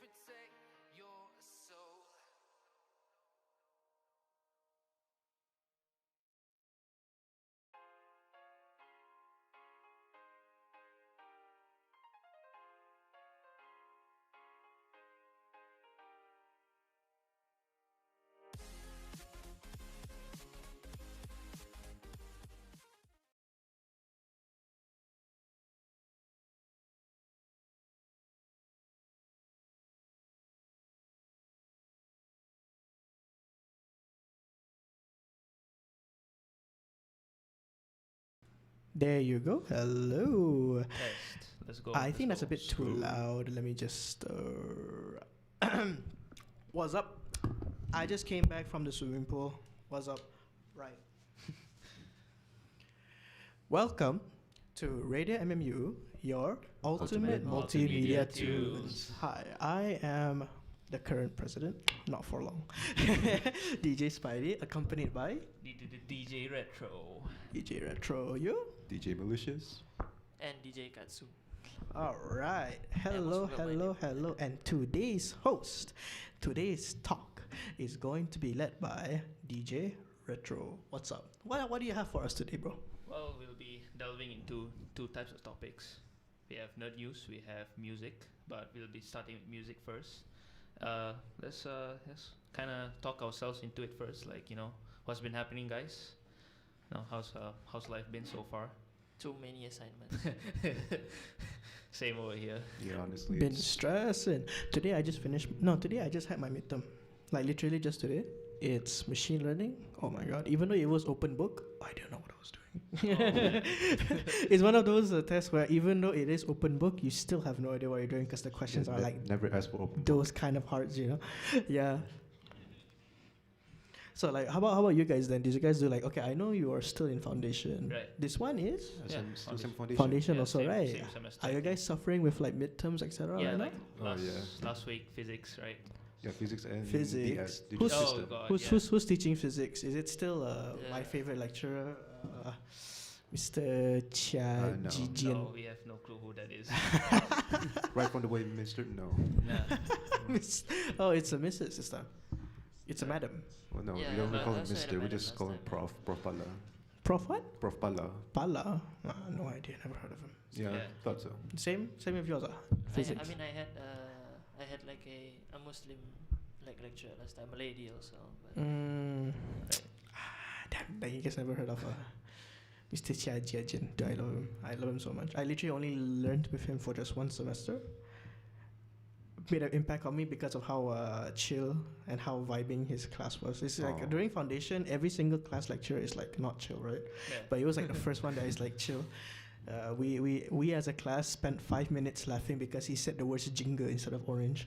protect your soul. There you go. Hello. Test. Let's go. I let's think that's go. a bit too loud. Let me just. What's up? I just came back from the swimming pool. What's up? Right. Welcome to Radio MMU, your ultimate multimedia multimedia tunes. tunes. Hi, I am the current president, not for long. DJ Spidey, accompanied by DJ Retro. DJ Retro. You? DJ Malicious. And DJ Katsu. All right. I Hello, almost forgot my hello, name. hello. And today's host, today's talk is going to be led by DJ Retro. What's up? What do you have for us today, bro? Well, we'll be delving into two types of topics. We have nerd news, we have music, but we'll be starting with music first. Let's kind of talk ourselves into it first. Like, what's been happening, guys? How's life been so far? Too many assignments. Same over here. Yeah, honestly. Been it's- stressing. Today I just finished. No, today I just had my midterm. Like literally just today. It's machine learning. Oh my god. Even though it was open book, I didn't know what I was doing. It's one of those tests where even though it is open book, you still have no idea what you're doing because the questions yeah, are like never asked for open. those kind of hard, Yeah. So like, how about you guys then? Did you guys do like, okay, I know you are still in foundation. Right. This one is Yeah, Still some foundation. foundation Yeah, also, same- right? same semester, Are you I guys suffering with like midterms, etc. Yeah, right like now? Oh, yeah. last week, physics, right? Yeah, physics and Physics. DS. Digital Who's- Oh, system. God. Who's yeah. who's teaching physics? Is it still my Yeah. favorite lecturer, Mr. Chia No. Jijian? No, we have no clue who that is. Right from the way, Mister. No. Nah. Oh, it's a Mrs. this time. It's a madam. Well, no, Yeah, we don't but call I him also had a Mister. We madam just last call him time. Prof. Prof. Pala. Prof what? Prof. Pala. Pala? No idea. Never heard of him. Yeah, Yeah. thought so. Same with yours. Physics. I mean, I had like a Muslim like lecturer last time, a lady also. But Right. Damn, like you guys never heard of Mr. Chia Jiajin. I love him. I love him so much. I literally only learned with him for just one semester. Made an impact on me because of how chill and how vibing his class was. It's like Oh. during foundation, every single class lecture is like not chill, right? Yeah. But it was like the first one that is like chill. We as a class spent 5 minutes laughing because he said the words ginger instead of orange.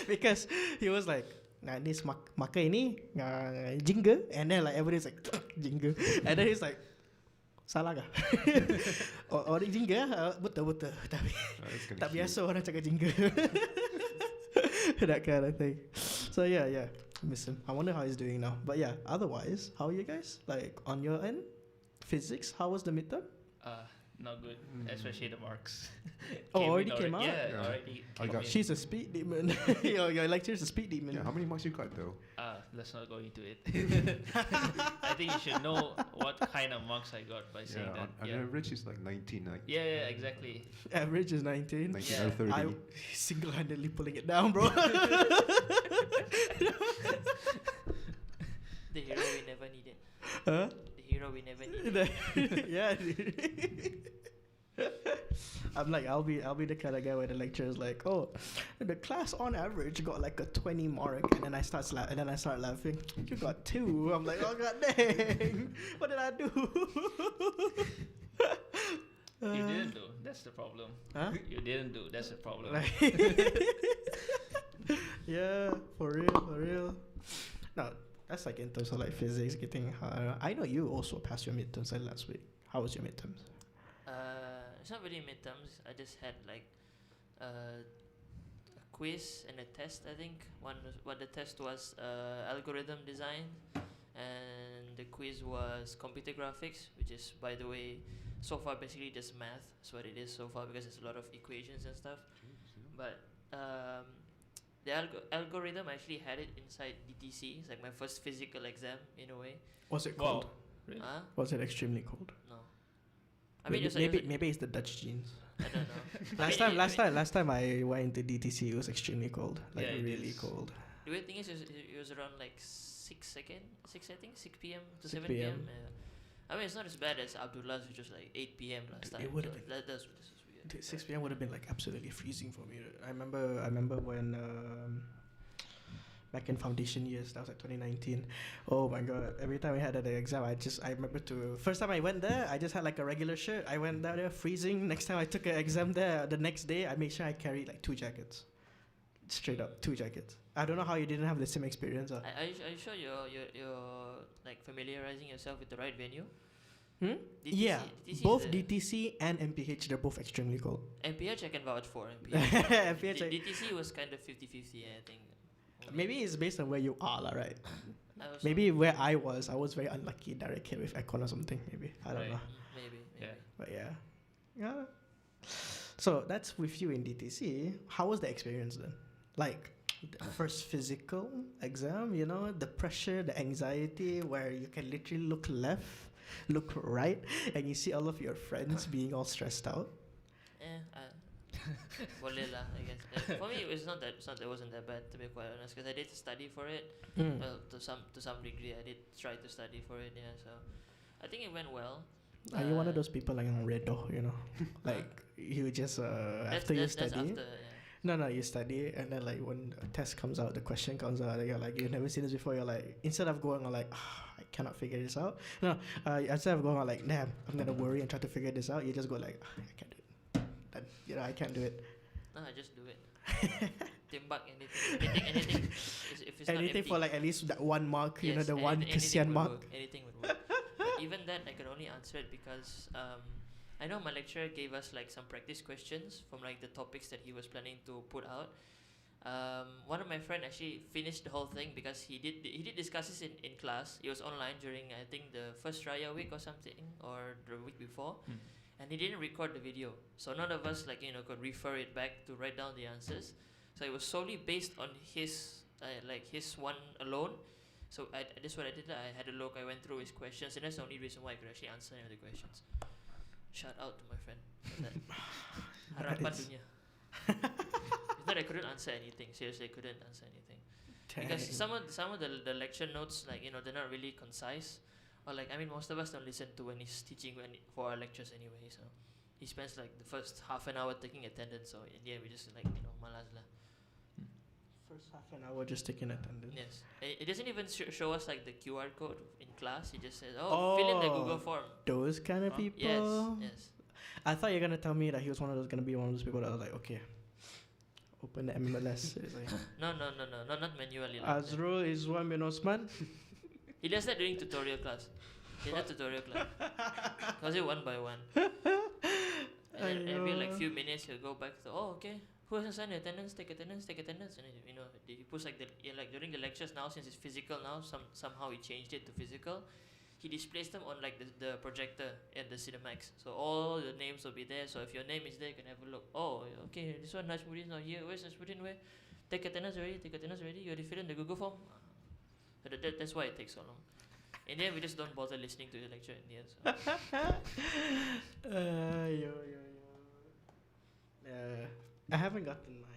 Because he was like, nah, this maka ini ginger, and then like everybody's like ginger, and then he's like, salah kah? Orang ginger, betul. Tapi That's kinda tak cute. biasa orang cakap ginger. That kind of thing. So yeah, miss him. I wonder how he's doing now. But yeah, otherwise, how are you guys? Like on your end, physics. How was the midterm? Not good, especially the marks. Oh, in already came out? Yeah, Yeah. already I came got- in. She's a speed demon. your lecture's a speed demon. Yeah, how many marks you got though? Let's not go into it. I think you should know what kind of marks I got by saying Yeah, that. on Yeah. average it's like 19, like Yeah, exactly. Average is 19. 19 Yeah. out of 30. I single-handedly pulling it down, bro. the hero we never needed. Huh? The hero we never needed. Yeah, dude. I'm like, I'll be the kind of guy where the lecturer is like, oh, the class on average got like a 20 mark, and then I start laughing. You got 2. I'm like, oh god dang, what did I do? You didn't do. That's the problem. Huh? You didn't do. That's the problem. Like, yeah, for real. No, that's like in terms of like physics getting harder. I know you also passed your midterms like last week. How was your midterms? It's not really midterms. I just had like a quiz and a test. I think what the test was algorithm design, and the quiz was computer graphics, which is, by the way, so far basically just math. That's what it is so far because there's a lot of equations and stuff. But the algorithm, I actually had it inside DTC. It's like my first physical exam in a way. Was it Wow. cold? Really? Was it extremely cold? No. I mean, Maybe it's the Dutch genes. I don't know. Last time I went into DTC, it was extremely cold, like Yeah, it really is. cold. The weird thing is, it was around like 6 I think, 6 p.m. to 6 7 p.m. p.m. I mean, it's not as bad as Abdullah's, which was like 8 p.m. last Dude, time. it would've been- This is weird. Dude, 6 p.m. would have been like absolutely freezing for me. I remember when back in foundation years, that was like 2019. Oh my god! Every time I had an exam, I remember first time I went there, I just had like a regular shirt. I went down there freezing. Next time I took an exam there, the next day I made sure I carried like 2 jackets. Straight up, 2 jackets. I don't know how you didn't have the same experience. Are you sure you're like familiarizing yourself with the right venue? Hmm? DTC Yeah, is both a- DTC and MPH, they're both extremely cold. MPH I can vouch for. MPH. MPH, DTC was kind of 50-50, I think. maybe it's based on where you are, lah, right? I was Maybe where I was very unlucky that I came with aircon or something. Maybe I don't Right. know, Maybe. Yeah. but yeah. So that's with you in DTC. How was the experience then? Like the first physical exam, you know, the pressure, the anxiety, where you can literally look left, look right, and you see all of your friends being all stressed out. Boleh lah, I guess. For me, it wasn't that bad, to be quite honest, because I did study for it. Mm. Well, to some degree, I did try to study for it. Yeah, so I think it went well. Are you one of those people like on red door, you know, like you just after you study? That's after, yeah. No, you study and then like when a test comes out, the question comes out, you're like, you've never seen this before. You're like, instead of going on like, I cannot figure this out. No, instead of going on like, damn, I'm gonna worry and try to figure this out, you just go like, I can't do it. That, I can't do it. No, I just do it. Timbuk anything. If it's Anything not for like at least that 1 mark, you know, yes, the one anything Kasian would mark. work, anything would work. But even then, I could only answer it because I know my lecturer gave us like some practice questions from like the topics that he was planning to put out. One of my friend actually finished the whole thing because he did discuss this in class. It was online during I think the first Raya week or something, or the week before. And he didn't record the video, so none of us could refer it back to write down the answers. So it was solely based on his his one alone. So that's what I did. I had a look. I went through his questions, and that's the only reason why I could actually answer any of the questions. Shout out to my friend. Harapan Nice. dunia. It's not I couldn't answer anything. Seriously, I couldn't answer anything. Because Dang. some of the lecture notes, they're not really concise, or most of us don't listen to when he's teaching for our lectures anyway. So he spends like the first half an hour taking attendance. So in the end, we just malas lah. First half an hour just taking attendance. Yes, it doesn't even show us like the QR code in class. He just says, fill in the Google form. Those kind of people. Yes. I thought you're gonna tell me that he was gonna be one of those people that was like, okay, open the MLS. It's like, No, not manually. Like that. Azrul Izwan bin Osman. He does that during tutorial class. He does tutorial class. Cause it one by one. And then every like few minutes he'll go back to okay, who has assigned attendance? Take attendance. And then, he puts like during the lectures now, since it's physical now, somehow he changed it to physical. He displays them on like the projector and the Cinemax. So all the names will be there. So if your name is there, you can have a look. Oh, okay, this one Najmuddin is not here. Where's Najmuddin? Where? Take attendance already. You already fill in the Google form. So that's why it takes so long. And then we just don't bother listening to the lecture in the end. So. I haven't gotten my.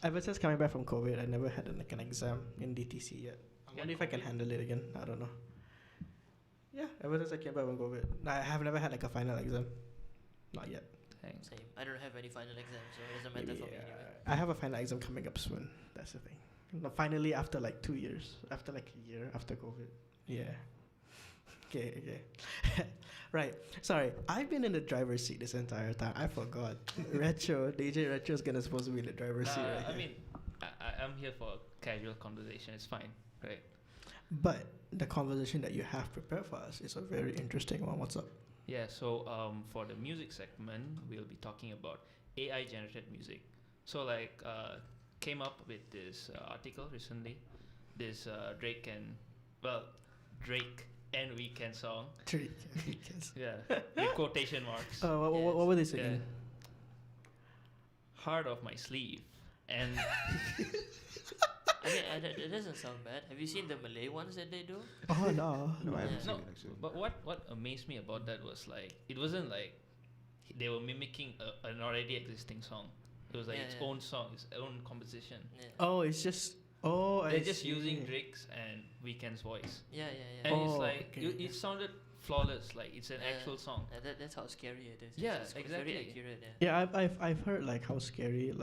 Ever since coming back from COVID, I never had an exam in DTC yet. I wonder if I can handle it again. I don't know. Yeah, ever since I came back from COVID, I have never had like a final exam. Not yet. Thanks. Same. I don't have any final exams, so it doesn't matter for me anyway. I have a final exam coming up soon. That's the thing. No, finally, after like 2 years, after like a year after COVID. Yeah. Okay. Right. Sorry, I've been in the driver's seat this entire time. I forgot. DJ Retro is supposed to be in the driver's seat right I here. mean, I'm here for a casual conversation. It's fine, right? But the conversation that you have prepared for us is a very interesting one. What's up? Yeah. So for the music segment, we'll be talking about AI generated music. So came up with this article recently. This Drake and Weeknd song. Yeah, with quotation marks. What were they singing? Heart of my sleeve. And I mean, it doesn't sound bad. Have you seen the Malay ones that they do? Oh no. No, I haven't Yeah. seen no, it actually. but what amazed me about that was like it wasn't like they were mimicking an already existing song. It was like Yeah, its yeah. own song, its own composition. Yeah. Oh, it's just. Oh, They're I just see. using Drake's and Weeknd's voice, Yeah, yeah, yeah. and it's Oh, like okay, it sounded flawless, like it's an actual song. That's how scary it is. Yeah, It's very exactly. accurate. Yeah. Yeah, I've heard like how scary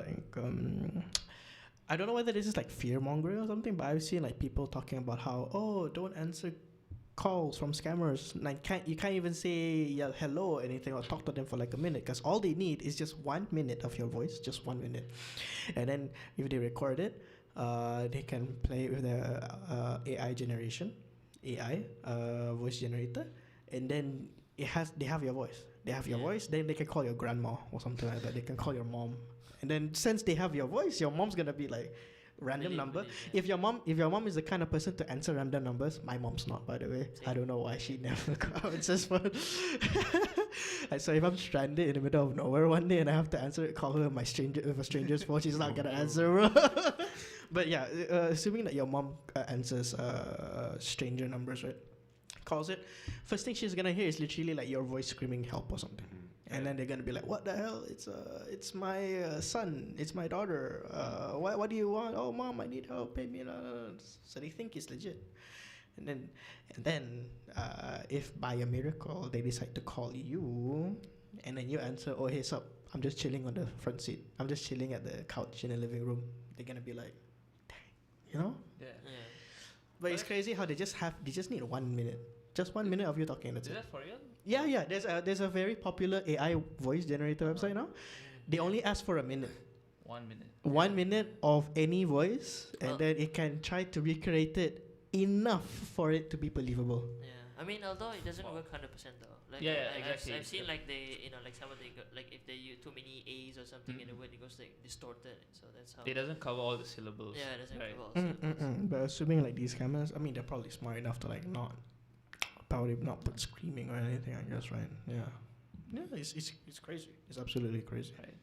I don't know whether this is like fear mongering or something, but I've seen like people talking about how don't answer calls from scammers. Like you can't even say hello or anything or talk to them for like a minute because all they need is just 1 minute of your voice, just 1 minute, and then if they record it, they can play with the AI voice generator, and then they have your voice. They have your Yeah. voice. Then they can call your grandma or something like that. They can call your mom, and then since they have your voice, your mom's gonna be like random number. Yeah. If your mom is the kind of person to answer random numbers, my mom's not, by the way. I Same. don't know why she never answers phone. So if I'm stranded in the middle of nowhere one day and I have to answer it, call her with a stranger's phone, she's not gonna answer, bro. But yeah, assuming that your mom answers stranger numbers, right? Calls it. First thing she's gonna hear is literally like your voice screaming help or something. And then they're gonna be like, "What the hell? It's my son. It's my daughter. What do you want? Oh, mom, I need help. Pay me." So they think it's legit. And then if by a miracle they decide to call you, and then you answer, "Oh, hey, sup? I'm just chilling on the front seat. I'm just chilling at the couch in the living room." They're gonna be like, "Dang, you know." Yeah. Yeah. But it's crazy how they just need 1 minute. Just 1 minute of you talking. That's Is it. that for real? Yeah. There's a very popular AI voice generator website now. They only ask for a minute. 1 minute. 1 minute of any voice, and Well- then it can try to recreate it enough for it to be believable. Yeah. I mean, although it doesn't work 100% though. Like Yeah, I've exactly. seen like like some of the like if they use too many A's or something in a Mm. word, it goes like distorted. So that's how. It doesn't cover all the syllables. Yeah, it doesn't right. cover all syllables. But assuming like these cameras, I mean, they're probably smart enough to like probably not put screaming or anything, I guess, right? Yeah. Yeah, it's crazy. It's absolutely crazy. Right.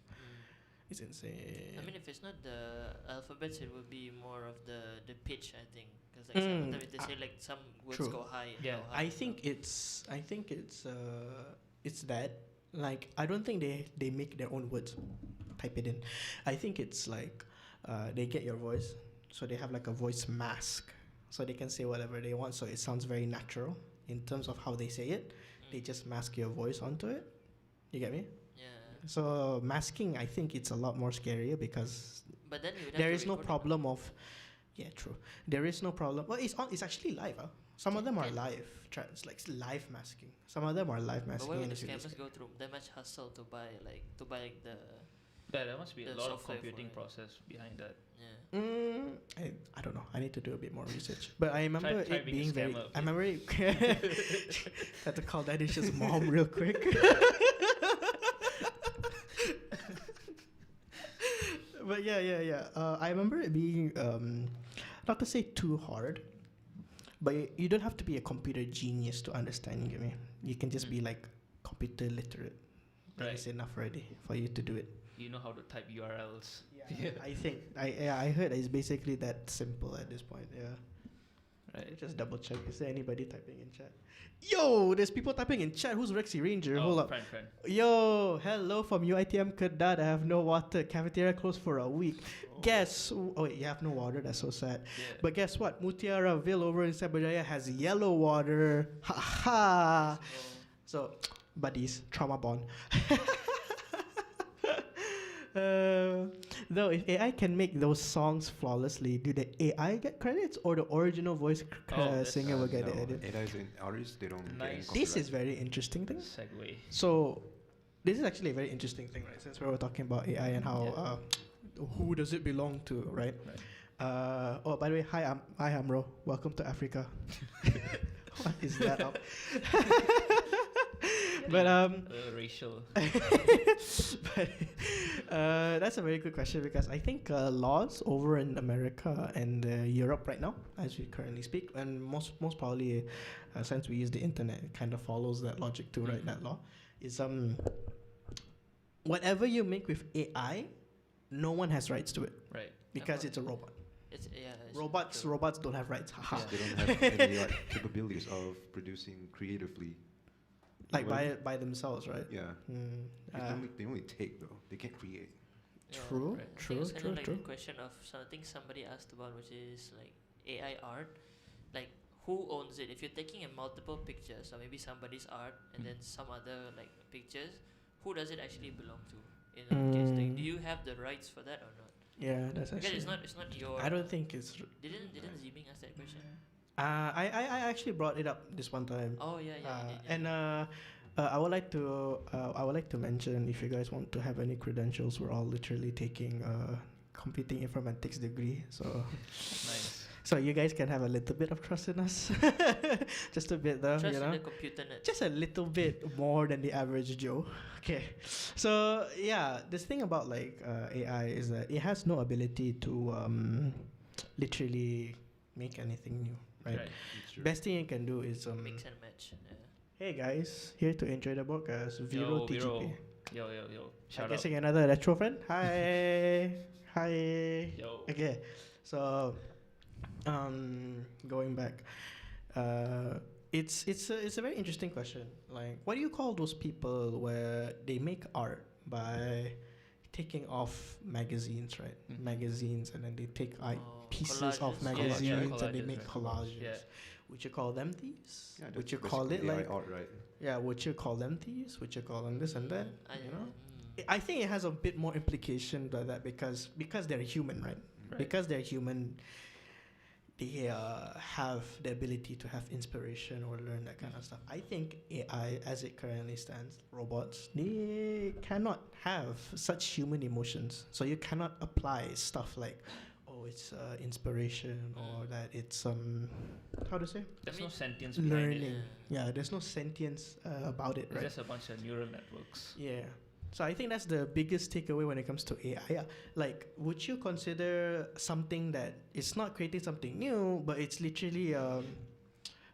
It's insane. I mean, if it's not the alphabets, it would be more of the pitch, I think. Because like some of them, they say like some words true. go high. And Yeah. go high. I think it's that, like, I don't think they make their own words, type it in. I think it's like they get your voice, so they have like a voice mask, so they can say whatever they want, so it sounds very natural in terms of how they say it. They just mask your voice onto it. You get me? Yeah. So masking, I think it's a lot more scarier because But then you would have there to is no record it. problem of, yeah, true. There is no problem. Well, it's actually live. Huh? Some of them are Okay. live. It's like live masking. Some of them are live But masking. why would and the it's really scammers scary. go through that much hustle to buy the Yeah, there must be a The lot of software for computing it. process behind that. yeah. I don't know. I need to do a bit more research. But I remember try it being a being very. scammer a I remember it. Had to call Dadish's mom real quick. But yeah. I remember it being not to say too hard, but you don't have to be a computer genius to understand. You get me? You can just be like computer literate. That Right. is enough already for you to do it. You know how to type URLs. Yeah, I think I heard it's basically that simple at this point. Yeah. Right. Just double check. Is there anybody typing in chat? Yo, there's people typing in chat. Who's Rexy Ranger? Hold up. Friend. Yo, hello from UITM Kedah. I have no water. Cafeteria closed for a week. Guess. Oh wait, you have no water. That's so sad. Yeah. But guess what? Mutiaraville over in Cyberjaya has yellow water. Ha ha. So, buddies, trauma bond. Though, if AI can make those songs flawlessly, do the AI get credits or the original voice that's, singer will get no, the edit? AIs and artists, they don't get any Nice. This is copyright. very interesting thing. Segue. So, this is actually a very interesting thing, right? Since we were talking about AI and how who does it belong to, right? Oh, by the way, hi, I'm Amro. Welcome to Africa. What is that up? But Racial. but that's a very good question because I think laws over in America and Europe right now, as we currently speak, and most probably since we use the internet, it kind of follows that logic too, right? That law is whatever you make with AI no one has rights to it Right. because it's a robot. It's Robots true. don't have rights. Haha. Yeah. They don't have any like capabilities of producing creatively. Like Well, by themselves, right? Yeah. They only take though. They can't create. Yeah, True, right. I think true, it's kind true, of like true. the question of something somebody asked about, which is like AI art. Like, who owns it? If you're taking a multiple pictures, or maybe somebody's art and then some other like pictures, who does it actually belong to? In that case, like, do you have the rights for that or not? Yeah, that's Because actually. it's not your. I don't think it's. Didn't Ziming ask that question? I actually brought it up this one time. Oh yeah, yeah. you did, yeah. And I would like to mention, if you guys want to have any credentials, we're all literally taking computing informatics degree, so Nice. so you guys can have a little bit of trust in us, just a bit though, Trust you in know, the computer net. just a little bit more than the average Joe. Okay, so yeah, this thing about like AI is that it has no ability to literally make anything new, right? It's true. Best thing you can do is Mix and match. Yeah. hey guys, here to enjoy the podcast, Viro Yo, TGP. Viro. Yo. I'm Shout out. guessing another retro friend. Hi, hi. Yo. Okay, so going back, it's a very interesting question. Like, what do you call those people where they make art by taking off magazines, right? Mm. Magazines, and then they take pieces of Collages? magazines and they Collages, make right. collages. Yeah. Would you call them thieves? Yeah, Would that's you call it basically AI like art, right? yeah? Would you call them thieves? Would you call them this and that? You know, mm. I think it has a bit more implication than that because they're human, right? Right. Because they're human, they have the ability to have inspiration or learn that kind of stuff. I think AI, as it currently stands, robots, they cannot have such human emotions. So you cannot apply stuff like, oh, it's inspiration or that it's how to say There's I no mean, sentience behind it. learning. Yeah, there's no sentience about it, It's right? just a bunch of neural networks. Yeah. So I think that's the biggest takeaway when it comes to AI. Yeah. Like, would you consider something that it's not creating something new, but it's literally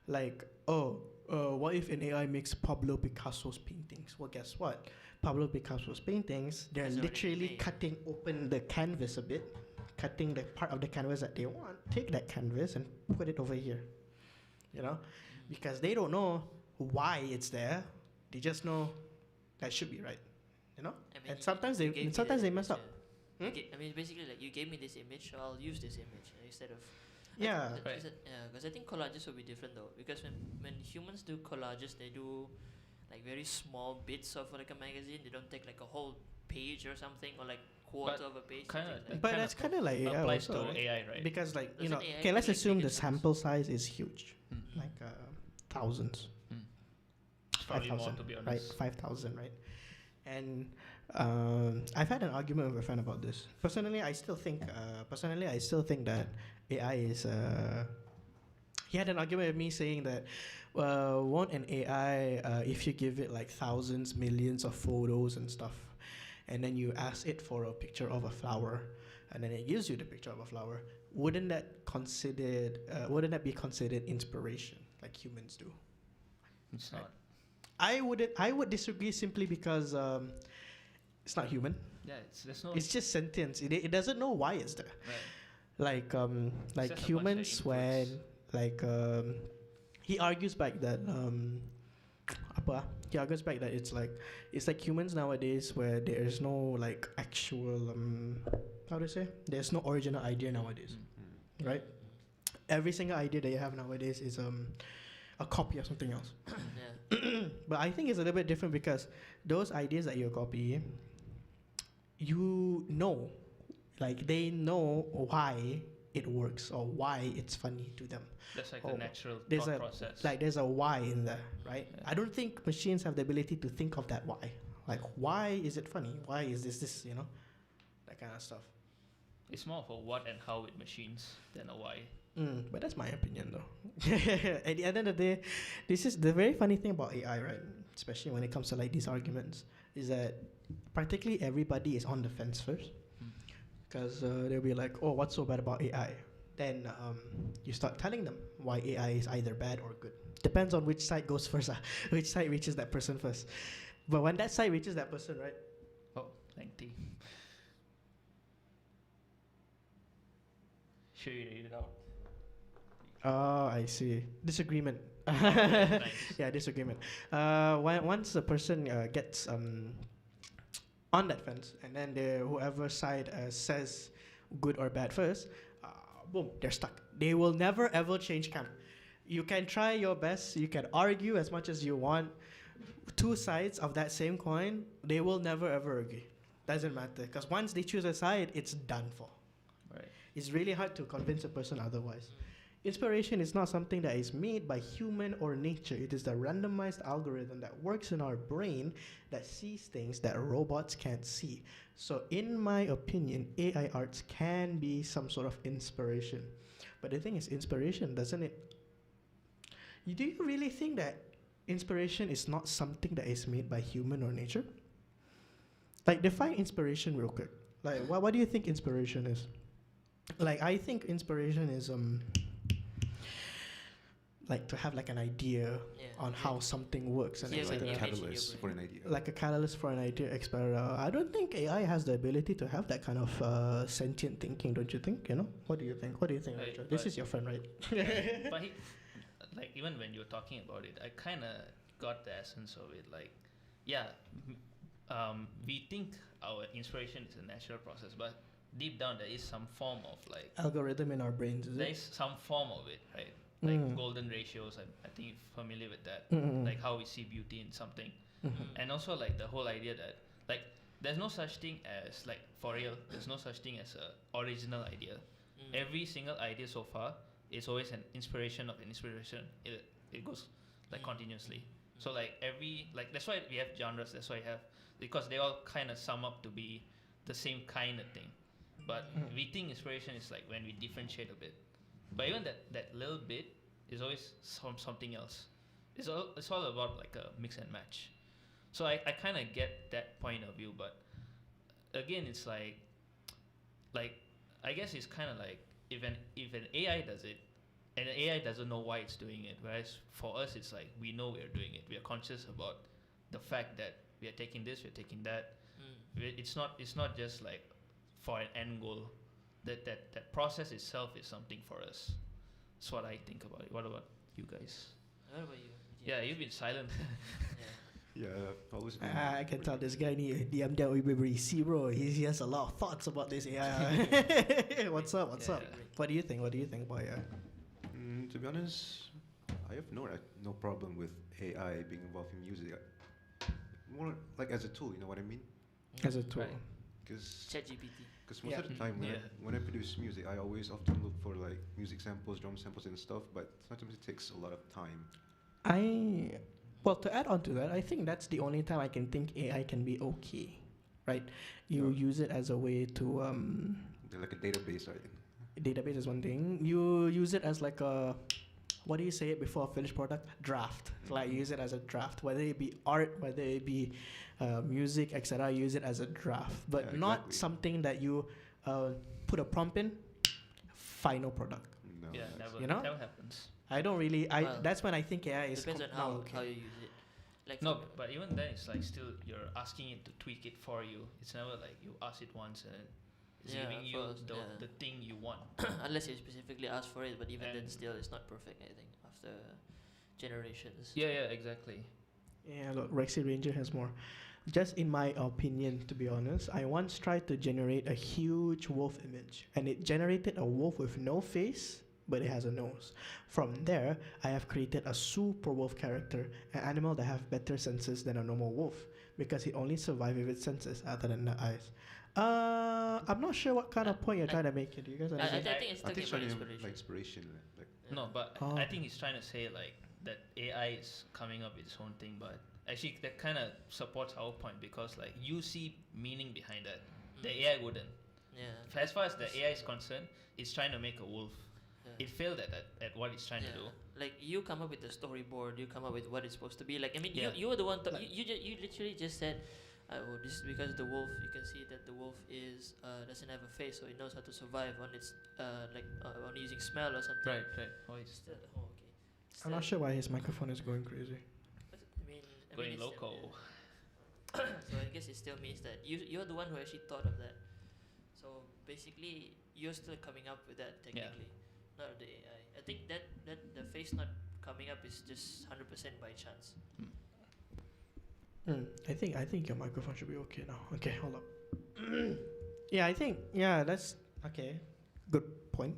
like, what if an AI makes Pablo Picasso's paintings? Well, guess what? Pablo Picasso's paintings, they're It's already literally made. cutting open the canvas a bit, cutting the part of the canvas that they want, take that canvas and put it over here. You know? Because they don't know why it's there. They just know that should be right. You know? I mean, And sometimes you they- gave and me sometimes that they mess image, up. yeah. Hmm? I mean, basically, like, you gave me this image, so I'll use this image instead of. Yeah. Right. Because I think collages will be different though. Because when humans do collages, they do like very small bits of like a magazine. They don't take like a whole page or something or like quarter But of a page. kinda something like But kind that's of kind of like AI applies also, to right? AI, right? Because like, you Doesn't know, AI okay, let's collect assume the big sample size is huge, Mm. like thousands, Probably more, 5,000, to be right? honest. 5,000, right? And I've had an argument with a friend about this. Personally, I still think that AI is. He had an argument with me saying that, won't an AI, if you give it like thousands, millions of photos and stuff, and then you ask it for a picture of a flower, and then it gives you the picture of a flower, wouldn't that be considered inspiration like humans do? It's Right. not. I would disagree simply because it's not human. Yeah, there's no. It's just sentience. It doesn't know why it's there. right. Like just a bunch of humans when inputs. like he argues back that apa? He argues back that it's like humans nowadays where there is no like actual how to say, there's no original idea nowadays, Mm. right? Every single idea that you have nowadays is a copy of something else. yeah. But I think it's a little bit different because those ideas that you copy, you know, like they know why it works or why it's funny to them. That's like Oh, the natural there's thought a- process. Like there's a why in there, right? Yeah. I don't think machines have the ability to think of that why. Like, why is it funny? Why is this, you know? That kind of stuff. It's more of a what and how with machines than a why. But that's my opinion, though. At the end of the day, this is the very funny thing about AI, right? Especially when it comes to like these arguments, is that practically everybody is on the fence first, because they'll be like, "Oh, what's so bad about AI?" Then you start telling them why AI is either bad or good. Depends on which side goes first, which side reaches that person first. But when that side reaches that person, right? Oh, lengthy. sure you read it out. Oh, I see. Disagreement. Nice. Yeah, disagreement. Once a person gets on that fence, and then whoever side says good or bad first, boom, they're stuck. They will never ever change camp. You can try your best. You can argue as much as you want. Two sides of that same coin, they will never ever agree. Doesn't matter, because once they choose a side, it's done for. Right. It's really hard to convince a person otherwise. Inspiration is not something that is made by human or nature. It is the randomized algorithm that works in our brain that sees things that robots can't see. So, in my opinion, AI arts can be some sort of inspiration. But the thing is, inspiration, doesn't it? Do you really think that inspiration is not something that is made by human or nature? Like, define inspiration real quick. Like, what do you think inspiration is? Like, I think inspiration is like to have like an idea on how something works and Yeah, It's like an a image in your catalyst for an idea. like a catalyst for an idea. I don't think AI has the ability to have that kind of sentient thinking. Don't you think? You know? What do you think? What do you think, Right, Rachel? This but- is your friend, right? But like even when you were talking about it, I kind of got the essence of it. Like, yeah, we think our inspiration is a natural process, but deep down there is some form of like Algorithm in our brains, is there it? is some form of it, right? Like Mm. golden ratios. I think you're familiar with that. Mm-mm. Like how we see beauty in something, Mhm. and also like the whole idea that like there's no such thing as like for real. There's no such thing as a original idea. Every single idea so far is always an inspiration of an inspiration. It goes like continuously. So like that's why we have genres. That's why we have, because they all kind of sum up to be the same kind of thing. But we think inspiration is like when we differentiate a bit. But even that little bit is always something else. It's all about like a mix and match. So I kind of get that point of view, but again, it's like I guess it's kind of like if an AI does it, and the AI doesn't know why it's doing it, whereas for us it's like we know we're doing it. We are conscious about the fact that we are taking this, we're taking that. It's not just like for an end goal. That process itself is something for us. That's what I think about it. What about you guys? What about you? Yeah, you've been silent. Yeah. Yeah, I've always been. I can tell this guy need DM down with see, bro. He has a lot of thoughts about this AI. What's up? What's up? Yeah. What do you think? What do you think about AI? To be honest, I have no problem with AI being involved in music. More like as a tool, you know what I mean? As a tool. Right. Because ChatGPT. most Yeah. of the time Yeah. when I produce music, I always often look for like music samples, drum samples, and stuff. But sometimes it takes a lot of time. Well, to add on to that, I think that's the only time I can think AI can be okay, right? You Yeah. use it as a way to They're like a database, right? database is one thing. You use it as like a, what do you say it before a finished product? Draft. Like use it as a draft, whether it be art, whether it be music, etc. Use it as a draft, but Yeah, not exactly. something that you put a prompt in, final product. No, Yeah, that's- never. You know? Never happens. I don't really. Well, That's when I think AI is Depends on now how okay. you use it. Like No, for- but even then, it's like still you're asking it to tweak it for you. It's never like you ask it once and it's Yeah, giving of you course, the yeah. the thing you want. unless you specifically ask for it, but even then And- still it's not perfect, I think, after generations. Yeah, exactly. Yeah, look, Rexy Ranger has more. Just in my opinion, to be honest, I once tried to generate a huge wolf image, and it generated a wolf with no face, but it has a nose. From there, I have created a super wolf character, an animal that have better senses than a normal wolf, because it only survives with its senses other than the eyes. I'm not sure what kind of point you're trying to make. Do you guys I understand? think it's I think talking it's about trying to inspiration. like inspiration, like Yeah. No, but Oh. I think he's trying to say like that AI is coming up with its own thing, but actually that kind of supports our point because like you see meaning behind that. The AI wouldn't. Yeah. As far as the AI is concerned, it's trying to make a wolf. Yeah. It failed at what it's trying to do. Like you come up with the storyboard, you come up with what it's supposed to be. Like I mean, Yeah. you were the one. Like- You literally just said, "Oh, this is because the wolf. You can see that the wolf is doesn't have a face, so it knows how to survive on its on using smell or something." Right. Oh, it's Still, oh, okay. I'm not sure why his microphone is going crazy. I going it's loco. so I guess it still means that you're the one who actually thought of that. So So basically, you're still coming up with that technically, not the AI. I think that the face not coming up is just 100% by chance. I think your microphone should be okay now. Okay, hold up. That's okay. Good point.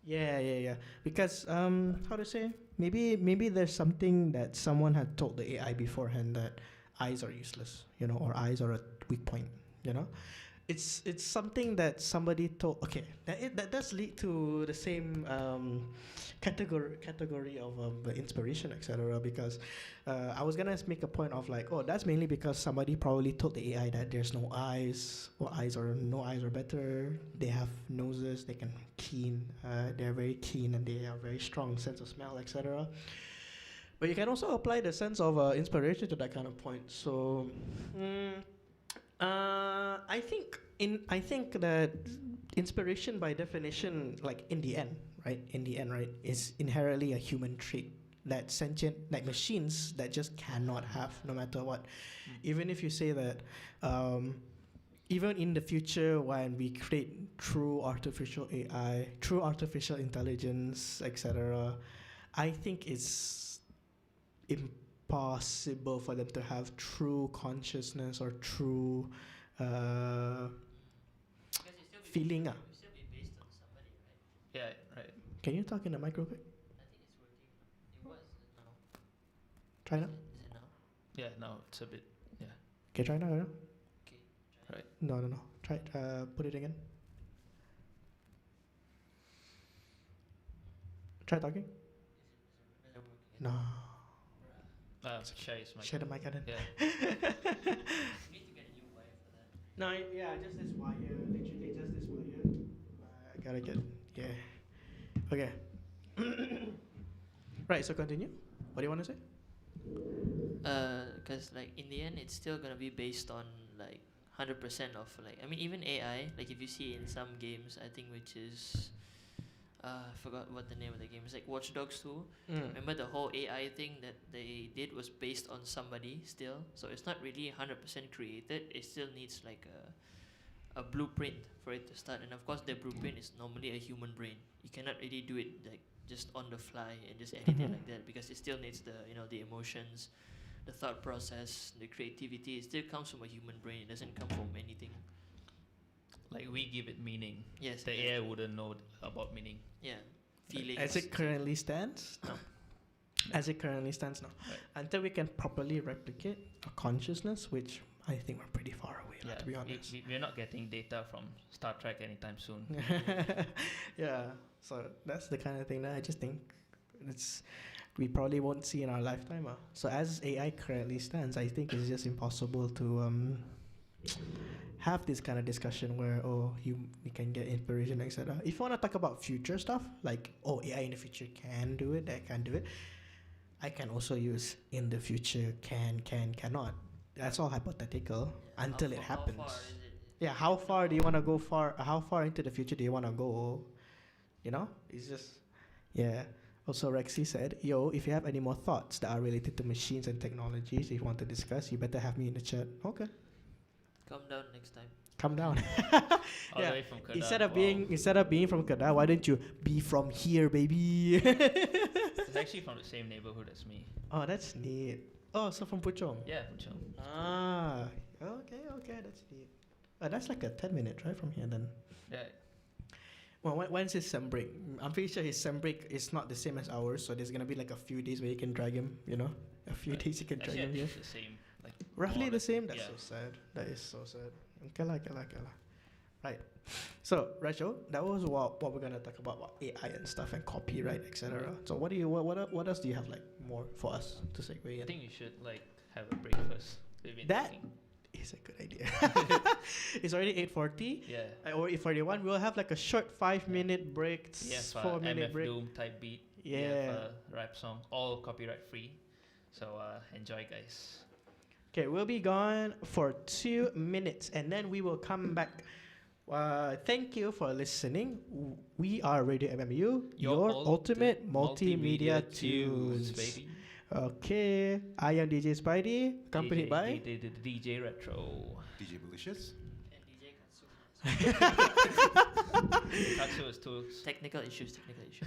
Yeah. Because how to say? Maybe there's something that someone had told the AI beforehand that eyes are useless, or eyes are a weak point, you know. It's something that somebody told. Okay, that does lead to the same category of inspiration, etc. Because I was gonna make a point of like, oh, that's mainly because somebody probably told the AI that there's no eyes, or no eyes are better. They have noses, they can keen, they're very keen, and they have very strong sense of smell, etc. But you can also apply the sense of inspiration to that kind of point. So. I think that inspiration by definition, like in the end, right, is inherently a human trait that sentient, like machines that just cannot have no matter what. Even if you say that, even in the future when we create true artificial AI, true artificial intelligence, etc., I think it's impossible for them to have true consciousness or true Because it still be feeling. it will still be based on somebody, right? Yeah, right. Can you talk in the mic real quick? I think it's working. It was now. Try now. Is it now? Yeah, now it's a bit. Yeah. Okay, try now. Okay. Try. Right. No. Try it. Put it again. Try talking. Is it working? No. Share his mic. Share the mic again. Yeah. You need to get a new wire for that. No, yeah, just this wire. Literally just this wire. I gotta get. Yeah. Okay. Right. So continue. What do you want to say? Because like in the end, it's still gonna be based on like 100% of like, I mean, even AI. Like if you see in some games, I think which is I forgot what the name of the game is, like Watch Dogs 2. Remember the whole AI thing that they did was based on somebody still, so it's not really 100% created. It still needs like a blueprint for it to start, and of course the blueprint is normally a human brain. You cannot really do it like just on the fly and just edit it like that, because it still needs the the emotions, the thought process, the creativity. It still comes from a human brain. It doesn't come from anything. Like we give it meaning. Yes, The AI wouldn't know about meaning. yeah, feelings. As it currently stands, no. As it currently stands, no. Right. Until we can properly replicate a consciousness, which I think we're pretty far away, to be honest. We're not getting data from Star Trek anytime soon. Yeah, so that's the kind of thing that I just think we probably won't see in our lifetime. So as AI currently stands, I think it's just impossible to have this kind of discussion where you can get inspiration, etc. If you want to talk about future stuff, like AI in the future can do it, that can do it, I can also use in the future cannot. That's all hypothetical until it happens. How far is it? Yeah, how far do you want to go? How far into the future do you want to go? It's just, yeah. Also, Rexy said, "Yo, if you have any more thoughts that are related to machines and technologies, if you want to discuss, you better have me in the chat." Okay, Come down next time. come down. All the way from Kedah. Instead of being from Kedah, why don't you be from here, baby? It's actually from the same neighborhood as me. Oh, that's neat. Oh, so from Puchong. Yeah, Puchong. Ah, okay, that's neat. That's like a 10-minute drive from here then. Yeah. Well, when's his sem break? I'm pretty sure his sem break is not the same as ours, so there's gonna be like a few days where you can drag him, a few days you can drag Actually, I him think here. it's the same. Like Roughly more the or same? less, That's yeah. so sad. That is so sad. Okay lah. Right. So, Rachel, that was what we're gonna talk about AI and stuff and copyright, etc. So what else do you have like more for us to segue in? I think we should like have a break first. We've been That talking. is a good idea. It's already 8:40. Yeah. Or 8:41. We'll have like a short 5-minute break. We have 4-minute MF break. Doom type beat. We Yeah. have a rap song, all copyright free. So enjoy, guys. Okay, we'll be gone for 2 minutes and then we will come back. Thank you for listening. We are Radio MMU, your ultimate multimedia tunes. baby. Okay, I am DJ Spidey, accompanied by DJ Retro. DJ Malicious. And DJ Katsumas. Katsu is too. Technical issues.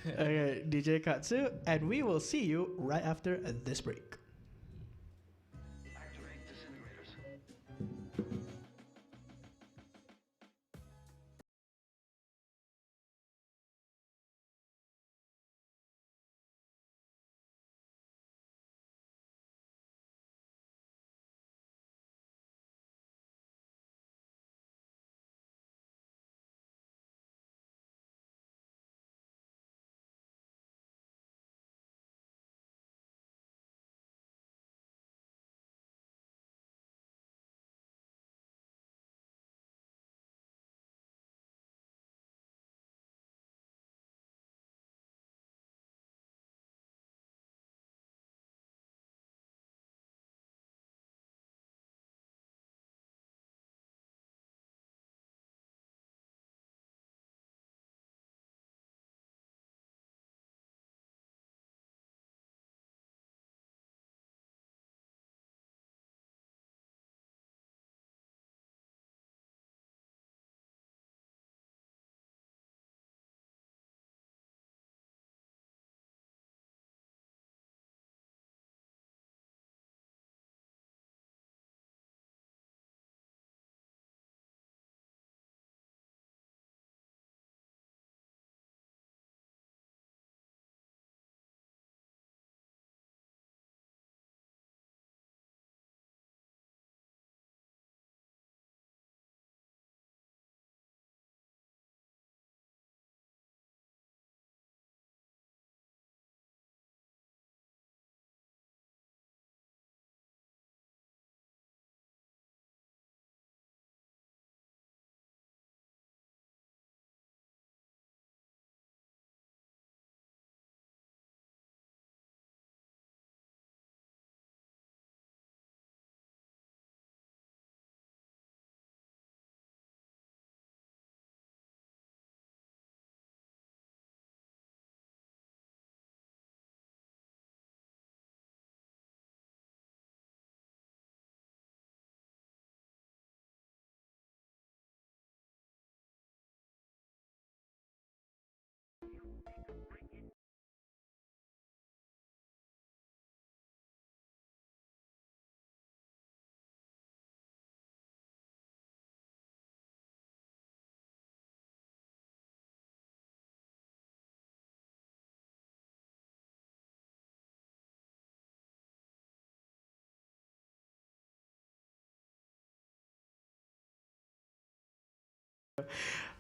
Okay, DJ Katsu, and we will see you right after this break.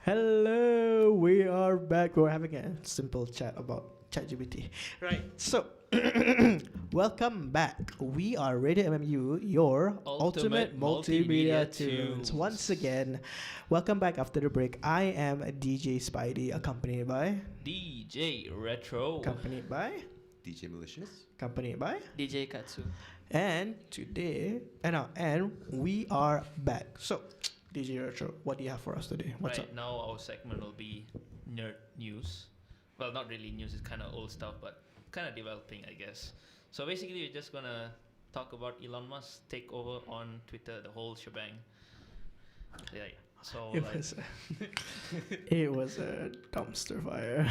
Hello, we are back. We're having a simple chat about ChatGPT. Right, so welcome back. We are Radio MMU, your ultimate multimedia tunes. Once again, welcome back after the break. I am DJ Spidey, accompanied by DJ Retro. accompanied by DJ Malicious. accompanied by DJ Katsu. and today and we are back. So DJ Retro, what do you have for us today? What's Right up? now, our segment will be nerd news. Well, not really news. It's kind of old stuff, but kind of developing, I guess. So basically, we're just gonna talk about Elon Musk's takeover on Twitter, the whole shebang. Yeah. So It like, was it was a dumpster fire.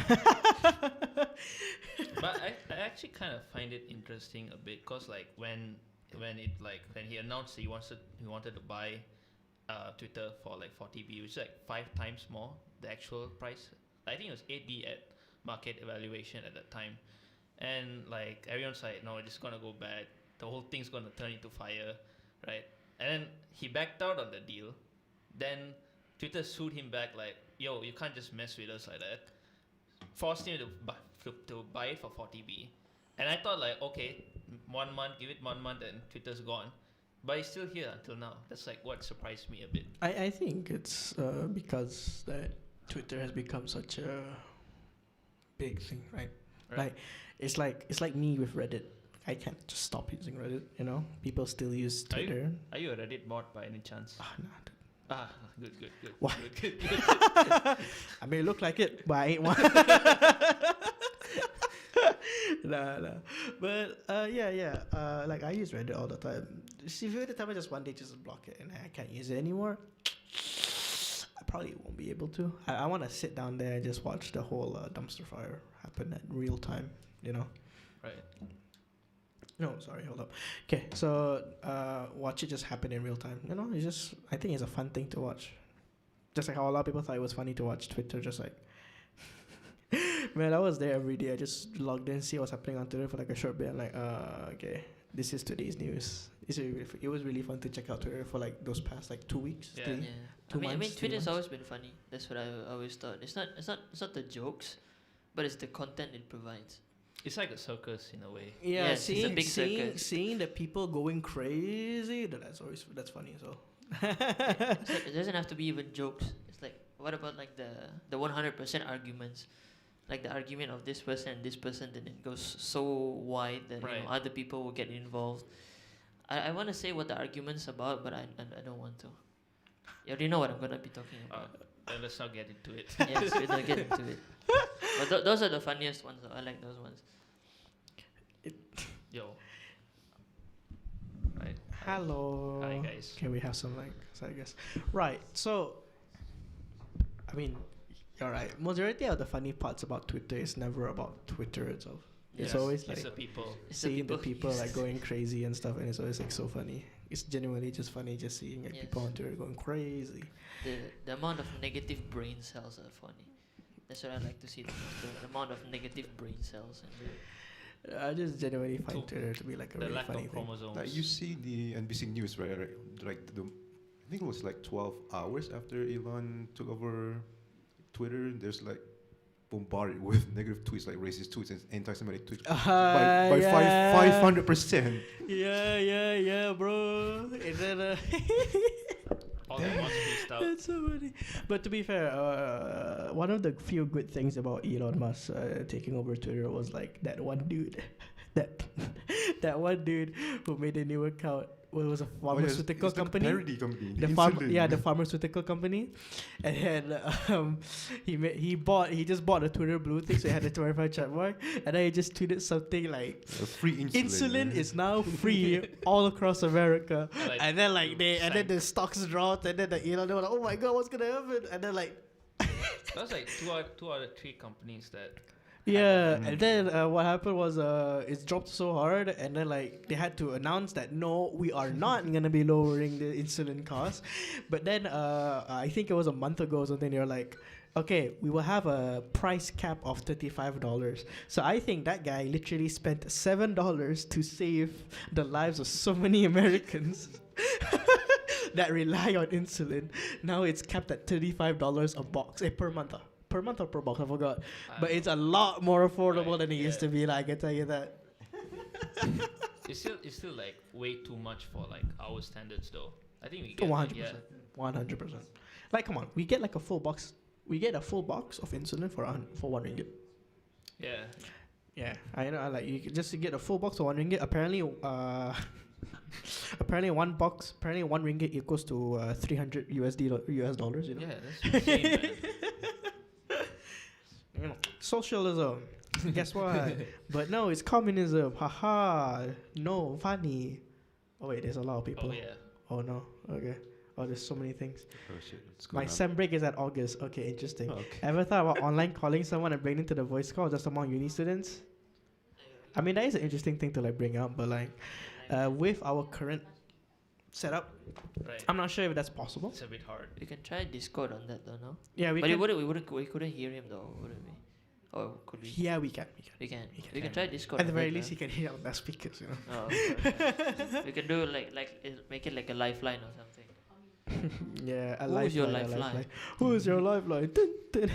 but I actually kind of find it interesting a bit, cause like when he announced he wanted to buy Twitter for like 40B, which is like 5 times more the actual price. I think it was 8B at market evaluation at that time, and like everyone's like, no, it's gonna go bad. The whole thing's gonna turn into fire, right? And then he backed out on the deal. Then Twitter sued him back like, yo, you can't just mess with us like that. Forced him to buy it for 40B. And I thought like, okay, 1 month, give it 1 month, and Twitter's gone. But it's still here until now. That's like what surprised me a bit. I think it's because that Twitter has become such a big thing, right? Right. Like it's like me with Reddit. I can't just stop using Reddit. You know, people still use Twitter. Are you a Reddit bot by any chance? Ah, nah, Good. Why? Good. I may look like it, but I ain't one. nah. But yeah. Like I use Reddit all the time. See, if you were to tell me just one day just block it and I can't use it anymore, I probably won't be able to. I want to sit down there and just watch the whole dumpster fire happen at real time. You know. Right. No, sorry, hold up. Okay, so watch it just happen in real time. You know, it's just, I think it's a fun thing to watch. Just like how a lot of people thought it was funny to watch Twitter, just like, man, I was there every day. I just logged in, see what's happening on Twitter for like a short bit. I'm like, okay, this is today's news. It was really fun to check out Twitter for like those past like 2 weeks. Yeah. three- Yeah. 2 I mean, months, 3 Twitter's months. always been funny. That's what I always thought. It's not the jokes, but it's the content it provides. It's like a circus in a way. Yeah, Yes, it's a big circus. seeing the people going crazy, that's funny as well. So it doesn't have to be even jokes. It's like, what about like the 100% arguments, like the argument of this person and this person, then it goes so wide that Right. other people will get involved. I want to say what the argument's about, but I don't want to. You already know what I'm gonna be talking about. Then let's not get into it. Yes, we're not getting into it. But those are the funniest ones. Though. I like those ones. Yo. Right. Hello. Hi guys. Okay, we have some like, so I guess. Right. So, I mean, you're right. Majority of the funny parts about Twitter is never about Twitter itself. It's Yes, always like it's the people. It's seeing the people yes. like going crazy and stuff, and it's always like so funny. It's genuinely just funny just seeing like people Yes. on Twitter going crazy. The amount of negative brain cells are funny. That's what I like to see. The amount of negative brain cells. And I just genuinely find To- Twitter to be like a The really lack funny of thing. chromosomes. Like you see the NBC News, right? Like I think it was like 12 hours after Elon took over Twitter. There's like bombarded with negative tweets, like racist tweets and anti-Semitic tweets, by yeah. 500%. Yeah, bro. And then, All at once spaced out. that's so funny. But to be fair, one of the few good things about Elon Musk taking over Twitter was like that one dude, that one dude who made a new account. Well, it was a pharmaceutical it's the company. parody company. The insulin. pharmaceutical company, and then he just bought a Twitter blue thing, so it had a 25 chat mark, and then he just tweeted something like, Free insulin. "Insulin is now free all across America," Like, and then like and then sank. the stocks dropped, and then the Elon, they were like, "Oh my god, what's gonna happen?" And then like, That was like two out of three companies that. yeah, and then what happened was it dropped so hard, and then like they had to announce that no, we are not gonna be lowering the insulin cost. But then I think it was a month ago or something. They were like, okay, we will have a price cap of $35. So I think that guy literally spent $7 to save the lives of so many Americans that rely on insulin. Now it's capped at $35 a box, per month. Per month or per box, I forgot. But it's a lot more affordable Right, than it used to be. Like I can tell you that. It's still like way too much for like our standards though. I think we get 100%. yeah. 100%. Like, come on, we get like a full box. We get a full box of insulin for RM1. Yeah. Yeah, I know. Like you just to get a full box for RM1. Apparently, apparently one RM1 equals to 300 US dollars. You know. Yeah, that's insane, man. You know, socialism. Guess what? But no, it's communism. Haha. No, funny. Oh wait, there's a lot of people. Oh yeah. Oh no. Okay. Oh, there's so many things. Oh shit. What's My going on? sem break is at August. Okay, interesting. Oh, okay. Ever thought about online calling someone and bringing to the voice call just among uni students? I mean, that is an interesting thing to like bring up, but like, with our current setup, Right. I'm not sure if that's possible. It's a bit hard. we can try Discord on that though, no? Yeah, we But can. we couldn't hear him though, wouldn't we? Or could we? Yeah, we can. We can. we can. We can try Discord. At the on very that, least, you can hear on the speakers, you know. Oh, okay. We can do make it like a lifeline or something. Yeah, a Who's your lifeline, a lifeline? Who's your lifeline? Dun, dun.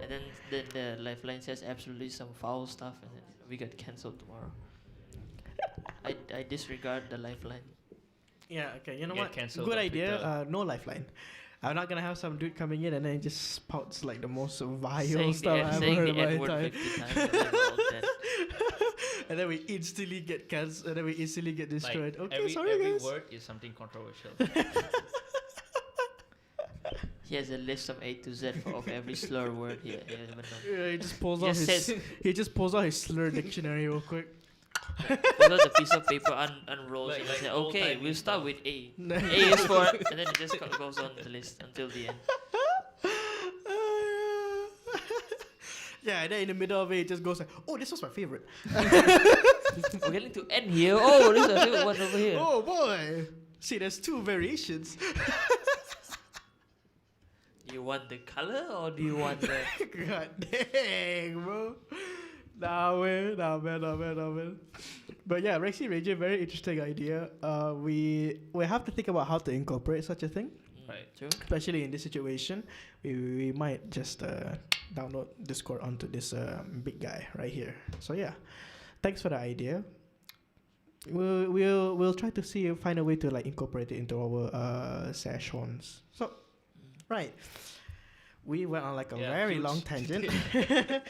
And then the lifeline says absolutely some foul stuff, and then we get cancelled tomorrow. I disregard the lifeline. Yeah, okay, you know Get what? cancelled Good on idea. Twitter. No lifeline. I'm not gonna have some dude coming in and then he just spouts like the most vile Saying stuff the, I've ever saying heard the in my N-word entire 50 times, and then we're all dead. and then we instantly get cancelled, and then we instantly get destroyed. Like, Okay, sorry every guys. word is something controversial. He has a list from A to Z of every slur word he ever known. Yeah, he just pulls out Just his says- he just pulls out his slur dictionary real quick. Pulls out the piece of paper, unrolls Like- it, and like say, old "Okay, timey we'll start stuff. with A. A is for," and then it just goes on the list until the end. Yeah, and then in the middle of it, it just goes like, "Oh, this was my favorite." We're getting to end here. Oh, this is a favorite one over here. Oh boy! See, there's two variations. Do you want the color or do you want the? God dang, bro. Nah, man. But yeah, Rexy Ranger, very interesting idea. We have to think about how to incorporate such a thing, Right. True. especially in this situation. We might just download Discord onto this big guy right here. So yeah, thanks for the idea. We'll try to find a way to like incorporate it into our sessions. So right, we went on like a Yeah, very huge. long tangent.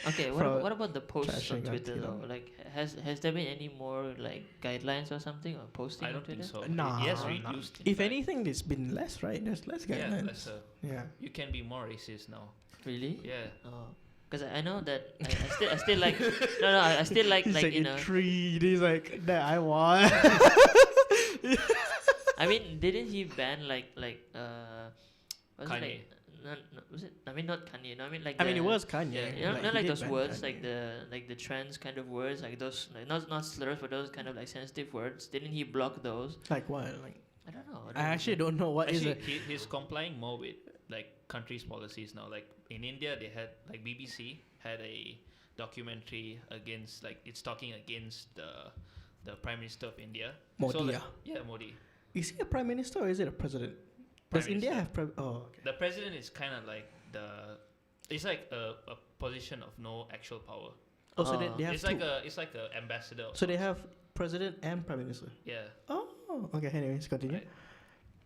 Okay, From what about the posts on trashing Twitter Attila. though? Like, has there been any more like guidelines or something on posting I on don't Twitter? think so. Nah, Yes, nah. reduced. in If fact. anything, there's been less, right? There's less yeah, guidelines. lesser. Yeah. You can be more racist now. Really? Yeah. Oh, because I know that I still like I still like He's like you know. intrigued. He's like that I want. I mean, didn't he ban was it Kanye. like no, was it? I mean, not Kanye. No, I mean like. I mean, it the- was Kanye. Yeah. You know, Like, not he like did those ban words, Kanye. like the trans kind of words, like those like not slurs, but those kind of like sensitive words. Didn't he block those? Like what? Like I don't know. I actually don't know what is Actually, it. he's complying more with like countries' policies now. Like in India, they had like BBC had a documentary against like it's talking against the Prime Minister of India. Modi, So, like, yeah. yeah, Modi. Is he a prime minister or is it a president? Prime Does India Minister. have prime? Oh, okay. The president is kind of like it's like a position of no actual power. Oh, so they have It's two. like a ambassador. of So they sorts. have president and prime minister. Yeah. Oh, okay. Anyways, continue. Right.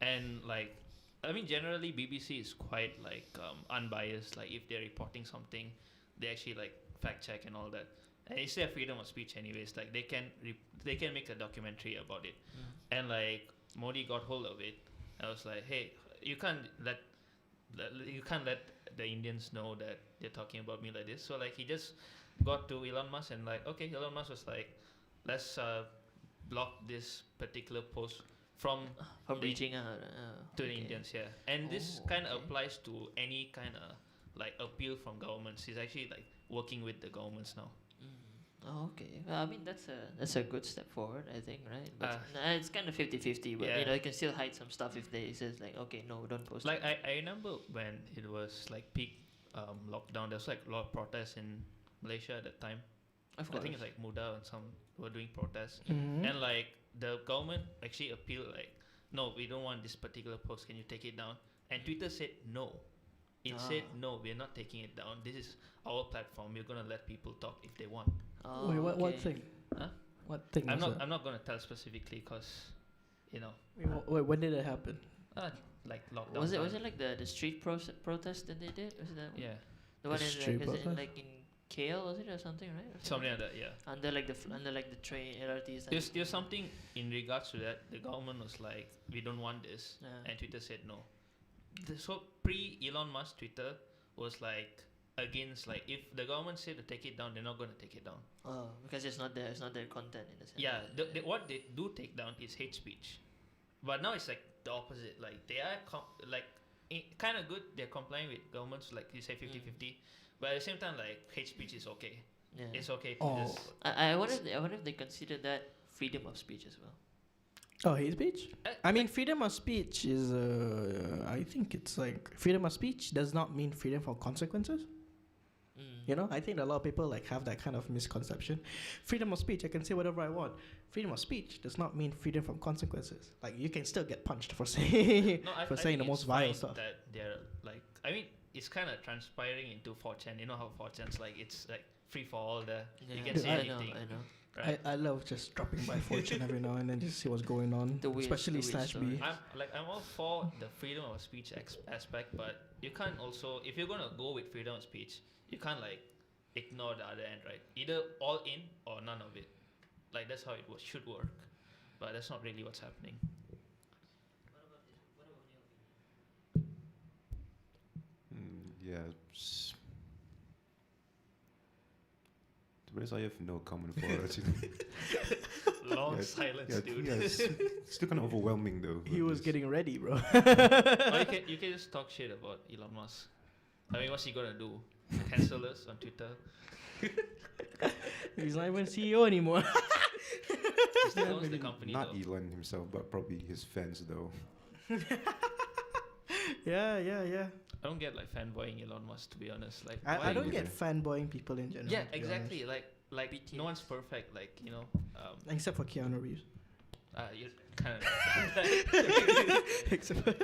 And like I mean generally BBC is quite like unbiased. Like if they're reporting something, they actually like fact check and all that. And it's their freedom of speech anyways. Like they can make a documentary about it. And like Modi got hold of it. I was like, hey, you can't let the Indians know that they're talking about me like this. So like he just got to Elon Musk and like, okay, Elon Musk was like, let's block this particular post from from the- reaching out to the okay. Indians, yeah. And this Oh, kind of okay. applies to any kind of like appeal from governments. He's actually like working with the governments now. Oh, okay. Well, I mean that's a good step forward, I think, right? But Uh, it's kind of 50-50, but yeah. you know you can still hide some stuff if they says like, okay, no, don't post. Like it. I remember when it was like peak lockdown, there was like a lot of protests in Malaysia at that time. Of I course. think it's like Muda and some were doing protests. Mm-hmm. And like the government actually appealed like, no, we don't want this particular post. Can you take it down? And Twitter said no. It said Ah. no, we're not taking it down. This is our platform. We're gonna let people talk if they want. Oh, Wait, what okay. thing? Huh? What thing? I'm was not. that? I'm not gonna tell specifically because, you know, Wait, when did it happen? like lockdown. Was it time. like the street protest that they did? Was it that one? Yeah, The one The in street like, is it protest? like in KL, was it, or something, right? Or something like that. Yeah. Under like the train LRTs. There's something in regards to that. The government was like, we don't want this, Yeah. and Twitter said no. So pre Elon Musk Twitter was like against like if the government said to take it down, they're not gonna take it down. Oh, because it's not their content in the sense. Yeah, what they do take down is hate speech, but now it's like the opposite. Like they are kind of good. They're complying with governments, like you say 50-50, but at the same time, like hate speech is okay. Yeah. It's okay to Oh. just I wonder if they consider that freedom of speech as well. Oh, hate speech? Uh, I mean, freedom of speech is, I think it's like, freedom of speech does not mean freedom from consequences. You know, I think a lot of people like have that kind of misconception. Freedom of speech, I can say whatever I want. Freedom of speech does not mean freedom from consequences. Like, you can still get punched for saying, No, for I saying the think most it's vile fine stuff. that they're like, I mean, it's kind of transpiring into 4chan. You know how 4chan's like, it's like free for all there. You can Dude, say I anything, I know. right? I love just dropping by fortune every now and then just see what's going on, The weird- especially the weird slash B. stories. I'm all for the freedom of speech aspect, but you can't also, if you're gonna go with freedom of speech, you can't like ignore the other end, right? Either all in or none of it. Like that's how it should work, but that's not really what's happening. Yeah. s- rest I have no comment for it. Long Yeah, silence, yeah, dude. yeah, it's still kind of overwhelming though. He with was this. getting ready, bro. Or you can just talk shit about Elon Musk. I mean, what's he gonna do? Cancel us on Twitter? He's not even CEO anymore. He still owns the Maybe company not though. Elon himself, but probably his fans though. yeah. I don't get like fanboying Elon Musk, to be honest. Like, I why? don't get either. fanboying people in general. Yeah, to be exactly. Like BTS. no one's perfect. Like Except for Keanu Reeves. you kind of. Except for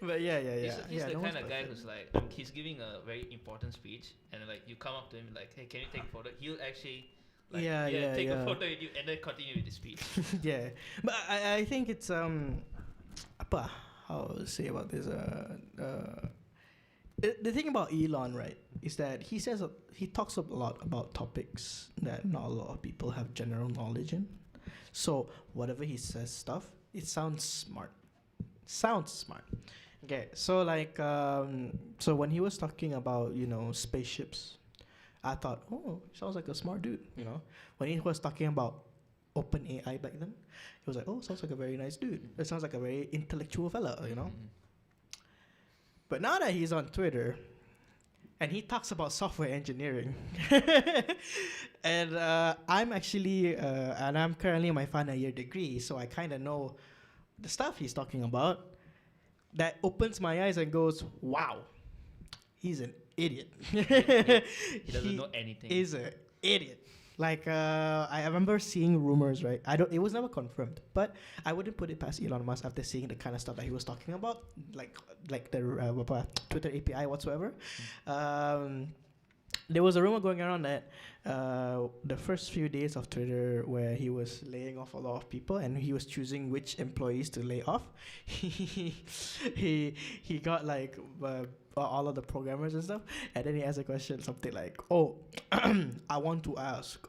but yeah. He's the no one's kind of guy perfect. who's like, he's giving a very important speech, and like you come up to him like, hey, can you take a photo? He'll actually, like, take a photo with you, and then continue with the speech. Yeah, but I think it's apa, how to say about this the thing about Elon, right, is that he talks a lot about topics that not a lot of people have general knowledge in. So whatever he says it sounds smart. Okay, so like so when he was talking about, spaceships, I thought, oh, sounds like a smart dude, When he was talking about OpenAI back then, he was like, oh, sounds like a very nice dude. It sounds like a very intellectual fella, But now that he's on Twitter, and he talks about software engineering, and I'm actually, and I'm currently in my final year degree, so I kind of know the stuff he's talking about. That opens my eyes and goes, wow, he's an idiot. He doesn't know anything. He's an idiot. Like I remember seeing rumors, right? It was never confirmed, but I wouldn't put it past Elon Musk after seeing the kind of stuff that he was talking about, like the Twitter API whatsoever. There was a rumor going around that the first few days of Twitter, where he was laying off a lot of people and he was choosing which employees to lay off, he got like all of the programmers and stuff, and then he asked a question, something like, "Oh, I want to ask,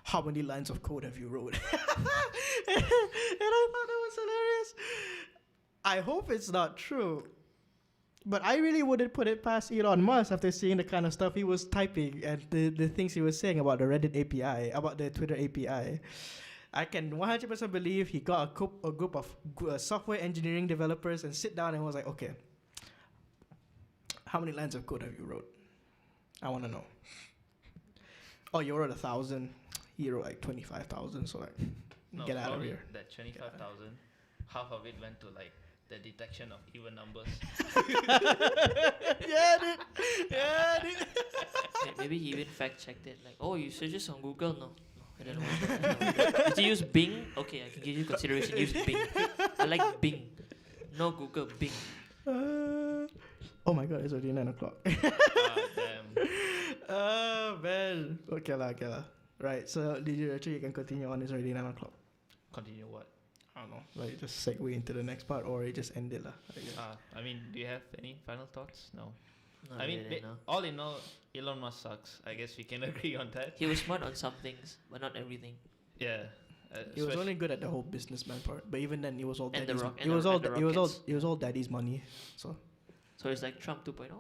how many lines of code have you wrote?" and I thought that was hilarious. I hope it's not true. But I really wouldn't put it past Elon Musk after seeing the kind of stuff he was typing and the things he was saying about the Reddit API, about the Twitter API. I can 100% believe he got a group of software engineering developers and sit down and was like, okay, how many lines of code have you wrote? I want to know. Oh, you wrote 1,000. He wrote like 25,000. So like, get out of probably here. That 25,000, half of it went to like the detection of even numbers. Yeah, dude. Maybe he even fact checked it. Like, oh, you search this on Google? No, I don't know. Did you use Bing? Okay, I can give you consideration. Use Bing. I like Bing. No Google, Bing. Oh my god, it's already 9 o'clock. Damn. Oh man. Okay lah. Right, so did you actually can continue on? It's already 9 o'clock. Continue what? I don't know. Like just segue into the next part, or it just ended lah. I mean, do you have any final thoughts? No. Not I mean, really, no. all in all, Elon Musk sucks. I guess we can agree on that. He was smart on some things, but not everything. Yeah. He was only good at the whole businessman part, but even then, it was all And the daddy's. rock- It and was the- all. and the It was all. rockets. It was all daddy's money. So So it's like Trump 2.0.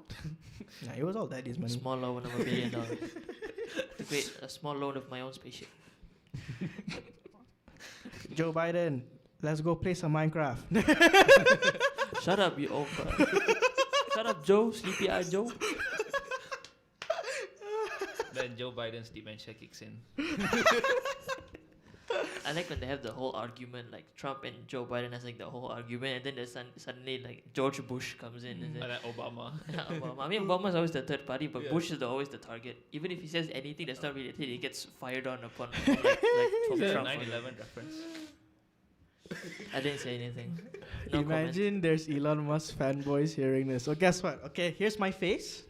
nah, it was all daddy's money. Small loan of $1 billion. To create a small loan of my own spaceship. Joe Biden, let's go play some Minecraft. Shut up, you old fuck. Shut up, Joe. Sleepy eyed Joe. Then Joe Biden's dementia kicks in. I like when they have the whole argument, like Trump and Joe Biden has like the whole argument, and then there's suddenly like George Bush comes in and And then then Obama. Obama. I mean, Obama's always the third party, but Yeah. Bush is always the target. Even if he says anything that's not related, he gets fired on upon like from Is that a Trump. 9/11 reference? I didn't say anything. No Imagine there's Elon Musk fanboys hearing this. So guess what? Okay, here's my face.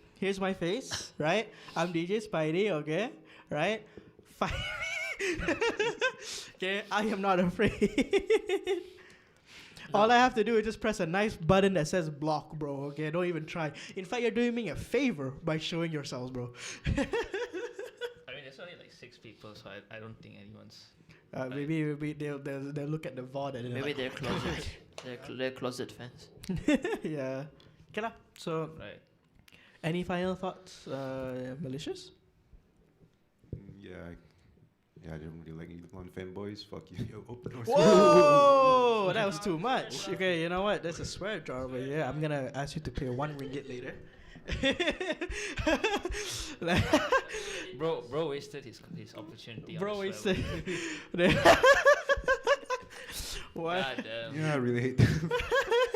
Right? I'm DJ Spidey, okay? Right? Fight me. Okay, I am not afraid. All I have to do is just press a nice button that says block, bro. Okay, don't even try. In fact, you're doing me a favor by showing yourselves, bro. I mean, there's only like 6 people, so I don't think anyone's. Maybe they'll look at the VOD and Maybe they're they're closet. They're closet fans. like, yeah. Okay lah. So, Right. any final thoughts, Malicious? Yeah, yeah, I don't really like Elon fanboys. Fuck you. Yo, open doors. Whoa, that was too much. Okay, you know what? There's a swear jar over here. I'm gonna ask you to pay 1 ringgit later. Like, Bro wasted his opportunity. bro, on we the say. swear What? God damn. Yeah, I really hate them.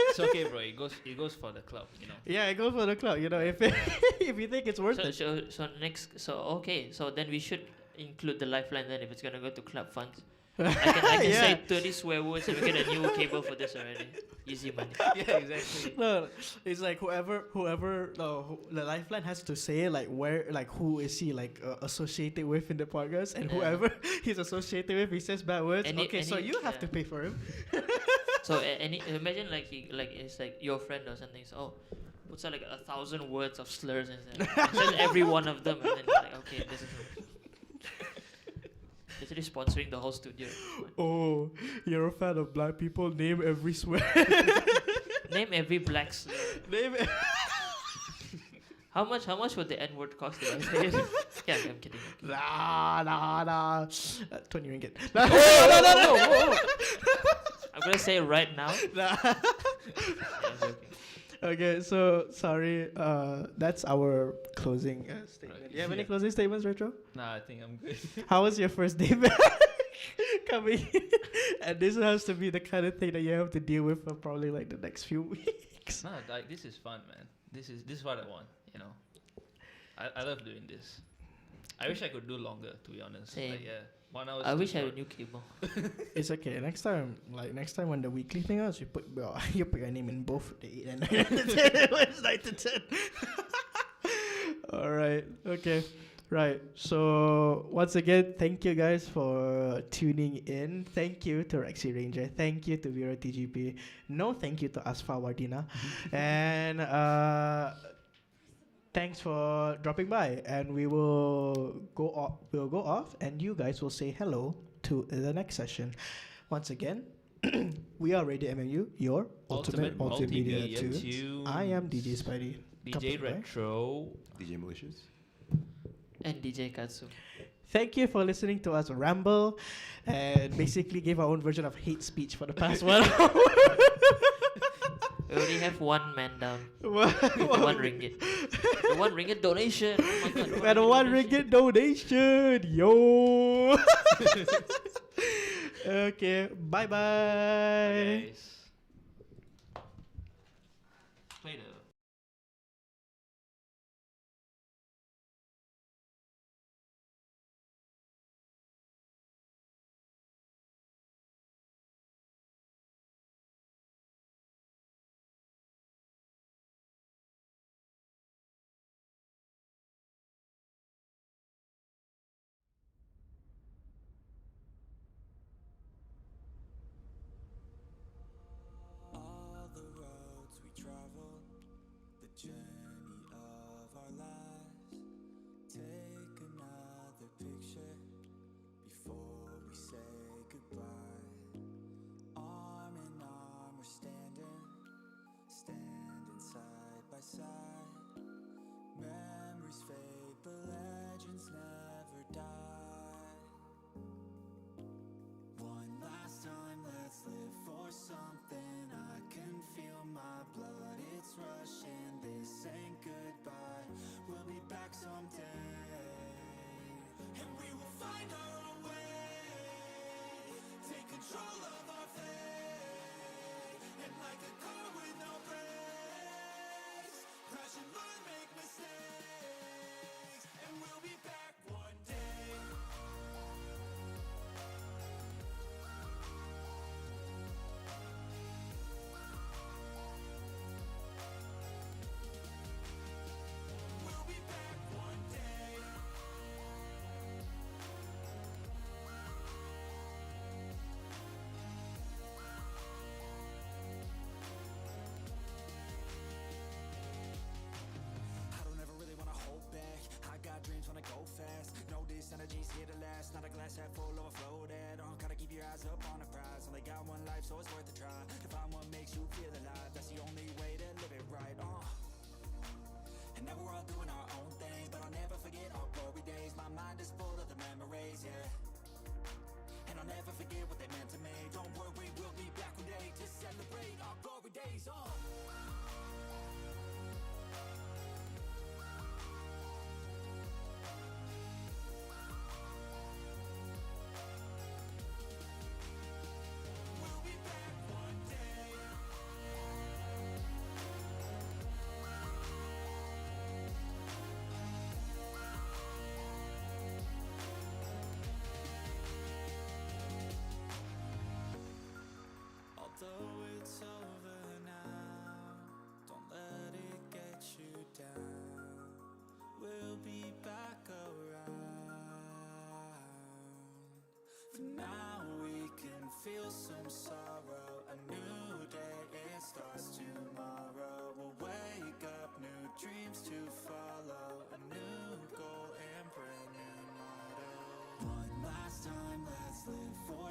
It's okay, bro. It goes for the club, you know. Yeah, I go for the club. You know, if if you think it's worth So, it. so then we should include the lifeline then if it's gonna go to club funds. I can Yeah. say 30 swear words and we get a new cable for this already. Easy money. Yeah, exactly. No, it's like whoever the lifeline has to say like where like who is he like associated with in the podcast, and Yeah. whoever he's associated with, he says bad words. Okay, so you have yeah. to pay for him. So imagine like it's like your friend or something. So puts out like 1,000 words of slurs and mentions every one of them, and then it's like okay, this is literally sponsoring the whole studio. Oh, you're a fan of black people? Name every swear. Name every black slur. Name. How much would the N word cost if I say it? Yeah, I'm kidding. Nah. 20 ringgit. No. I'm gonna say it right now. Nah. Yeah, I'm joking. Okay, so sorry. That's our closing statement. Right. Do you have any Yeah. closing statements, Retro? Nah, I think I'm good. How was your first day back? Coming in? And this has to be the kind of thing that you have to deal with for probably like the next few weeks. Nah, like this is fun, man. This is what I want, you know. I love doing this. I wish I could do longer, to be honest. Same. Like, yeah, 1 hour. I wish I had a new cable. It's okay. Next time when the weekly thing is, you put your name in both the 8 and 9 and the 10. It's 9 to 10. All right. Okay. Right. So once again, thank you guys for tuning in. Thank you to Rexy Ranger. Thank you to Vero TGP. No thank you to Asfa Wardina. And thanks for dropping by. And we will go off. We'll go off, and you guys will say hello to the next session. Once again, we are RadioMMU, your ultimate multimedia tunes. I am DJ Spidey. DJ Company by Retro. DJ Malicious. And DJ Katsu. Thank you for listening to us ramble and basically give our own version of hate speech for the past 1 hour. We only have one man down. One 1 ringgit. The 1 ringgit donation. Oh my god. and a 1 ringgit donation. Yo. Okay. Bye bye. Guys. Play the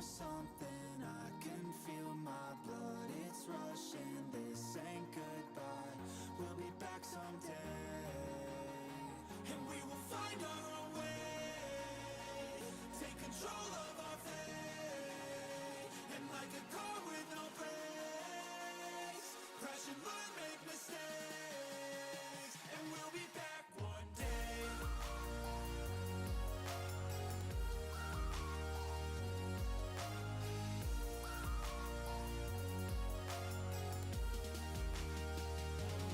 or something. I can feel my blood, it's rushing. This ain't goodbye, we'll be back someday. And we will find our own way, take control of our fate. And like a car with no brakes, crash and learn, make mistakes. And we'll be back one day.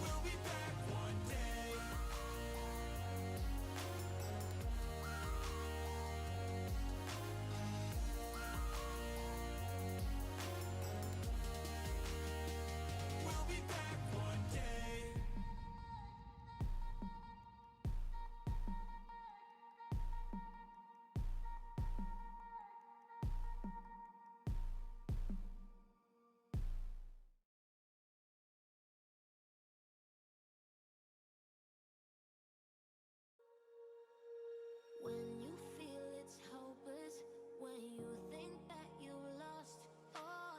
We'll be back one day. We'll be back one day. When you feel it's hopeless, when you think that you lost all,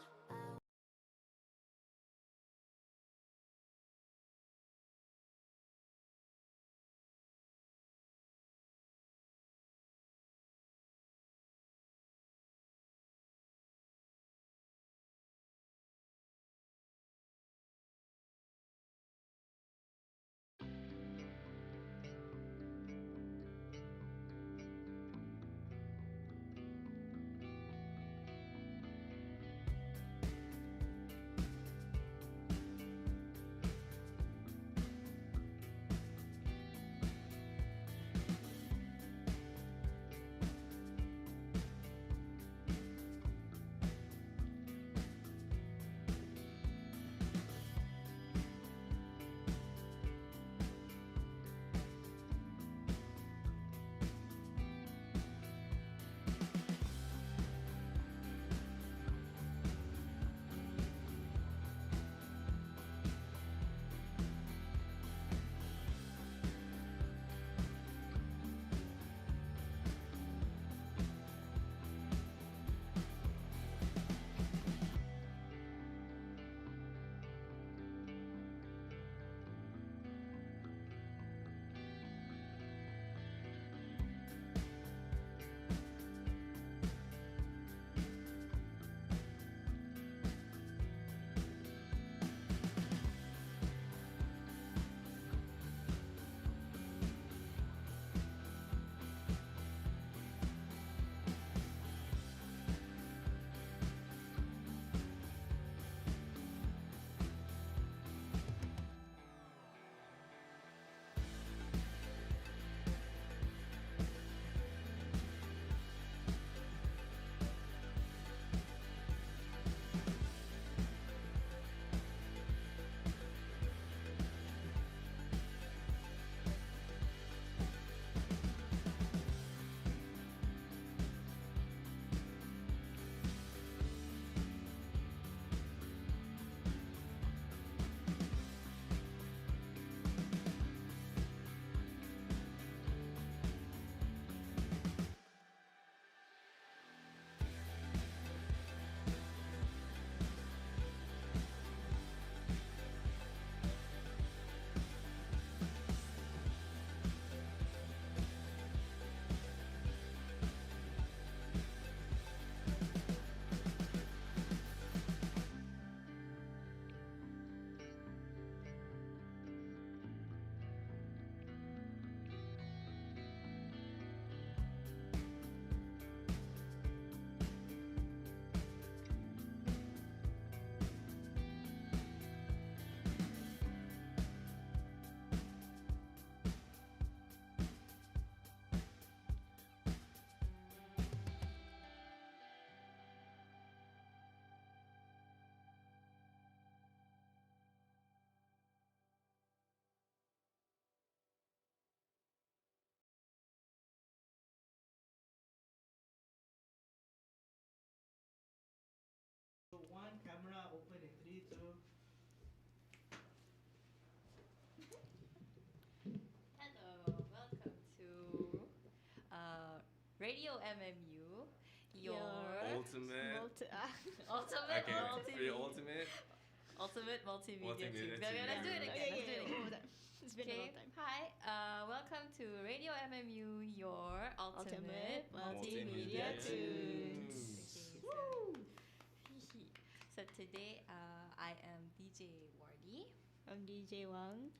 So one camera open in 3, 2. Hello, welcome to Radio MMU, your Ultimate. ultimate Okay, multimedia. ultimate. Ultimate multimedia Multimedia team. Okay, let's do it team. again. Let's do it again. It's been a Okay, long time. hi. Welcome to Radio MMU, your ultimate multimedia Multimedia tunes. tunes. Okay, so today I am DJ Wardy. I'm DJ Wang.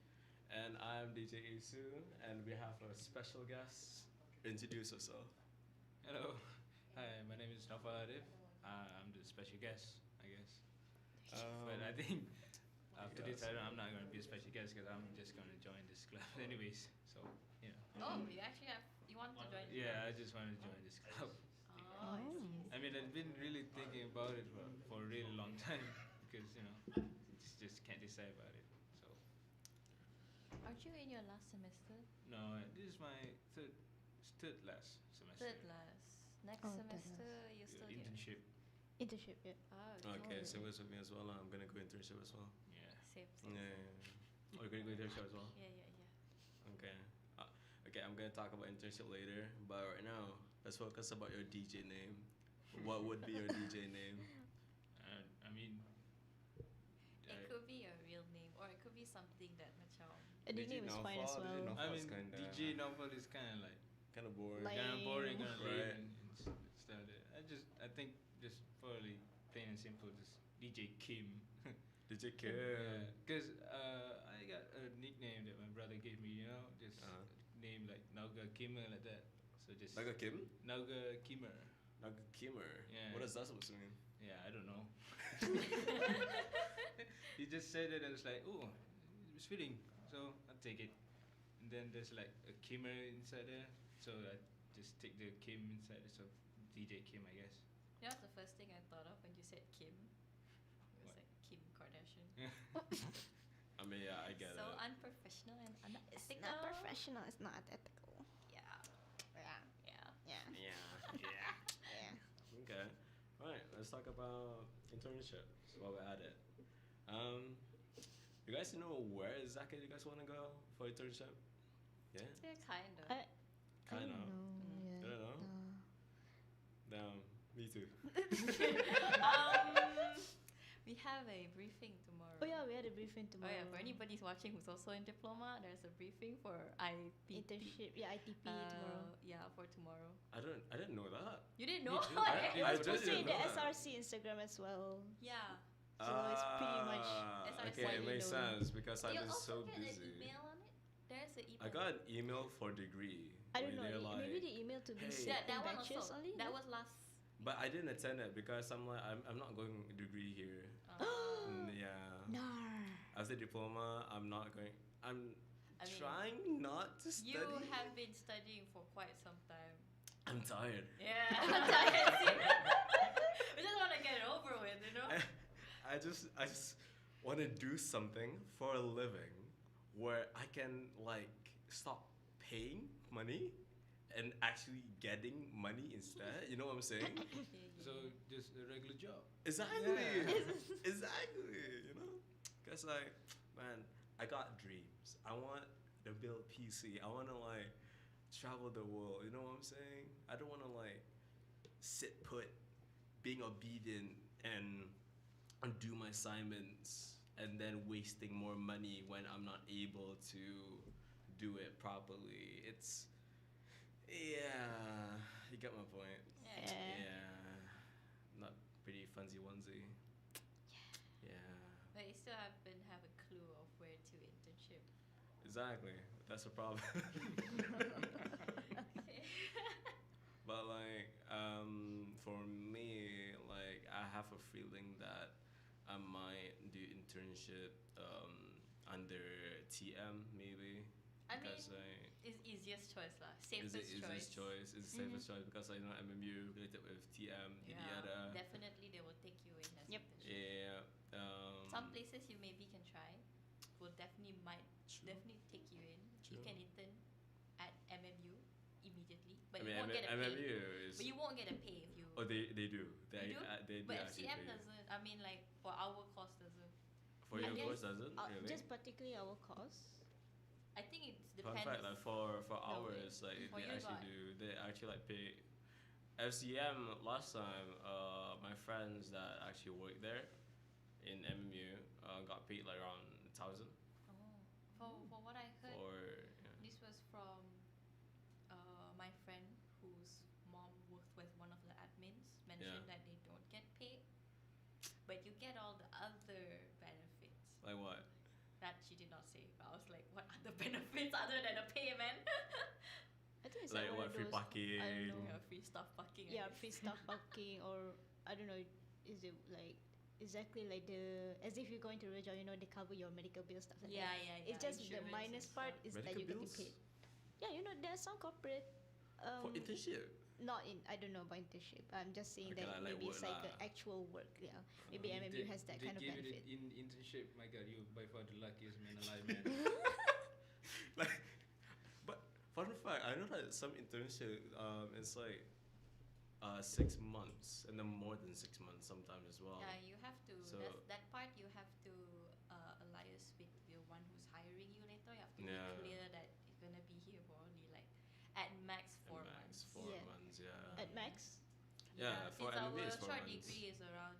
And I'm DJ Isu, and we have a special guest. Introduce yourself. Hello. Hi, my name is Nafa Arif. I'm the special guest, I guess. But I think after this, I'm not going to be a special guest because I'm just going to join this club anyways. So, you know. Oh, you actually you want to join? Yeah, I just want to join this club. Oh, I see. I mean, I've been really thinking about it for a really long time because, you know, just can't decide about it. So, Aren't you in your last semester? no, this is my third last semester. Third last. Next Oh, third semester you still here. Internship. Internship, yeah. Oh, Okay, same with me as well. I'm gonna go internship as well. Yeah. Same. Yeah. Oh, you're gonna go internship as well? Yeah. Okay. Okay, I'm gonna talk about internship later, but right now, let's focus about your DJ name. What would be your DJ name? I mean, It could be a real name or it could be something that macam. A nickname is fine as Naufal, DJ well. Naufal. I It's mean, kinda- DJ novel is kind of like Kind of boring. Like- kind of boring, kind of lame, Right. and stuff. I think just probably plain and simple, just DJ Kim. DJ Yeah, Kim. because I got a nickname that my brother gave me. You know, just name like Nauga Kimmer like that. So just Naga Kim? Nauga Kimmer. Naga Kimmer. Yeah. What is that supposed to mean? Yeah, I don't know. He just said it and it's like, oh, it's fitting, so I'll take it. And then there's like a Kimmer inside there, so I just take the Kim inside, so DJ Kim, I guess. You know what's the first thing I thought of when you said Kim? It was What? like Kim Kardashian. I mean, yeah, I get So it. unprofessional and It's unethical. not professional, it's not ethical. Yeah. Yeah. Yeah. Yeah. Yeah. Yeah. Okay. Alright, let's talk about internships while we're at it. You guys know where exactly you guys want to go for internship? Yeah? Yeah, kind of. I Kind don't of. know. Yeah. You don't know? Damn, me too. We have a briefing tomorrow. Oh yeah, we had a briefing Oh tomorrow. yeah, for anybody who's watching who's also in diploma, there's a briefing for IPP. Internship, yeah, ITP tomorrow. Yeah, for tomorrow. I didn't know that. You didn't know? too. I It was just posted in didn't the know that. SRC Instagram as well. Yeah. So it's pretty much SRC. Okay, it makes known. sense because I've you been also so get busy. an email on it? There's an email. I got an email for degree. I don't where they're know. Maybe like- they emailed to be hey. certain that one batches also. only. That no? was last. But I didn't attend it because I'm not going degree here. Yeah. Nar. As a diploma, I'm not going. I mean, Trying not to study. You have been studying for quite some time. I'm tired. Yeah, I'm tired. We just want to get it over with, you know? I just want to do something for a living where I can like stop paying money and actually getting money instead. You know what I'm saying? So just a regular job. Exactly. Yeah. Exactly. You know, cause like, man, I got dreams. I want to build PC. I want to like travel the world. You know what I'm saying? I don't want to like sit put, being obedient and do my assignments and then wasting more money when I'm not able to do it properly. It's yeah, you get my point. Yeah. Yeah, not pretty funsy onesie. Yeah, But you still haven't have a clue of where to internship. exactly. That's a problem. But like, for me, like I have a feeling that I might do internship under TM maybe. I mean, Because like, it's easiest choice lah. it's Safest the easiest choice. It's the safest choice because I know MMU related with TM, Yeah, yada. definitely they will take you in as Yep. internship. Yeah. Some places you maybe can try will definitely True. definitely take you in. You True. can intern at MMU immediately, but I you mean, won't get a pay. MMU is. But you won't get a pay if you. Oh, they do. They You do? they do But actually FCM pay. doesn't. I mean, like for our course doesn't. For I your guess- course doesn't really. Just particularly our course. I think it Fun depends. fact, like for No, ours, like for they you actually got- do. They actually like pay. FCM last time, my friends that actually work there in MMU got paid like around 1,000 For what I heard, for this was from my friend whose mom worked with one of the admins. Mentioned that they don't get paid, but you get all the other benefits. like what? That she did not say. But I was like, what other benefits other than a payment? I think it's Like one what, of free those, parking? I don't know. Yeah, free stuff parking. I Yeah, guess. free stuff parking, or I don't know. Is it like exactly like the as if you're going to a job? You know, they cover your medical bills, stuff like Yeah, that. yeah, yeah. It's just the insurance minus and part stuff. is that Medical you're getting bills? paid. Yeah, you know, there's some corporate. For internship? Not in. I don't know about internship. I'm just saying Okay that lah, like maybe work it's like lah. an actual work. Yeah, maybe If MMU has that they kind of give you benefit. in internship, my God, you by far the luckiest man alive, man. Like, but fun fact, I know that some internship, it's like 6 months and then more than 6 months sometimes as well. Yeah, you have to. So- That part you have to alias with the one who's hiring you later. You have to Yeah. be clear that you're gonna be here for only like at max 4 At months. max 4 Yeah. months, yeah. At max. Yeah, for since MMU our it's 4 short months. degree is around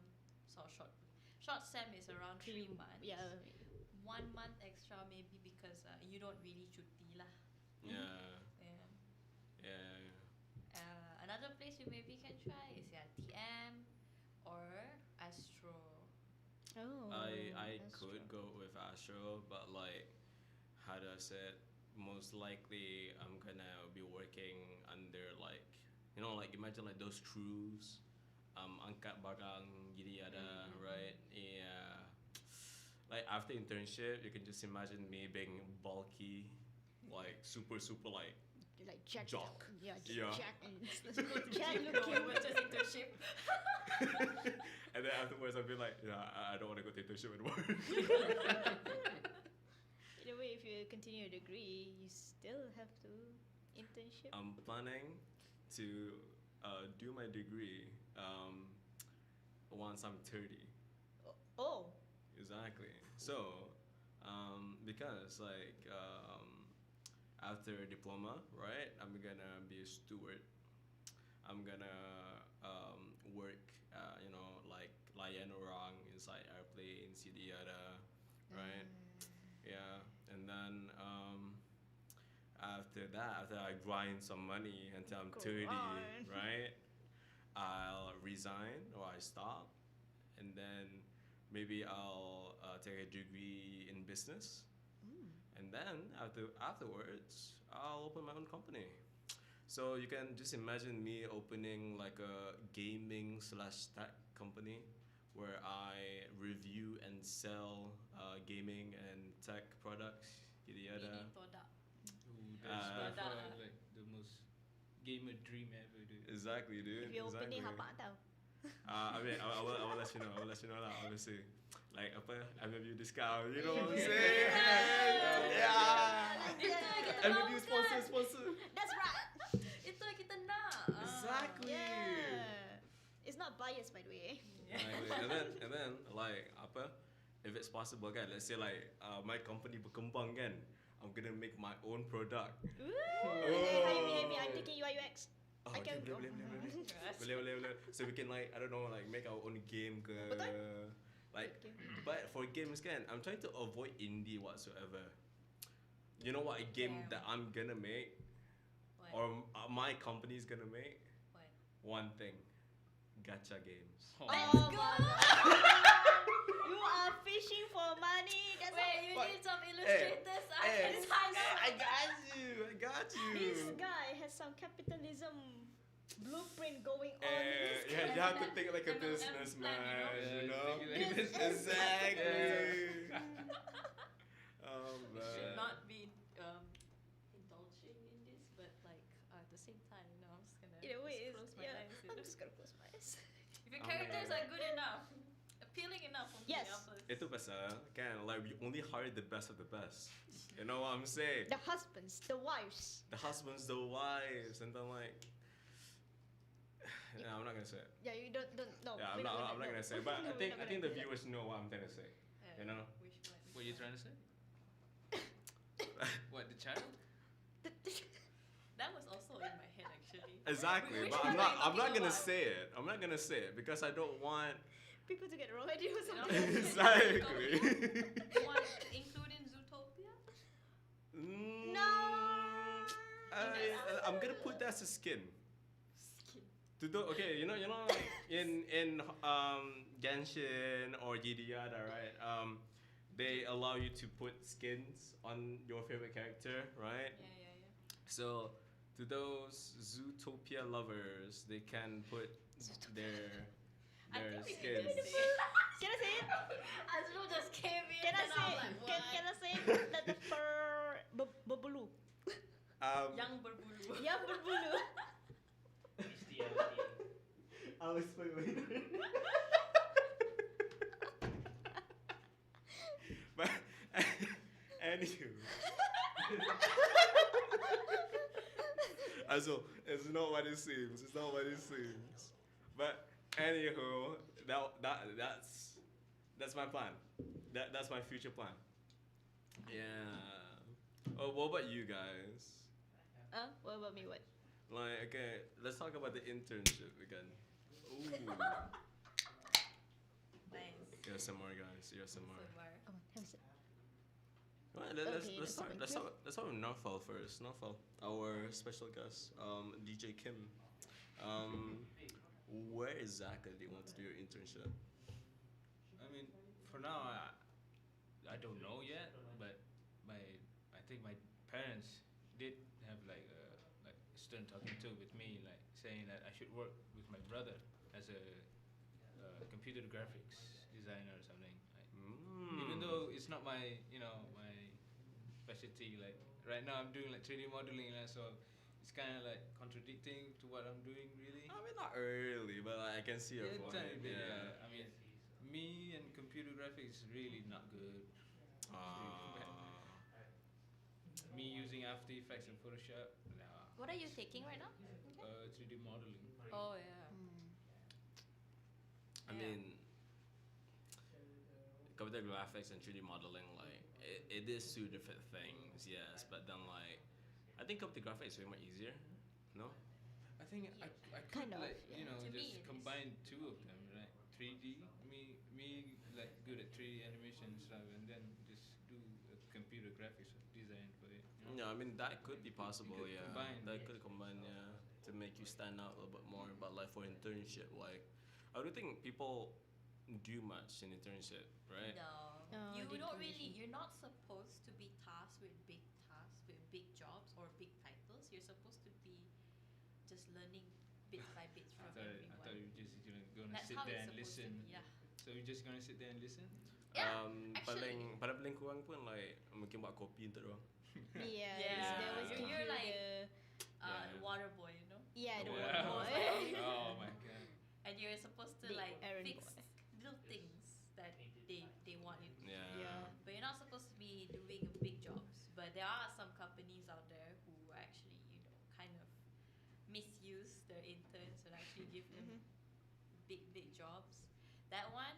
short sem is around 3 months. Yeah. 1 month extra maybe because you don't really cuti lah. Yeah, Yeah. yeah. Another place you maybe can try is TM or Astro. Oh. I that's could true. go with Astro, but like, how do I say it? Most likely I'm gonna be working under like, you know, like imagine like those crews, angkat barang gini ada, right? Yeah. Like after internship, you can just imagine me being bulky, like super like Like Jack. Jock. Yeah, Yeah. Jack and Jack looking. Which is internship. and then afterwards I'll be like, yeah, I don't want to go to internship anymore. In a way, if you continue your degree, you still have to internship. I'm planning to do my degree once I'm 30. Oh. Exactly. So, because like after diploma, right, I'm gonna be a steward. I'm gonna work, you know, like layan orang inside airplanes, yada yada, right? Yeah, and then after that, after I grind some money until I'm 30, Grind. right? I'll resign or I stop, and then maybe I'll take a degree in business, and then afterwards I'll open my own company. So you can just imagine me opening like a gaming / tech company where I review and sell gaming and tech products, yada yada. Meaning product. Ooh, that's by Product. far like the most gamer dream ever, dude. Exactly, dude. If you're opening, exactly. apa tau? I mean, I will let you know. I will let you know lah. Obviously, like apa, MMU discount. You know what I'm saying? Yeah. MMU sponsor. That's right. Itu yang kita nak. Exactly. Yeah. It's not biased, by the way. Exactly. And then like apa? If it's possible kan, let's say like my company berkembang kan, I'm gonna make my own product. Ooh. Hire me. I'm taking UI UX. Oh, I okay, can boleh. Boleh. So we can like, I don't know, like make our own game ke. Betul. Like, but for games kan, I'm trying to avoid indie whatsoever. You know what a game Damn. that I'm gonna make, What? or my company's gonna make? What? One thing, gacha games. Oh my god. You are fishing for money. That's Wait, you But- need some illustrators. I can sign up. I got you. This guy has some capitalism blueprint going on. This Yeah, guy you have to that think like a MLM businessman, plan, you know? think like a This Exactly. Oh We should man. not be indulging in this, but like at the same time, you know, I'm just gonna In a way, just it's, close my yeah. eyes. You I'm know? just gonna close my eyes. If your characters are good enough, appealing enough for Yes. me, I'll Itu pasal kan, like we only hire the best of the best. You know what I'm saying? The husbands, the wives. The husbands, the wives, and then like. No, I'm not gonna say it. Yeah, you don't no. Yeah, I'm we're not no. gonna say it. But No, I think we're not the gonna do that. viewers know what I'm trying to say. You know? Which one? What are you trying to say? What, the child? That was also in my head actually. Exactly, Which but one I'm are not. you I'm not talking gonna about? say it. I'm not gonna say it because I don't want. People to get the wrong idea or You know? something. Exactly. You want to include in Zootopia? No. I'm gonna put that as a skin. Skin. Okay, like in Genshin or Yada, right? They allow you to put skins on your favorite character, right? Yeah. So to those Zootopia lovers, they can put their I think we skins. can just say. Can I say it? Azrul just came in Can I and say I'm it? like, what? Can I say it? That the fur berbulu. Yang berbulu. Yang berbulu. Bestiality. I'll explain later. But anywho, also it's not what it seems. It's not what it seems. But anywho, that's my plan. That's my future plan. Yeah. Oh, what about you guys? What about me? What? Like, okay, let's talk about the internship again. Ooh. Nice. Here's some more, guys. Here's some more. Somewhere. Come on, have a sip. Well, Okay, let's that's start. fine. Let's start with Norfal first. Norfal, our special guest, DJ Kim. Where exactly do you want to do your internship? I mean, for now, I don't know yet, but I think my parents did have like stern talking to with me, like saying that I should work with my brother as a computer graphics designer or something. Like, even though it's not my my specialty, like right now I'm doing like 3D modeling, so it's kind of like contradicting to what I'm doing really. I mean, not really, but like, I can see your Yeah, point. tiny bit, Yeah. I mean, me and computer graphics is really not good. Me using After Effects and Photoshop, nah. What are you taking right now? 3D modeling. Oh yeah. I mean, computer graphics and 3D modeling, like it is two different things, yes. But then, like, I think computer graphics is way more easier. No. I think I Kind could of, like yeah. To me just it is. combine two of them, right? 3D, me like good at 3D animation and stuff, and then just do a computer graphics design for it. You know? Yeah, I mean that could be possible. could Yeah, combine. that could combine. Yeah, to make you stand out a little bit more. But like for internship, like I don't think people do much in internship, right? No. No, You they don't don't really. usually. You're not supposed to be tasked with big jobs or big titles. You're supposed to be just learning bit by bit from everyone. I thought you were just gonna That's sit how there it's and supposed listen. to be. Yeah. So you're just gonna sit there and listen? Yeah, Paling actually. paling kurang pun like mungkin buat kopi untuk orang. Yeah. Yeah. There was Yeah. give You're you like- the Yeah. Water boy, you know. yeah the Yeah. water boy. Oh my god. And you're supposed to The like errand fix boy. little things that they want you to do. Yeah. Yeah. But you're not supposed to be doing big jobs. But there are some companies out there who actually, kind of misuse their interns and actually give them big jobs. That one,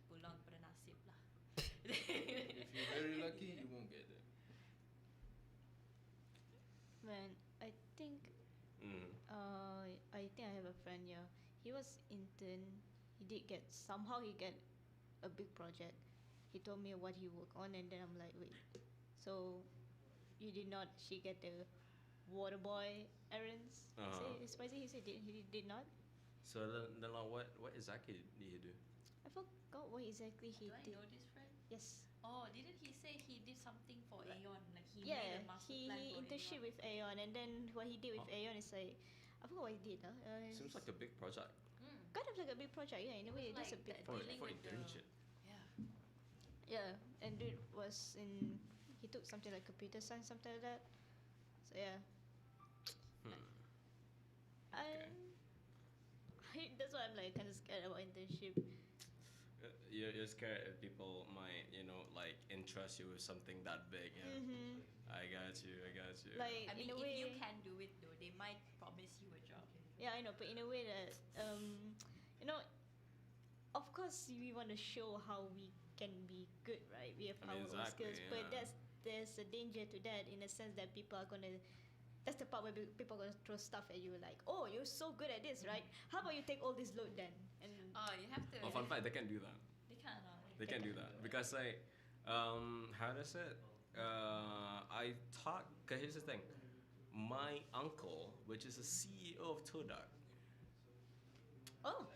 pulang pada nasib lah. If you're very lucky, you won't get it. Man, I think I have a friend. Yeah, he was intern. He did get somehow he get a big project. He told me what he worked on, and then I'm like, wait, so you did not? She get the water boy errands? He said he said he did not. So then like what exactly did he do? I forgot what exactly he Do I did. know this friend? Yes. Oh, didn't he say he did something for Aeon? Like he Yeah, made a master he plan for internship Aeon. with Aeon, and then what he did with Oh. Aeon is like, I forgot what he did. Seems like a big project Kind of like a big project, yeah. In a way, it is a like big that for project. dealing for with the- internship. Yeah. Yeah, and dude was in. He took something like computer science, something like that. So yeah, I. That's why I'm like kind of scared about internship. You're scared if people might like entrust you with something that big. Yeah. I got you. Like I mean, in a if way, you can do it though, they might promise you a job. yeah, I know, but in a way that you know, of course we want to show how we can be good, right? We have I mean, our own exactly, skills, but yeah. there's a danger to that in a sense that people are gonna that's the part where people gonna throw stuff at you like, oh, you're so good at this, right? How about you take all this load then? And Oh, you have to. Oh, fun fact, they can't do that. They can't. They can't do that because like, how does it? I talk. Cause here's the thing, my uncle, which is the CEO of Todak, oh,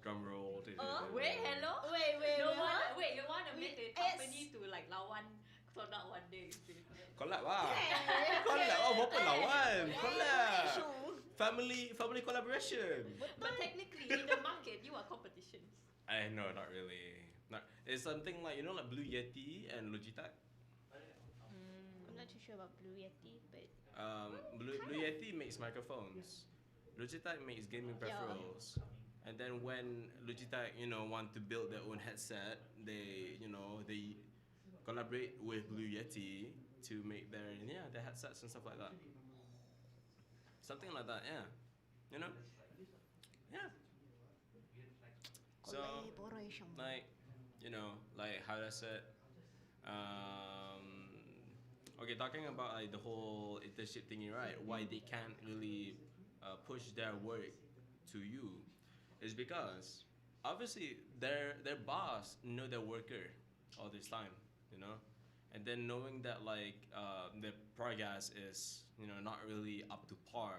drum roll. Wait, hello. wait, No wait, one. huh? Wait, you want to make the Yes. company to like lawan product one day? Is it? Collab lah. Collab. Oh, berapa lawan? Collab. Family collaboration. But technically, in the market, you are competitions. I know, not really. Not. It's something like like Blue Yeti and Logitech. I'm not too sure about Blue Yeti, but Blue Yeti makes microphones. Logitech makes gaming Yeah. peripherals. And then when Logitech, want to build their own headset, they collaborate with Blue Yeti to make their headsets and stuff like that. Something like that, yeah. Yeah. So, collaboration. like how I said, okay, talking about like the whole internship thingy, right? Why they can't really push their work to you is because obviously their boss know their worker all this time, and then knowing that like the progress is not really up to par,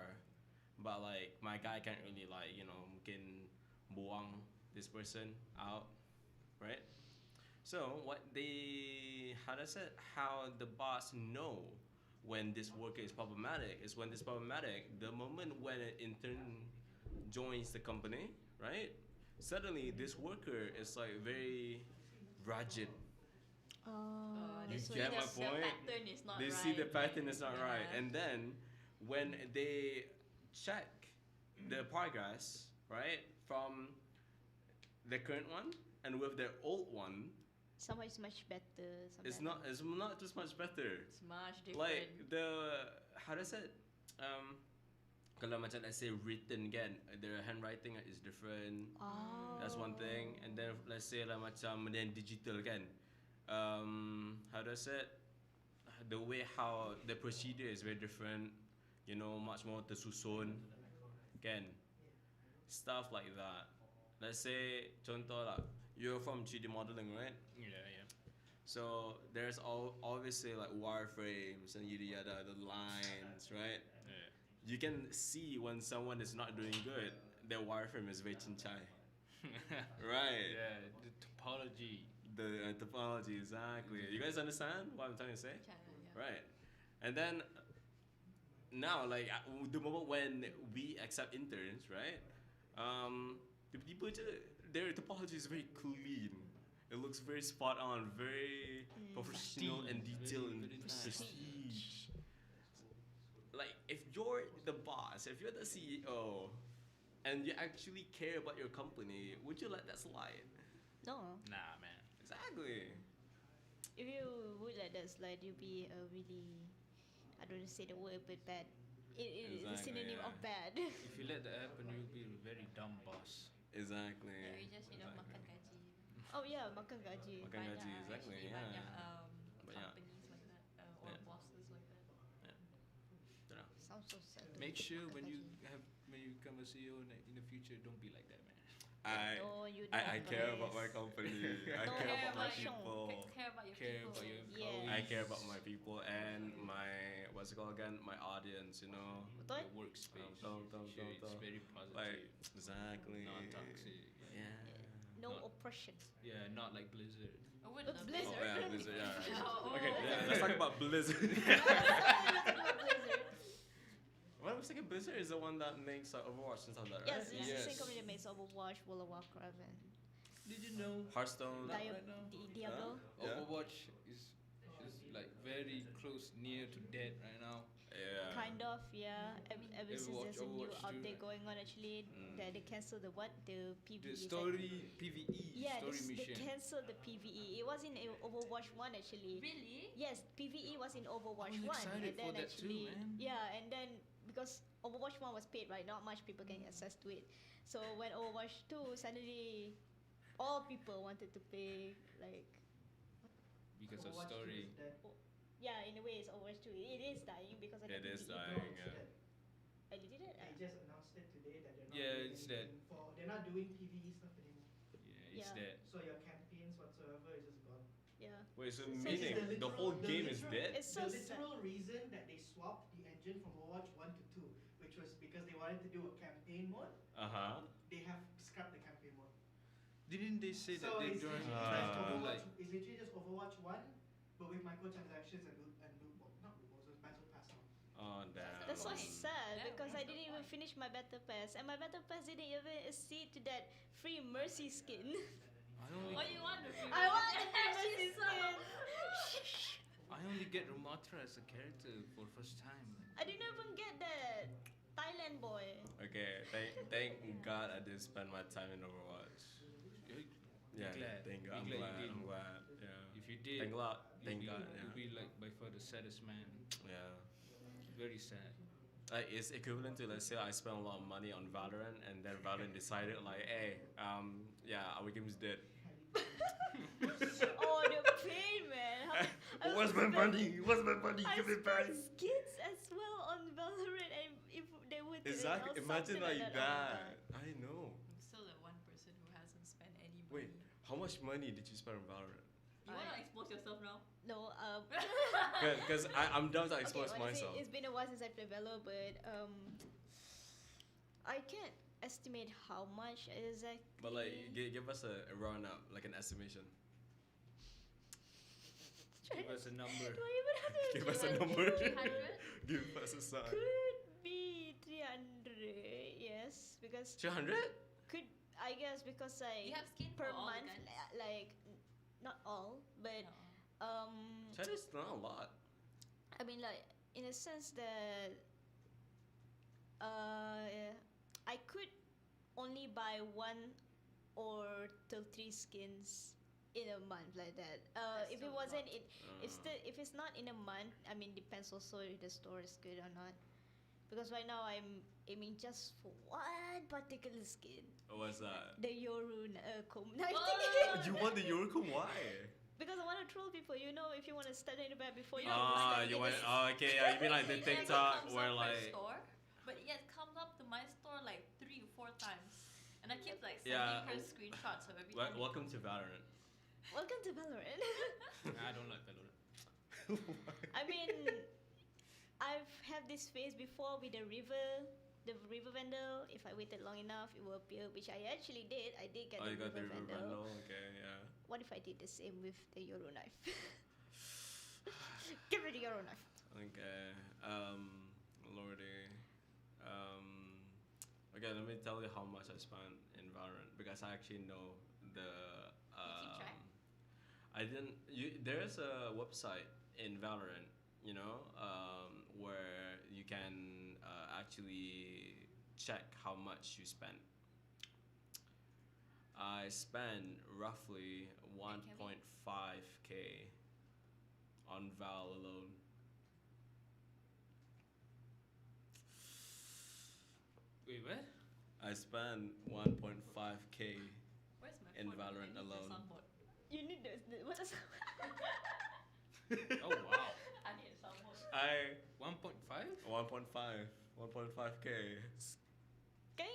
but like my guy can't really like mungkin buang this person out, right? So how the boss know when this worker is problematic is when this problematic, the moment when an intern joins the company, right? Suddenly this worker is like very rigid. Oh, You They see get my the point? pattern is not They right. see the pattern is not right, Yeah. and then when they check the progress, right, from the current one and with their old one, some is much better. Some it's better. not just much better. It's much different. Like how does it kalau macam let's say written kan, their handwriting is different. Oh. That's one thing. And then let's say lah macam then digital kan, how does it, the way how the procedure is very different, much more tersusun kan, stuff like that. Let's say contoh lah, you're from 3D modeling, right? Yeah. So there's always say like wireframes and yada yada, the lines, right? Yeah. You can see when someone is not doing good, their wireframe is very chincai. Right. Yeah, the topology. The topology, exactly. You guys understand what I'm trying to say? Yeah. Right. And then now, like the moment when we accept interns, right? The people, their topology is very clean. It looks very spot on, very professional and detailed and prestige. Like if you're the boss, if you're the CEO, and you actually care about your company, would you let that slide? No. Nah, man. Exactly. If you would let that slide, you'd be a really, I don't want to say the word, but bad. It is the Exactly, synonym yeah. of bad. If you let that happen, you'll be a very dumb boss. Exactly. Yeah, we just makan gaji. Oh yeah, makan gaji. Makan gaji, exactly. Actually, Yeah. banyak Banyak. companies like that or Yeah. bosses like that. Sounds so sad. Make sure Makan when you gaji. become a CEO in the future, don't be like that, man. No, you I don't, care guys. about my company. I No, care about my yeah. people. Care about your Care people. about your Yeah. employees. I care about my people and my what's it called again? My audience, Betul? Your workspace. Don't. Sure, it's very positive. Like exactly. non-toxic. Yeah. No Not- oppression. Yeah, not like Blizzard. I would But love Blizzard. Oh yeah, Blizzard. Yeah. Right. Oh. Okay, let's talk about Blizzard. Blizzard. What I'm saying, Blizzard is the one that makes Overwatch and stuff like that, Yes, right? it's the Yes. same company that makes Overwatch, World of Warcraft, and Did you know Hearthstone. Not right now. Diablo. Yeah. Overwatch is like very close, near to dead right now? Yeah. Kind of, yeah. Ever since Overwatch- there's a new Overwatch too, update right? going on, actually, that they cancelled the what? The PvE. The is story PVE Yeah, story they mission. cancelled the PvE. It was in Overwatch 1 actually. Really? Yes, PvE was in Overwatch I'm 1. excited And then for that too, actually, man. yeah, and then because Overwatch 1 was paid, right? Not much people can access to it. So when Overwatch 2 suddenly all people wanted to pay like Because of story. yeah, in a way it's Overwatch 2. It is dying because of the It is PvE dying, mode. yeah. Oh, you did it? They just announced it today that they're not Yeah, doing it's that. anything for. They're not doing PVE stuff anymore. Yeah, it's Yeah. that. So your campaigns whatsoever is just gone. Yeah. Wait, so So meaning the whole game is dead? It's so the sad. literal reason that they swapped the engine from Overwatch 1 to 2, which was because they wanted to do a campaign mode, they have scrapped the campaign mode. Didn't they say So that they it's joined? literally just Ah. Overwatch. It's literally just Overwatch 1, but with microtransactions and not loot boxes, battle pass now. Oh damn. That's so Fine. sad Yeah, because I that's didn't the even point. finish my battle pass, and my battle pass didn't even accede to that free mercy skin. I only, Oh, you want the free I want one? the free mercy She's so- skin. I only get Ramatra as a character for first time. I didn't even get that Thailand boy. Okay, thank God I didn't spend my time in Overwatch. Yeah, glad. thank Be God. I'm glad you glad. didn't. I'm glad. Yeah. If you did, Thank God. Thank you'll God. be, you'll be like by far the saddest man. Yeah. Very sad. Like it's equivalent to, let's say I spent a lot of money on Valorant and then Valorant decided like, hey, yeah, our game is dead. Oh, the pain, man. I Where's also my spent- money? Where's my money? I Give me spent back. skins as well on Valorant, and if they would do Exactly. it or Imagine something like like that. Oh my God. I know. I'm still the one person who hasn't spent any money. Wait, how much money did you spend on Valorant? You want to expose yourself now? No, Because I'm down to okay, expose honestly, myself. it's been a while since I played Valor, but I can't estimate how much exactly. But like, give us a roundup, like an estimation. Give us a number. Do I even have to Give do us a that? number. 300? Give us a sign. Could be 300, yes, because 200? could I guess because You have skin per for all the month, guns? like not all, but No. China's not a lot. I mean, like in a sense that I could only buy one or till three skins in a month like that. That's If still it a wasn't lot. if it's not in a month, I mean depends also if the store is good or not. Because right now I'm aiming just for one particular skin, What's that? the Yoru comb. Oh! You want the Yoriko? Why? Because I want to troll people, you know, if you want to start in the back before you. You want? Oh, okay. Yeah, you mean like the It never TikTok comes where up my like. store, but yet comes up to my store like 3 or 4 times, and I keep like Yeah, sending her screenshots of every time. Welcome to Valorant. Welcome to Valorant. I don't like Valorant. I mean, I've had this phase before with the river vandal. If I waited long enough, it will appear, which I actually did. I did get Oh, the you got the river river vandal. bundle. Okay, yeah. What if I did the same with the Euro knife? Give me the Euro knife. Okay. Lordy. Okay, let me tell you how much I spent in Valorant because I actually know the. keep track? I didn't. There's a website in Valorant, you know, where you can actually check how much you spent. I spent roughly 1.5k on Val alone. Wait, what? I spent 1.5k. Where's my in phone? Valorant I need the alone. soundboard. You need what is Oh wow. I need a soundboard. I 1.5? 1.5k. game?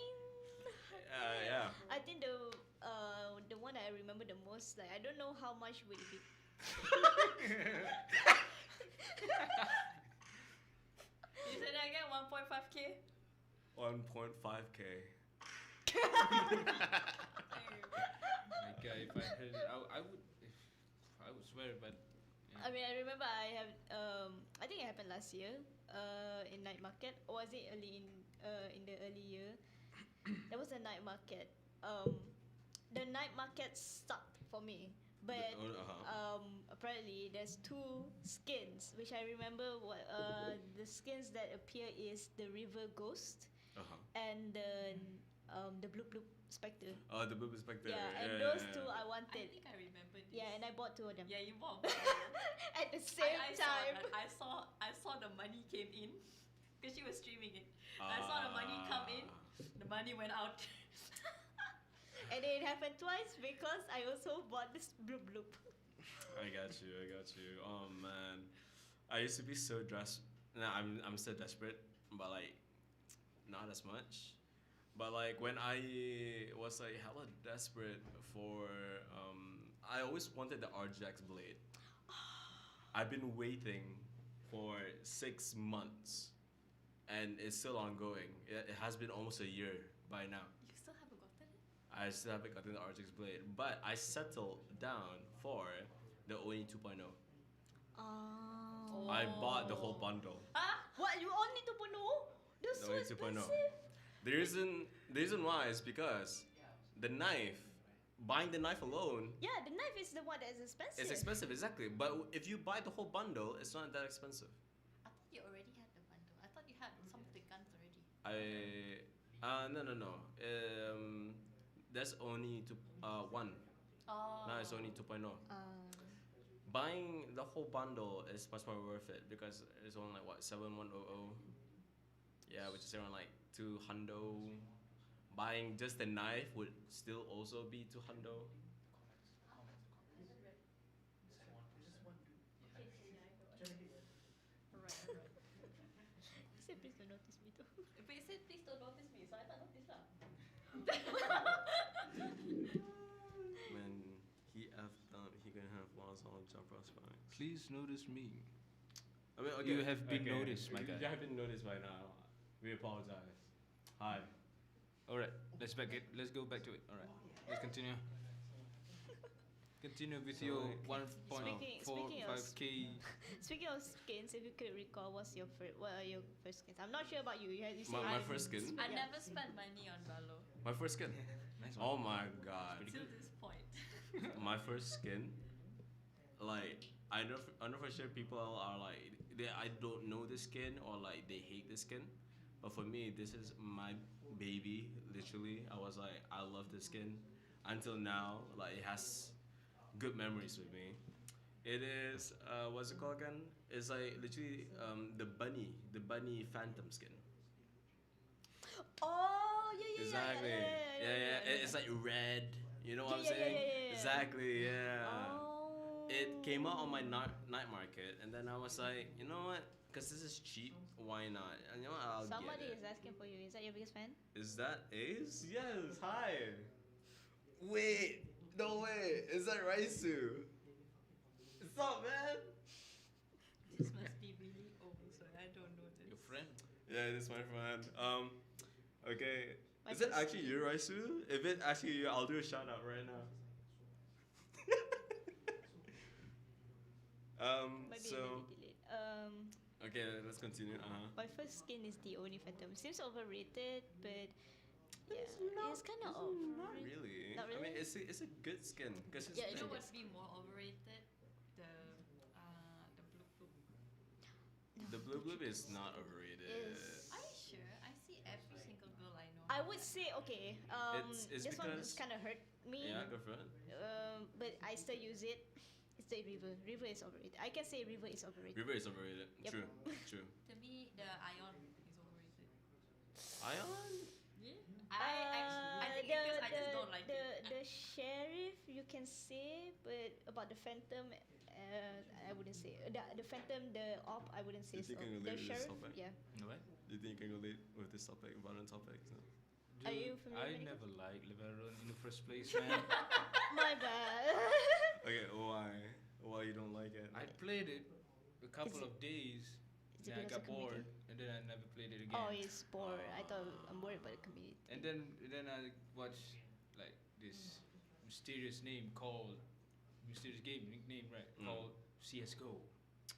Yeah. I think the one I remember the most, like I don't know how much would it be. You said that again, 1.5k? 1.5k. My God, if I heard it, I would. I would swear, but. Yeah. I mean, I remember I have I think it happened last year. In night market, or was it early in the early year? There was a night market. The night market sucked for me. But apparently there's 2 skins which I remember. What the skins that appear is the River Ghost and the Bloop Bloop Spectre. Oh, the Boob Spectre. Yeah, and those 2 I I wanted. think I remember this. Yeah, and I bought 2 of them Yeah, you bought both. at the same time. I saw the money came in because she was streaming it. I saw the money come in, the money went out. And it happened twice because I also bought this Bloop Bloop. I got you. Oh man. I used to be so I'm still desperate, but like not as much. But like when I was like hella desperate for I always wanted the RGX blade. I've been waiting for 6 months and it's still ongoing. It has been almost a year by now. You still haven't gotten it? I still haven't gotten the RGX blade, but I settled down for the ONI 2.0. Oh. I bought the whole bundle. What? You only 2.0? That's The so ONI 2.0. expensive. The reason why is because the knife, buying the knife alone, Yeah, the knife is the one that is expensive. it's expensive, exactly. But if you buy the whole bundle, it's not that expensive. I thought you already had the bundle. I thought you had some of the guns already. No. That's only one. Oh. Now it's only 2.0. Buying the whole bundle is much more worth it because it's only like what 7100. Yeah, which is around like 200. Buying just the knife would still also be 200. He said, please don't notice me too. But you said please don't notice me, so I thought notice lah. Man, he effed up. He can have lost all job prospects. Please notice me. I mean, okay. You have been noticed, my guy. You have been noticed by now. We apologize. Hi. All right, let's go back to it. All right, let's continue. Continue with your 1.45k. Speaking of skins, if you could recall, what are your first skins? I'm not sure about you. You said My first skin? I never spent money on Valo My first skin. Nice Oh one. my god. till this point. My first skin, like I know for sure people are like I don't know the skin or like they hate the skin, but for me this is my baby. Literally, I was like I love the skin until now. Like it has good memories with me. It is what's it called again? It's like literally the bunny phantom skin. Oh, yeah. Exactly. Yeah. It's like red. You know what I'm Yeah, saying? yeah. Exactly. Yeah. Oh. It came out on my night market, and then I was like, you know what? Because this is cheap, why not? And you know what? I'll Somebody get it. is asking for you. Is that your biggest fan? Is that Ace? Yes. Hi. Wait. No way. Is that Raisu? What's up, man? This must be really old, so I don't know this. Your friend. Yeah, this is my friend. Okay. My Is it first- actually you, Raisu? If it actually you, I'll do a shout out right now. Might be So a little delayed. okay, let's continue. My first skin is the Oni Phantom. Seems overrated, but yeah, it's kind of Not really. Not I mean, really? it's a good skin because it's Yeah, You know it what's be more overrated? The blue blue. the blue blue is not overrated. Is- Are you sure? I see every single girl I know. I would say okay. It's This one because- kind of hurt me. Yeah, go for it. But I still use it. It's the River. River is overrated. I can say River is overrated. River is overrated. Yep. True. To me, the Ion is overrated. Ion? Yeah. I think because I just don't like it. The sheriff you can say, but about the Phantom, I wouldn't say. The Phantom, the op, I wouldn't say. You think so. you can The relate to this sheriff, topic? yeah. What? You think you can relate with this topic, violent topics? No? Are you Dude, familiar I with it? never liked Liberon in the first place, man. My bad. Okay, why? Why you don't like it? I played it a couple Is of days, Is it then I because got of community? bored, and then I never played it again. Oh, it's bored. I thought I'm worried about the community. And then I watched like this mysterious game, nickname, right? Mm. Called CS:GO.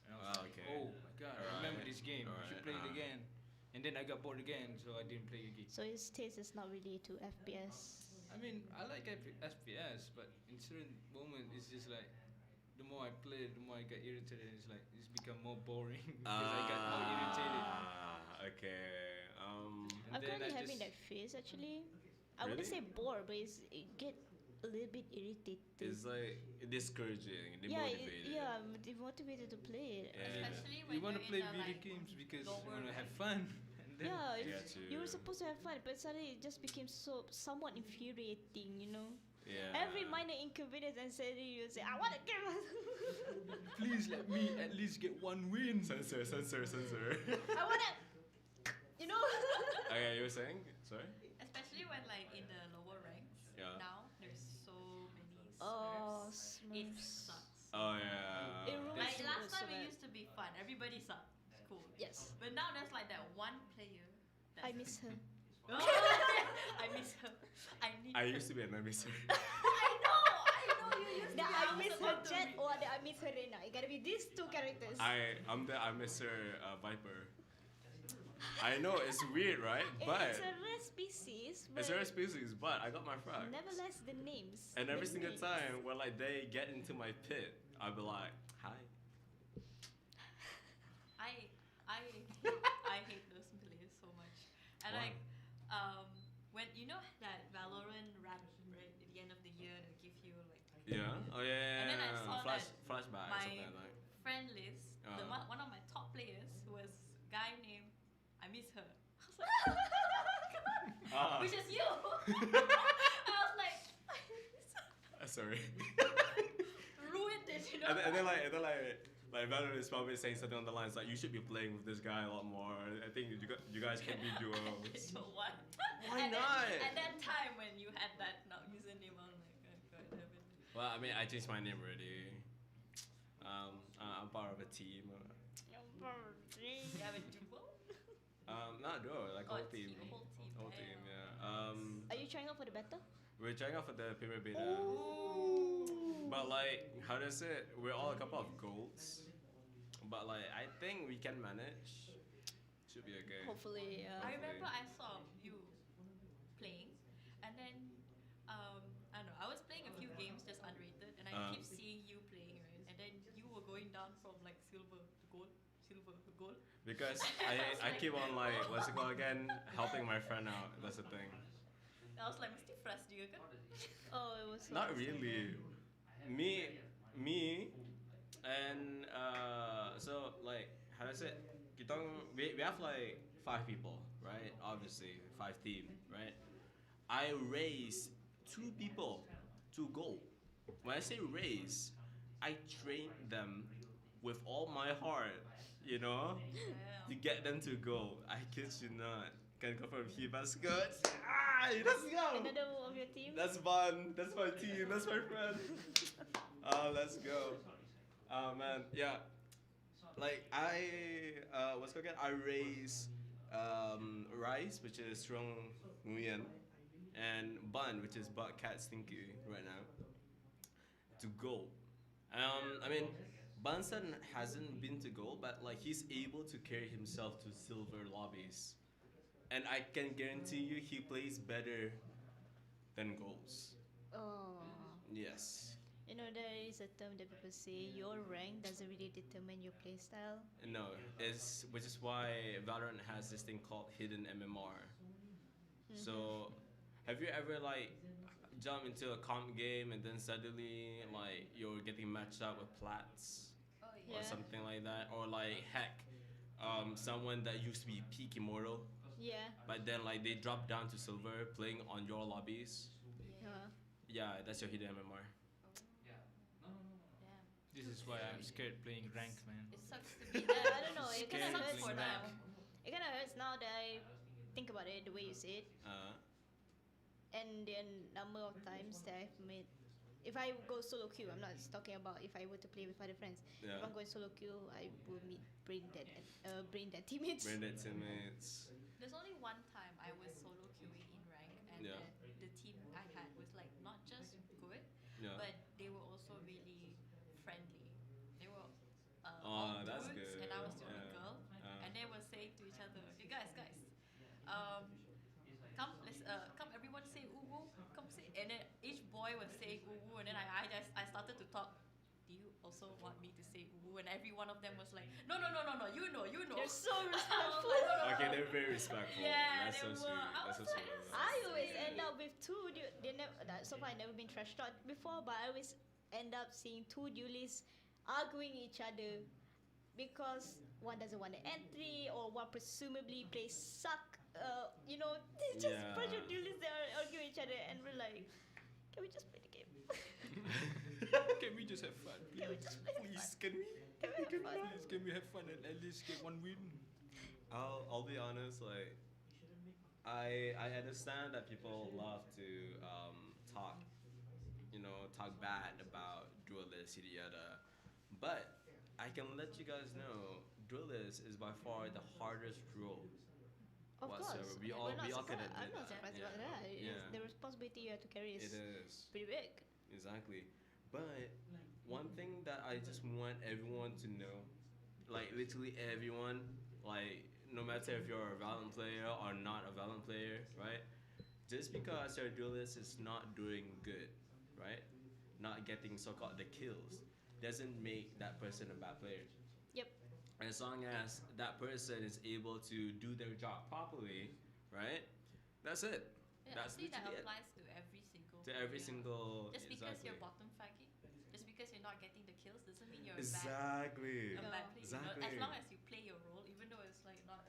And I was Ah, like, okay. oh my god, I remember this game. I should play it Alright, again. And then I got bored again, so I didn't play again. So his taste is not really to FPS. I mean, I like FPS, but in certain moment, it's just like the more I play, the more I get irritated. It's like it's become more boring because I got more irritated. Okay. And I'm then currently I having just- that phase actually. I wouldn't say Really? bored, but it get a little bit irritated. It's like discouraging, yeah, demotivated. I'm demotivated to play it. Yeah. Especially when You want to you're play in the, video like, games because you lower want to have rank. fun. And then Yeah, Yeah, you were too. supposed to have fun, but suddenly it just became somewhat infuriating, you know. Yeah. Every minor inconvenience and suddenly you say, I want to kill myself. Please let me at least get one win. Censor. I want to, you know. Okay, you were saying? Sorry? Especially when like in the lower ranks. Yeah. Now there's so many Oh, Smurfs. It Smurfs. sucks. Oh, yeah. It ruins Like it last so time it bad. used to be fun. Everybody sucked. It's cool. Yes. But now there's like that one player. I miss her. I miss her. I used to be an NPC. I know you used to. That be. I was miss her about to Jet read. or that I miss her Rena. It gotta be these two characters. I miss her Viper. I know it's weird, right? But It's a rare species. it's but rare species, but I got my frag. nevertheless, the names. And every the single names. time when like they get into my pit, I'll be like, hi. I hate those players so much. And Why? like when you know that Valorant right at the end of the year they'll give you like Yeah. Oh yeah. And then I saw flashback or my something like. friend list, one of my top players was a guy named I miss her. I was like, Ah. which is you. I was like, I miss her. Sorry. Ruined it, you know. and then like Valorant is probably saying something on the lines like you should be playing with this guy a lot more. I think you guys can be I duos. don't want. Why And then not? at that time when you had that username, I'm like, God damn it. Well, I mean, I changed my name already. I'm part of a team. You have a duo? Not duo, like Oh, whole a team. team, a whole team. Whole Yeah, team, yeah. yeah. Are you trying out for the beta? We're trying out for the premier beta. Ooh. But like, how does it? We're all a couple of golds. But like, I think we can manage. Should be okay. Hopefully, I remember I saw you playing, and then I don't know. I was playing a few games just unrated, and I keep seeing you playing, right? And then you were going down from like silver to gold, silver to gold. Because I keep on like, what's it called again? Helping my friend out. That's the thing. I was like, mesti fresh juga kan? Oh, it was so Not exciting. really. Me, and so like, how does it? We have like 5 people, right? Obviously, 5 team, right? I raised 2 people to go. When I say raise, I trained them with all my heart, you know, to get them to go. I kid you not. Can confirm he was good. Let's go. Another one of your team? That's fun. That's my team. That's my friend. Let's go. Man, yeah. Like what's it called again? I raise rice, which is strong nguyen, and bun, which is butt cat stinky right now, to gold. I mean, Bunsen hasn't been to gold, but like he's able to carry himself to silver lobbies, and I can guarantee you he plays better than golds. Oh. Yes. You know, there is a term that people say your rank doesn't really determine your playstyle. No, which is why Valorant has this thing called hidden MMR. So, have you ever like jumped into a comp game and then suddenly like you're getting matched up with plats Oh Yeah. or something like that, or like heck, someone that used to be peak immortal, Yeah. but then like they drop down to silver playing on your lobbies. Yeah. Yeah, that's your hidden MMR. Yeah. This is why I'm scared playing rank, man. It sucks to be I there. don't know. It Scary kind of sucks hurts for playing now. rank. It kind of hurts now that I think about it the way you say it, and the number of times that I've made. If I go solo queue, I'm not just talking about if I were to play with other friends. Yeah. If I'm going solo queue, I will meet brain dead teammates. Branded teammates. There's only one time I was solo queuing in rank, and Yeah. the team I had was like not just good, Yeah. but they were also really friendly. They were Oh, all that's dudes, good. and I was the only Yeah. girl, and they were saying to each other, "Hey guys, come everyone say uwu, come say," and then each boy was saying uwu, and then I started to talk. Do you also want me to say uwu? And every one of them was like, no, you know. They're so I was respectful. like, "No, no, Okay, no." they're very respectful. Yeah, That's so they were. sweet. I That's so was like, sweet. I always end up with two. They never. So far, I've never been trash talked before, but I always end up seeing two duelists arguing each other because one doesn't want an entry or one presumably plays suck. You know, they just Yeah. bunch of duelists that are arguing each other, and we're like, Can we just play the game? Can we just have fun? Can we just play the Please, fun? can we? Can we have fun? Please, can we have fun and at least get one win? I'll be honest. Like, I understand that people love to talk, talk bad about duelists, yada yada. But I can let you guys know, duelist is by far the hardest role Of whatsoever. course. We all can admit I'm not that. surprised Yeah. about that. Yeah. The responsibility you have to carry It is is. pretty big. Exactly. But one thing that I just want everyone to know, like literally everyone, like no matter if you're a Valorant player or not a Valorant player, right? Just because your duelist is not doing good, right? Not getting so-called the kills, doesn't make that person a bad player. Yep. As long as that person is able to do their job properly, right? That's it. Yeah, That's honestly, that literally it. applies to every single. To every player. single. Just because exactly. you're bottom fragging, just because you're not getting the kills, doesn't mean you're Exactly. a bad player. Exactly. As long as you play your role, even though it's like not.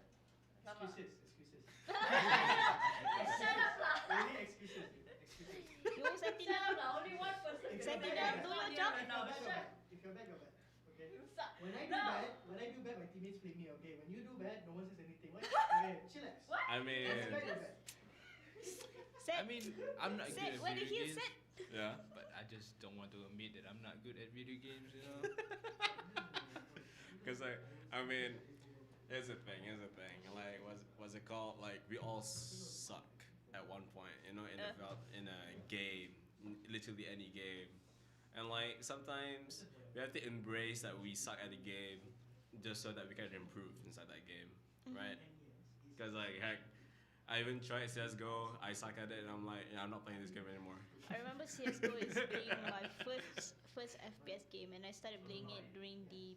Excuses. Shut up lah. Only excuses. You Sentinel, Only one person. Sentinel, do your job. If you're bad, you're bad. Okay. You suck. When I do No. bad, my teammates flame me. Okay. When you do bad, no one says anything. What? Okay, chillax. What? I mean, If you're bad, you're bad. I mean, I'm not good Set, at what did video he games. said? yeah. But I just don't want to admit that I'm not good at video games, you know? Because I mean, here's the thing. Like, what's it called? Like, we all suck at one point, in a game, literally any game, and like sometimes we have to embrace that we suck at the game, just so that we can improve inside that game, right? Because like heck, I even tried CS:GO. I suck at it, and I'm like, I'm not playing this game anymore. I remember CS:GO is being my first FPS game, and I started playing it during the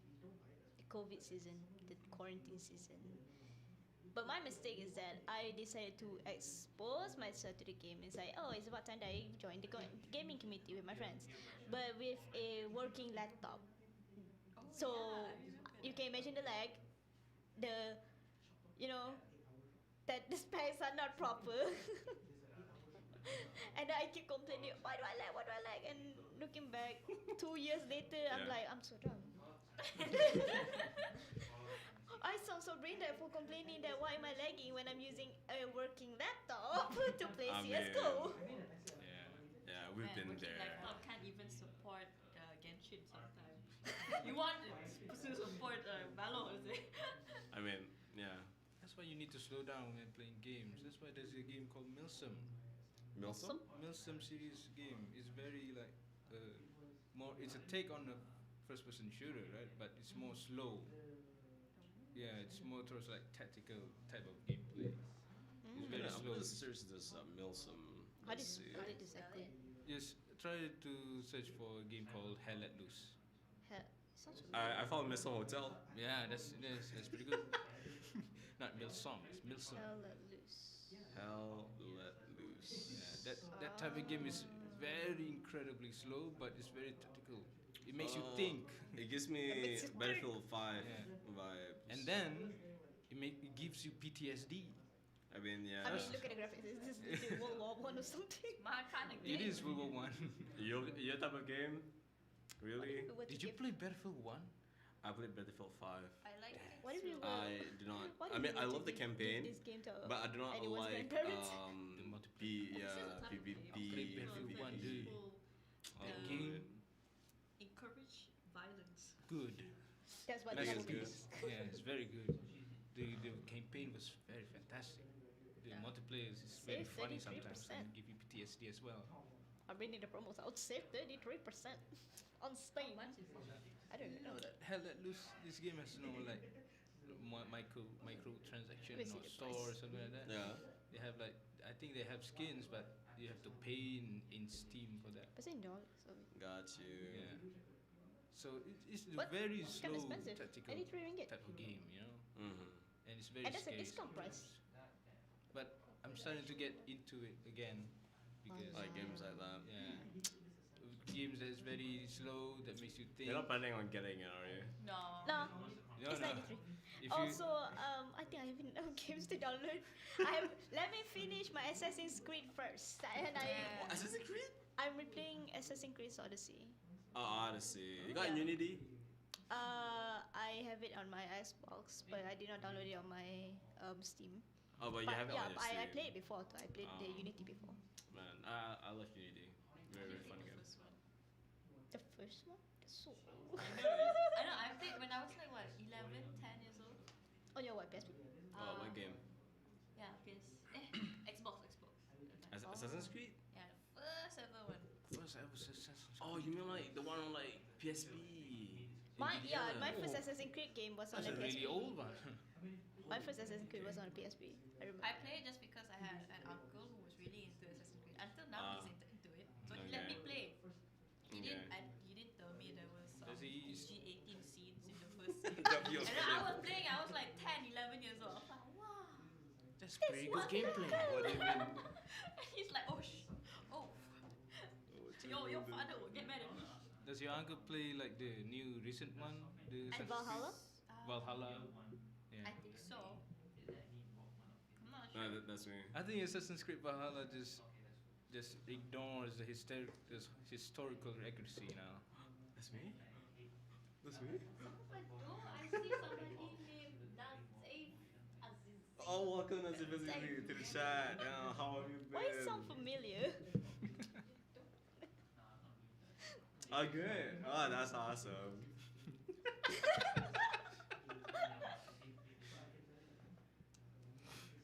COVID season, the quarantine season. But my mistake is that I decided to expose myself to the game. It's like, oh, it's about time that I joined the gaming community with my friends, but with a working laptop. So you can imagine the lag, that the specs are not proper. And I keep complaining, why do I lag? And looking back, 2 years later, I'm Yeah. like, I'm so dumb. I sound so brain dead for complaining that why am I lagging when I'm using a working laptop to play I CS:GO. Yeah, we've Man, been working there. laptop can't even support Genshin sometimes. You want it to support Valor, is it? I mean, yeah. That's why you need to slow down when playing games. That's why there's a game called Milsim. Milsom? Milsim series game is very like more. It's a take on a first-person shooter, right? But it's more slow. Yeah, it's more towards like tactical type of gameplay. It's very I'm slow. gonna search this Milsom. How Let's did see. how did exactly? Just try to search for a game called Hell Let Loose. Sounds I found Milsom Hotel. Yeah, that's pretty good. Not Milsom, it's Milsom. Hell let loose. Hell Let Loose. Yeah, that type of game is very incredibly slow, but it's very tactical. It makes you think, It gives It me makes you Battlefield 5 Yeah. vibes. and then it gives you PTSD. I mean, yeah. I mean, look at the graphics. Is this legit World War One or something? My kind of It game. is World War One. Your type of game? Really? What Did if you play Battlefield 1? I played Battlefield 5. I like it. What if you were? I do not. What I if mean, you I were love to the give campaign, this game to but I do not anyone's like grandparents? The multiplayer. PvP. Play Battlefield 1, dude. That Oh, game, Encourage violence. good. That's what That the is game good. is. Yeah, it's very good. The campaign was very fantastic. The multiplayer is very Save funny sometimes 33%. and give you PTSD as well. I'm reading the promos. I would save 33% on Steam. I don't You know know. that Hell Let Loose, this game has no like micro transaction Let me see or the store or price. something like that. Yeah. They have like I think they have skins, but you have to pay in Steam for that. But it's in dollars, so Got you. Yeah. So it's a What? very it's kind slow of expensive. tactical 83 ringgit. type of game, you know, Mm-hmm. and it's very And that's a scary discount price. sometimes. But I'm starting to get into it again because Like games like that. yeah, games that's very slow that makes you think. You're not planning on getting it, are you? No. No. No, It's no. 93. If you Also, I think I have enough games to download. Let me finish my Assassin's Creed first, and Yeah. Assassin's Creed? I'm replaying Assassin's Creed Odyssey. Oh, Odyssey. You got Yeah. Unity? I have it on my Xbox, but I did not download it on my Steam. Oh, but you have it yeah, on your I Steam. played it before too. I played the Oh. Unity before. Man, I love Unity. Very, very fun game. The first one? That's so I know. I played when I was like what 11, 10 years old. on your what PSP? Oh, what game? Yeah, Xbox. Assassin's Creed? Yeah, the first ever one. first ever Assassin's Oh, you mean like the one on like PSP? My Indiana. first Assassin's Creed game was on That's a a PSP. really old one. My first Assassin's Creed was on a PSP. I remember. I played just because I had an uncle who was really into Assassin's Creed. Until now, he's into it, so he let me play. He didn't tell me there was some Does he- G18 scenes in the first scene. Yeah, he was And then I playing. was playing. I was like 10, 11 years old. I was like, wow. That's pretty good gameplay. What do you mean? He's like, oh, your father will get mad at me. Does your uncle play like the new recent one? The And Assassin's Valhalla? Creed? Valhalla. Yeah. I think so. I'm not No, sure. that's me. I think Assassin's Creed Valhalla just ignores the historical accuracy now. That's me? That's me? Oh, I see somebody named Dante Aziz. Oh, welcome to the chat. How have you been? Why it sound familiar? Oh, good. Oh, that's awesome.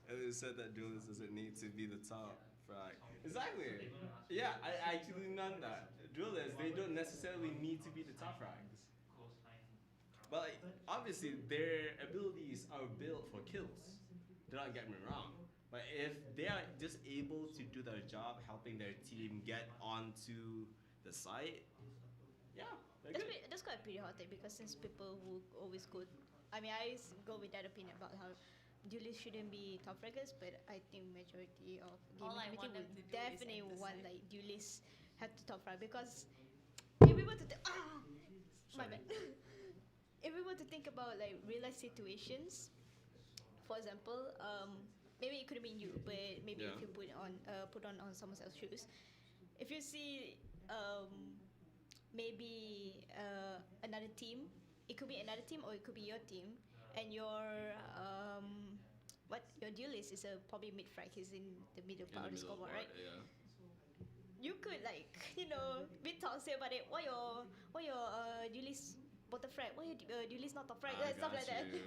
And it said that Julius doesn't need to be the top frag. Exactly. Yeah, I actually learned that. Julius, they don't necessarily need to be the top frags. But like, obviously, their abilities are built for kills. Do not get me wrong. But if they are just able to do their job, helping their team get onto the site, yeah, they're good. That's quite pretty hot take because since people who always go, I mean, I always go with that opinion about how duelists shouldn't be top fraggers, but I think majority of All I gaming want them community to would do is definitely enter want site. like duelists have to top frag because if we were to my bad. If we were to think about like real life situations, for example, maybe it could have been you, but maybe Yeah. if you put on someone else's shoes, if you see maybe another team, it could be another team or it could be your team, and your duelist is a probably mid frag, he's in the middle part of the scoreboard, right? Yeah. You could like be toxic about it. Why your duelist bottom frag? Why your duelist not top frag? I Stuff got like that. you.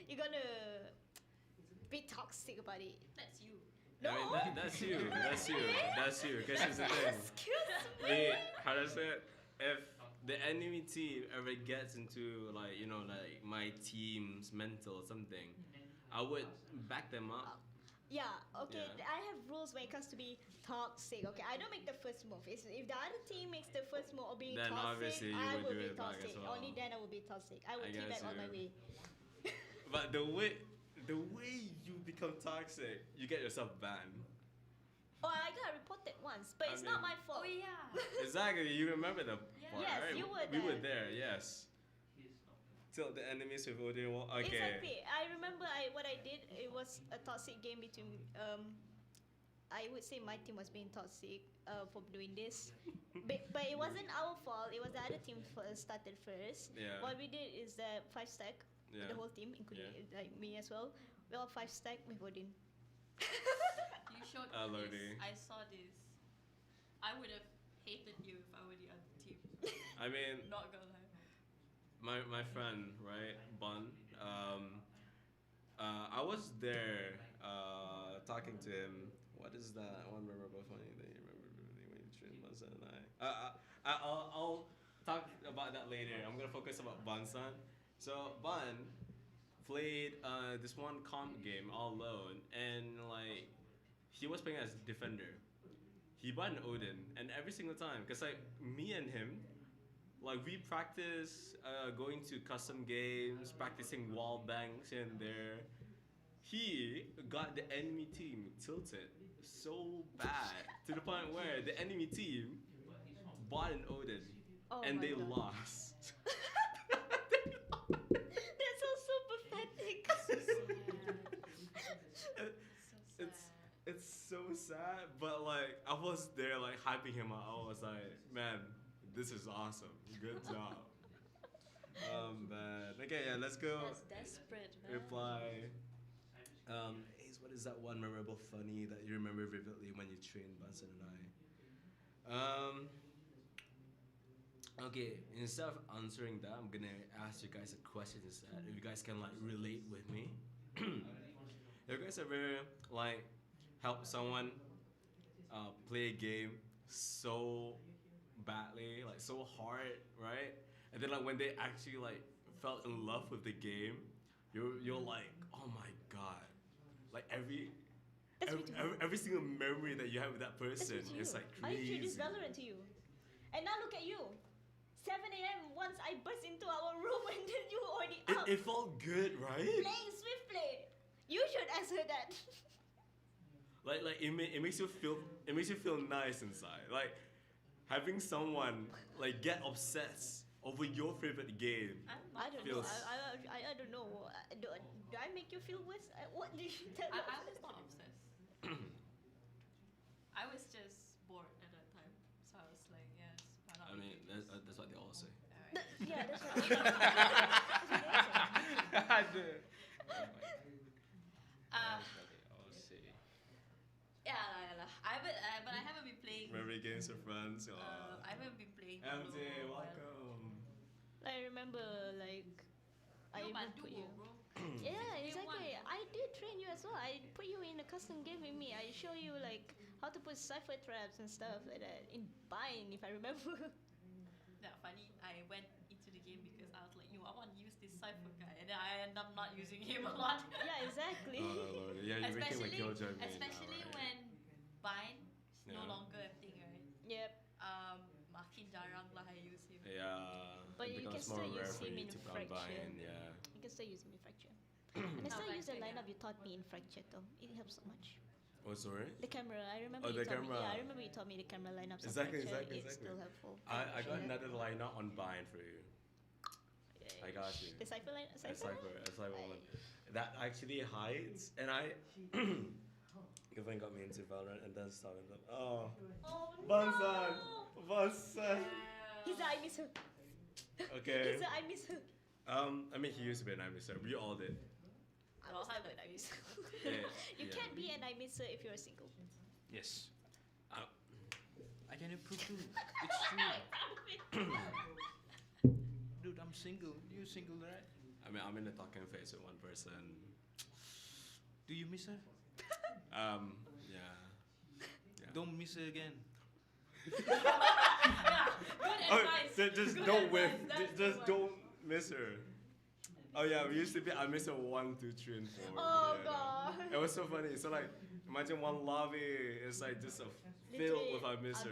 You're gonna be toxic about it. That's you. No. I mean, that's you. That's you. That's you. Because here's the thing. Excuse me. Wait, how does it? If the enemy team ever gets into like like my team's mental or something, I would back them up. Yeah, okay. Yeah. I have rules when it comes to be toxic. Okay, I don't make the first move. If the other team makes the first move of being Then toxic, obviously you I would will do be it back as toxic. well. Only then I will be toxic. I will I keep guess back on my you- way. But the way you become toxic, you get yourself banned. Oh, I got reported once, but I it's not mean- my fault. Oh yeah. Exactly. You remember the Yeah. part, Yes, right? you were We were there. there. Yes. Till the enemies with Odin. Okay. Exactly. I remember what I did. It was a toxic game between. I would say my team was being toxic for doing this, but it wasn't our fault. It was the other team started first. Yeah. What we did is that 5-stack, Yeah. the whole team, including like me as well. We all 5-stack with Odin. You showed Ah, me Lordy. this. I saw this. I would have hated you if I were the other team. I mean, Not gonna lie. my friend, right, Bun. I was there talking to him. What is that one memorable funny thing you remember when you trained Bunsan and I'll talk about that later. I'm gonna focus about Bunsan. So Bun played this one comp game all alone, and like he was playing as defender. He bought an Odin, and every single time, cause like me and him, like we practice going to custom games, practicing wall bangs here and there. He got the enemy team tilted so bad to the point where the enemy team bought an Odin Oh and my they God. lost. That's sad, but like I was there like hyping him up. I was like, man, this is awesome. Good job. But okay, yeah, let's go. That's desperate, man. Reply. Ace, what is that one memorable funny that you remember vividly when you trained Bunsen and I? Okay, instead of answering that, I'm gonna ask you guys a question instead. If you guys can like relate with me. If you guys ever like help someone play a game so badly, like so hard, right? And then like when they actually like fell in love with the game, you're like, oh my god, like That's every single memory that you have with that person is like I introduced crazy. Valorant to you. And now look at you. 7 a.m. once I burst into our room and then you already up. It felt good, right? Playing swiftly. You should ask her that. Like it makes you feel nice inside. Like having someone like get obsessed over your favorite game. I don't know. I don't know. Do I make you feel worse? What did you tell me? I was not obsessed. I was just bored at that time. So I was like, yes, why not? I mean, that's what they all say. Alright. Yeah, that's what I did. Yeah, but I haven't been playing. Memory games with friends. I haven't been playing. MJ, for a while. welcome. I remember like I Yo, even but put duo, you. bro. Yeah, Day exactly. one. I did train you as well. I put you in a custom game with me. I show you like how to put cipher traps and stuff like that in Bind, if I remember. Yeah, funny. I went into the game because I was like, yo, I want to use this cipher guy, and then I end up not using him a lot. Yeah, exactly. Oh, Lord. Yeah, you became a killjoy main now, especially right? when Bind is no Yeah. longer a thing, right? Yep. Makin jarang lah I use him. Yeah. But it you can becomes more still rare use for him you in to Fracture. combine. Yeah. You can still use me in Fracture. And I still use the Fracture, lineup yeah. you taught me in Fracture though. It helps so much. Oh, sorry. The camera, I remember Oh, you the taught me. camera. Yeah, I remember you taught me the camera lineups. on Exactly, Fracture. exactly, It's exactly. still helpful. I got Yeah. another lineup on Bind for you. I got you. The cipher line. A cipher one. That actually hides, and I. Gavin got me into Valorant and then started them. Oh, Oh Bunsen! no! Bunsen! He's a I miss her. Okay. He's a I miss her. I mean, he used to be an I miss her. We all did. I was never an I miss her. Yeah, You yeah. can't be an I miss her if you're single. Yes. Uh, I can improve too. It's true. Dude, I'm single. You single, right? I mean, I'm in the talking phase with one person. Do you miss her? Yeah. Don't miss her again. Good Oh, advice. just Good don't whiff. advice, that's the Just one. don't miss her. Oh yeah, we used to be. I miss her 1, 2, 3, and 4. Oh Yeah. god. It was so funny. So like, imagine one lobby is like just a filled with I miss her.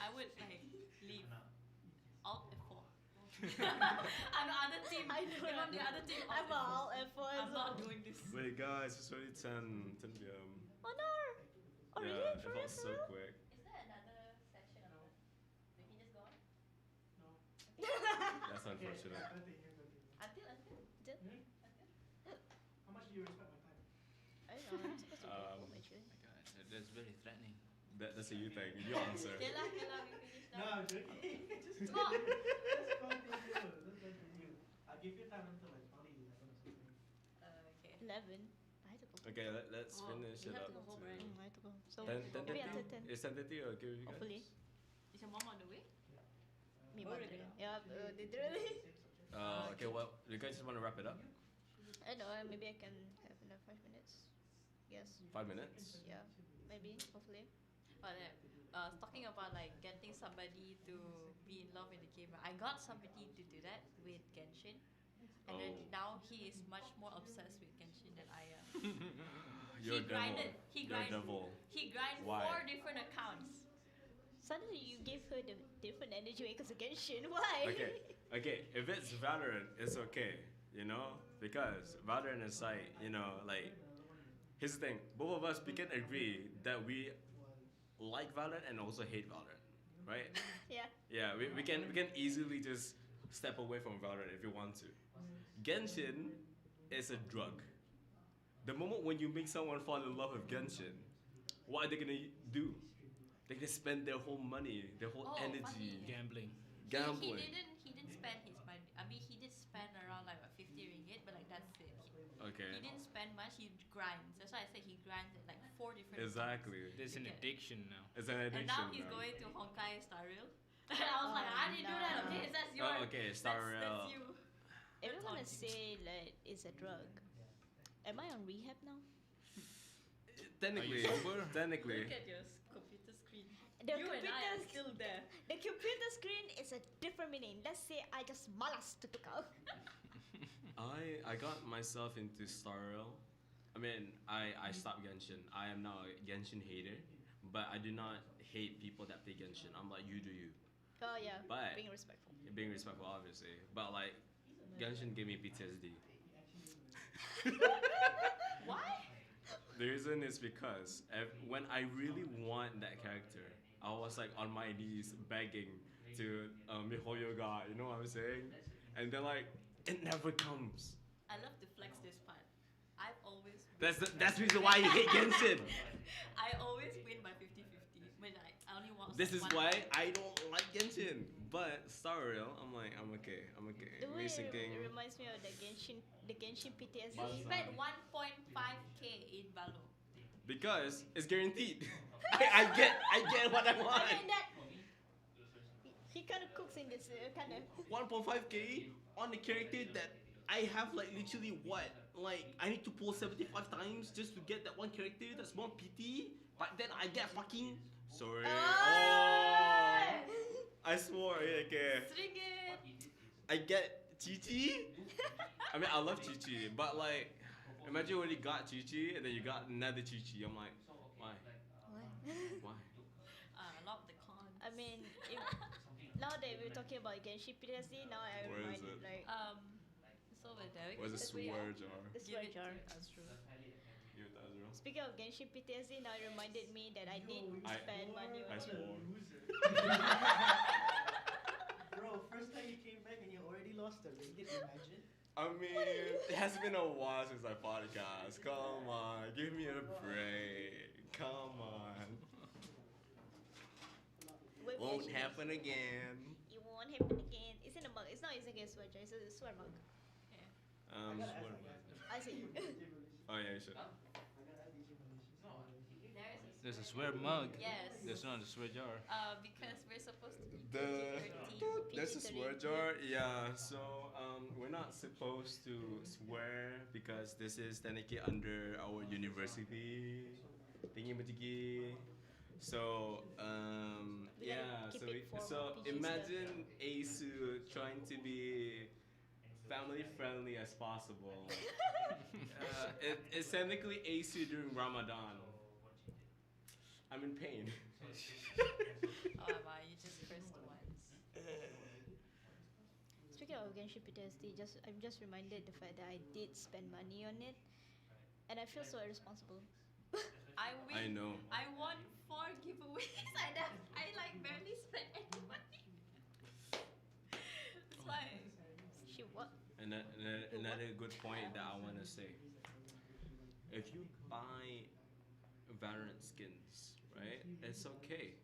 I would like leave Alt F4. I'm the other team. I know, If I'm right? the other team, I'm all F4 as I'm well. not doing this. Wait, guys, it's already 10 p.m. Oh no! Oh Yeah, really? it For felt real? so quick. Is there another section of that? We can just go on? That's unfortunate. Until? How much do you respect my time? I don't know. I'm supposed to go home actually. My God, that's very threatening. That's a you thing. You answer. Okay lah, we finish No, now. I'm joking. Just Come on. let's continue. I'll give you time until like probably 11 or something. Okay. 11. I had to go. Okay, let's Oh, finish you it have up. to go home, to right? I had to go. So 10, maybe until 10. Is 10:30 okay with you guys? Hopefully. Is your mom on the way? Me Oh, mother. really? Yeah, literally. Okay, well, you guys just want to wrap it up? I don't know. Maybe I can have another 5 minutes. Yes. 5 minutes? Yeah. Maybe. Hopefully. But talking about like getting somebody to be in love with the game, I got somebody to do that with Genshin, and then Oh. now he is much more obsessed with Genshin than I am. You're a devil. He You're a grinded. devil. He grinded Why? 4 different accounts. Suddenly you gave her the different energy because of Genshin. Why? Okay, if it's Valorant, it's okay, you know? Because Valorant is like, like, here's the thing. Both of us, we can agree that we like Valorant and also hate Valorant, right? Yeah. Yeah, we can easily just step away from Valorant if you want to. Genshin is a drug. The moment when you make someone fall in love with Genshin, what are they gonna do? They're gonna spend their whole money, their whole Oh, energy, funny. Gambling. gambling. He didn't spend his money. I mean, he did spend around like what, 50 ringgit, but like that's it. Okay. He didn't spend much. He grinds. That's why I say he grinds at like 4 different. Exactly. There's an Okay. addiction now. It's an addiction. And now he's now. going to Honkai Star Rail. I was like, how do you do that? Okay, that's your. Oh, okay, Star That's Rail. you. Everyone That's gonna say like it's a drug. Am I on rehab now? Technically, Are you sober? technically. Look at your computer screen. The You and I are computer, still there. the computer screen is a different meaning. Let's say I just malas to pick out. I got myself into Star Rail. I mean, I stopped Genshin. I am now a Genshin hater, but I do not hate people that play Genshin. I'm like, you do you. Oh yeah, But- being respectful. Being respectful, obviously. But like, Genshin gave me PTSD. Why? The reason is because when I really want that character, I was like on my knees begging to Mihoyo ga, you know what I'm saying? And then like, it never comes. I love to flex this part. I've always. That's the reason why you hate Genshin. I always win by 50-50. But I only want. This is one why point. I don't like Genshin. But Star Rail, I'm like, I'm okay. The way Basic it reminds me of the Genshin PTSD. You spent 1.5k in Valo. because it's guaranteed. I get what I want. I mean that he kind of cooks in this kind of. 1.5k on the character that I have like literally what? Like I need to pull 75 times just to get that one character that's more PT, but then I get fucking sorry. Oh, I swore. Okay. Sringit. I get Chi-Chi. I mean I love Chi-Chi, but like imagine when you got Chi-Chi and then you got another Chi-Chi. I'm like, why? Why? Not the cons. I mean, if, now that we're talking about Genshin PTSD, now I Where is reminded it? like So with Derek. Where's the That's weird. swear jar? the Give swear it jar. to Azrul. Give it to Azrael. Speaking of Genshin PTSD, now it reminded me that I did I- spend money on I it. swore. Bro, first time you came back and you already lost a ringgit, imagine. I mean, it has been a while since I podcast. Come on, give me a break. Come on. Wait, Won't actually, happen again. It won't happen again. It's in a mug. It's not exactly a swear jar. It's a swear mug. I see. Oh yeah, you should. There's a swear mug. Yes. There's not a swear jar. Because we're supposed to be The PG-13. there's a swear jar. Yeah. So we're not supposed to swear because this is technically under our university thingy majigi. So We gotta yeah. keep So it formal, so PG imagine Asu trying to be family friendly as possible. It's technically Asu during Ramadan. I'm in pain. Oh my, you just cursed once. Speaking of Genshin PTSD, I'm just reminded the fact that I did spend money on it, and I feel so irresponsible. I win. I know. I won 4 giveaways. I like barely spent any money. That's why. She what? And another good point that I want to say. If you buy Valorant skins, right? It's okay.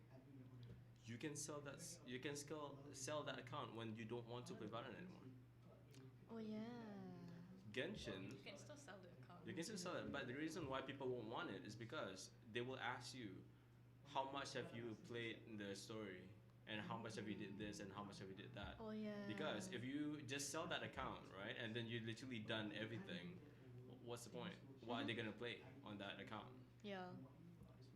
You can sell that. You can still sell that account when you don't want to play Valorant anymore. Oh yeah. Genshin, You can still sell the account. you can still sell it, but the reason why people won't want it is because they will ask you, how much have you played the story, and how much have you did this, and how much have you did that. Oh yeah. Because if you just sell that account, right, and then you literally done everything, what's the point? Why are they gonna play on that account? Yeah.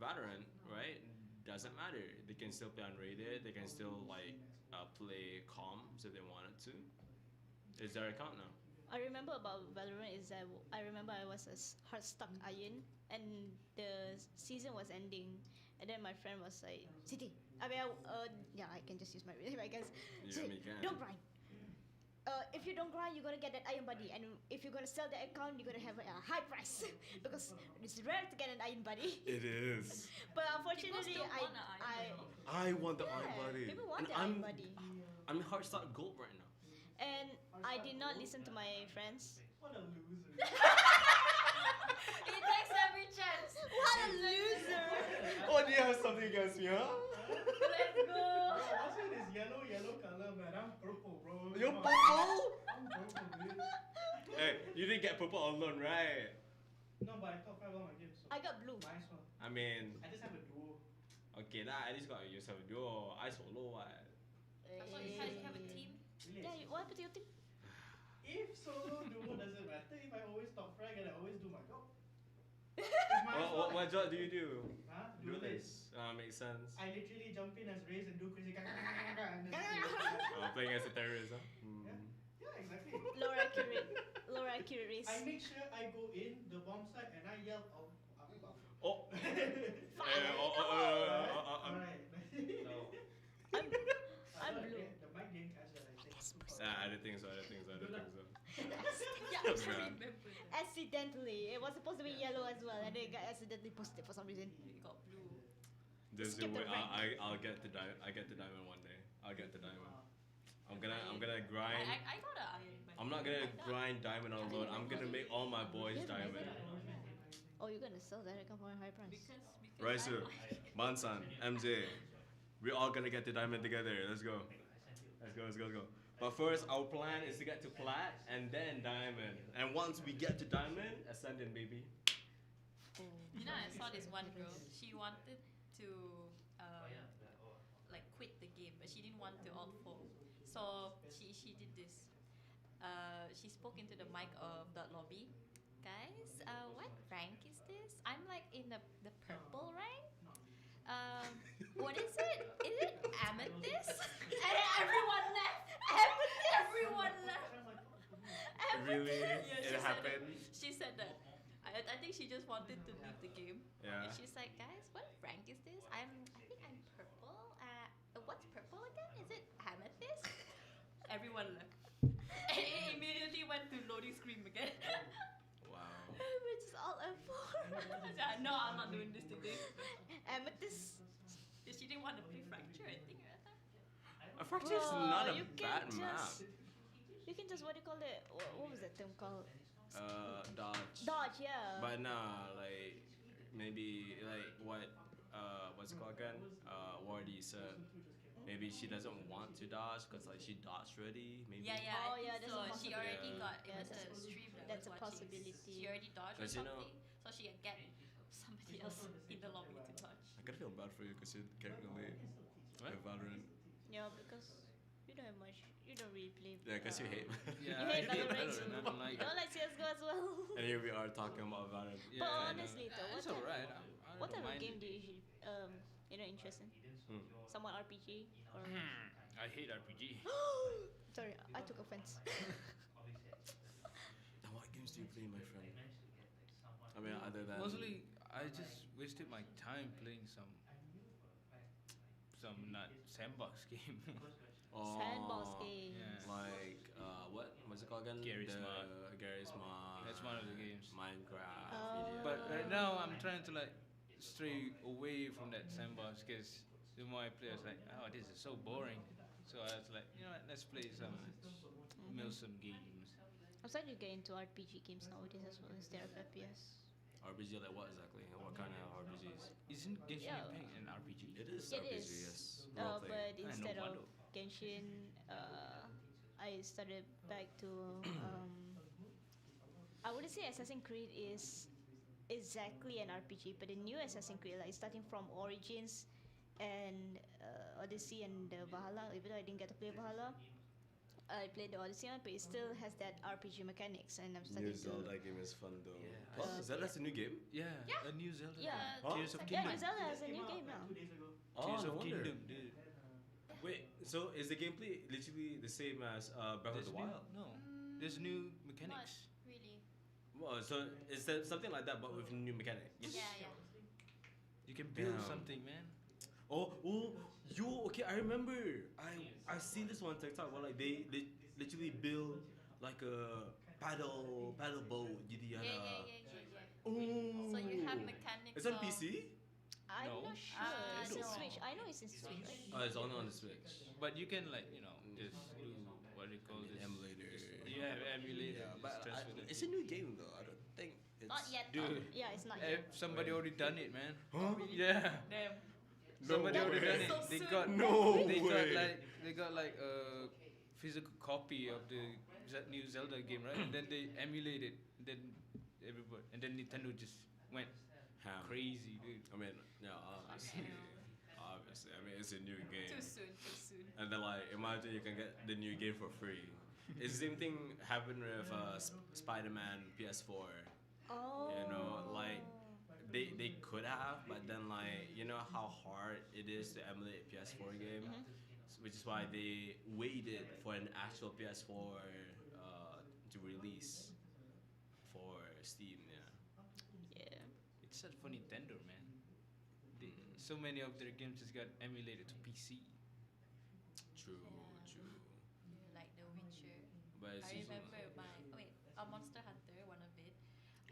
Valorant, right? Doesn't matter. They can still play unrated. They can still like play comms if they wanted to. It's their account now. I remember about Valorant is that I remember I was a hard stuck iron and the season was ending, and then my friend was like, Siti, I mean, yeah, I can just use my real name, I guess. You She said, really can. don't grind. If you don't grind, you're gonna get that iron buddy, and if you're gonna sell the account, you're gonna have a high price because it's rare to get an iron buddy. It is. But People unfortunately, still want an iron buddy. I want the yeah, Iron Buddy. people want And the iron buddy, I'm hard start gold right now. and I did not listen to my friends. What a loser. He takes every chance. What a loser! purple, bro. You're Come on. purple? I'm purple, dude. Hey, you didn't get purple alone, right? No, but I top 5 all my games. So I got blue. might as well. I mean, I just have a duo. okay, that at least got yourself a duo. I solo what? I thought you had to have a team. Really? Yeah, what happened to your team? If solo duo doesn't matter, if I always top frag and I always do my job. What job do you do? Huh? Do Do this. Makes sense. I literally jump in as Raze and do crazy and Playing as a terrorist, huh? Yeah. Yeah, exactly. Lower accurate race. I make sure I go in the bomb site and I yell, oh, Oh. Alright. I'm blue. The mic didn't catch that, I think. I don't think so. Yeah, I also Yeah. remember that. Accidentally. It was supposed to be yellow as well, and then it got accidentally posted for some reason. You got blue. There's Skip a the way. rank. I'll get the diamond. I get the diamond one day. I'll get the diamond. I'm gonna grind. I got an iron. but I'm not gonna I thought- grind diamond alone. I'm gonna make all my boys diamond. Oh, you're gonna sell that for a high price. Because Right, I'm sir. Mansan, MJ, we're all gonna get the diamond together. Let's go. Let's go. But first, our plan is to get to plat and then diamond. And once we get to diamond, ascendant, baby. You know, I saw this one girl. She wanted to like quit the game, but she didn't want to alt fold. So she did this. She spoke into the mic of that lobby. Guys, what rank is this? I'm like in the purple rank. What is it? Is it amethyst? And then everyone left. Everyone left. Really? Yeah, It happened? She said that. I think she just wanted to leave the game. Yeah. And she's like, guys, what rank is this? I think I'm purple. What's purple again? Is it amethyst? Everyone left. And it immediately went to loading screen again. Wow. We're just all F4. No, I'm not doing this today. Amethyst. She didn't want to play Fracture, I think. A fracture is Bro, not a you bad can map. just- You can just, what do you call it? What was that term called? Dodge. Dodge, yeah. But nah, like maybe like what's it called again? Wardy said maybe she doesn't want to dodge because like she dodged already. Maybe. Yeah, Oh, I yeah, think that's a so. She already possibility. got, it Yeah, was that's a a- stream that that's was a watching. possibility. She already dodged or 'Cause you know- something, so she can get somebody else in the lobby to dodge. I kind of feel bad for you because you can't really play Valorant. Yeah, because you don't have much. You don't really play. Yeah, because you hate. Yeah, You I hate hate Valorant. Valorant. I don't like You don't it. like CS:GO as well. And here we are talking about Valorant. Yeah, But I know. honestly, though, what It's type- alright. I What don't type of mind game it. do you usually interested in? Hmm. Somewhat RPG or? I hate RPG. Sorry, I took offense. Now, what games do you play, my friend? I mean, other than Mostly, I just wasted my time playing some not sandbox game. Sandbox Oh, games. Yeah. like what's it called again? Garry's The Mod. Garry's Mod. That's one of the games. Minecraft. Oh. But right now, I'm trying to like stray away from that sandbox because the more I play, I was like, oh, this is so boring. So I was like, you know what? Let's play some Milsim games. I'm starting to get into RPG games nowadays as well instead of FPS. RPG like what exactly? What kind of RPGs? Isn't Genshin Yeah. Impact an RPG? It is It RPG, is. yes. Role play. But know instead what of though. Genshin, I started back to I wouldn't say Assassin's Creed is exactly an RPG, but the new Assassin's Creed, like starting from Origins and Odyssey and Valhalla, even though I didn't get to play Valhalla, I played the Odyssey one, but it still has that RPG mechanics, and I'm starting New to. Zelda game is fun though. Yeah, Oh, Zelda's a new game? Yeah, a new Zelda. Yeah. game. Tears of Yeah, Kingdom. New Zelda has a new game now. 2 days ago. Oh, Tears no of wonder. Kingdom, dude. Wait, so is the gameplay literally the same as Breath of the Wild? No, there's new mechanics. Not really. Well, so is that something like that but with new mechanics? Yeah, yeah. You can build Damn. something, man. Oh, okay, I remember. I seen this on TikTok where like they literally build like a paddle boat. Yeah. Oh. So you have mechanics. It's on of- PC? I'm No. not sure. It's in no. Switch. I know it's in Switch, right? Oh, it's only on the Switch. But you can like just do what do you call this? Emulator. Yeah, emulator. Yeah, but transfer the- it's a new game though. I don't think it's. Not yet. Dude, Yeah, it's not eh, yet. somebody already done it, man. Huh? Yeah, Damn. somebody way. already done it. So They soon. got No they way. got like physical copy of the new Zelda game, right? And then they emulate it. And then Nintendo just went crazy, dude. I mean, yeah, obviously. Obviously. I mean, it's a new game. Too soon. And then, like, imagine you can get the new game for free. It's the same thing happened with Spider-Man PS4. Oh. You know, like, they could have, but then, like, you know how hard it is to emulate a PS4 game? Which is why they waited for an actual PS4 to release for Steam, Yeah. It's sad for Nintendo, man. So many of their games just got emulated to PC. True. Like The Witcher. But it's I just remember Monster Hunter, one of it.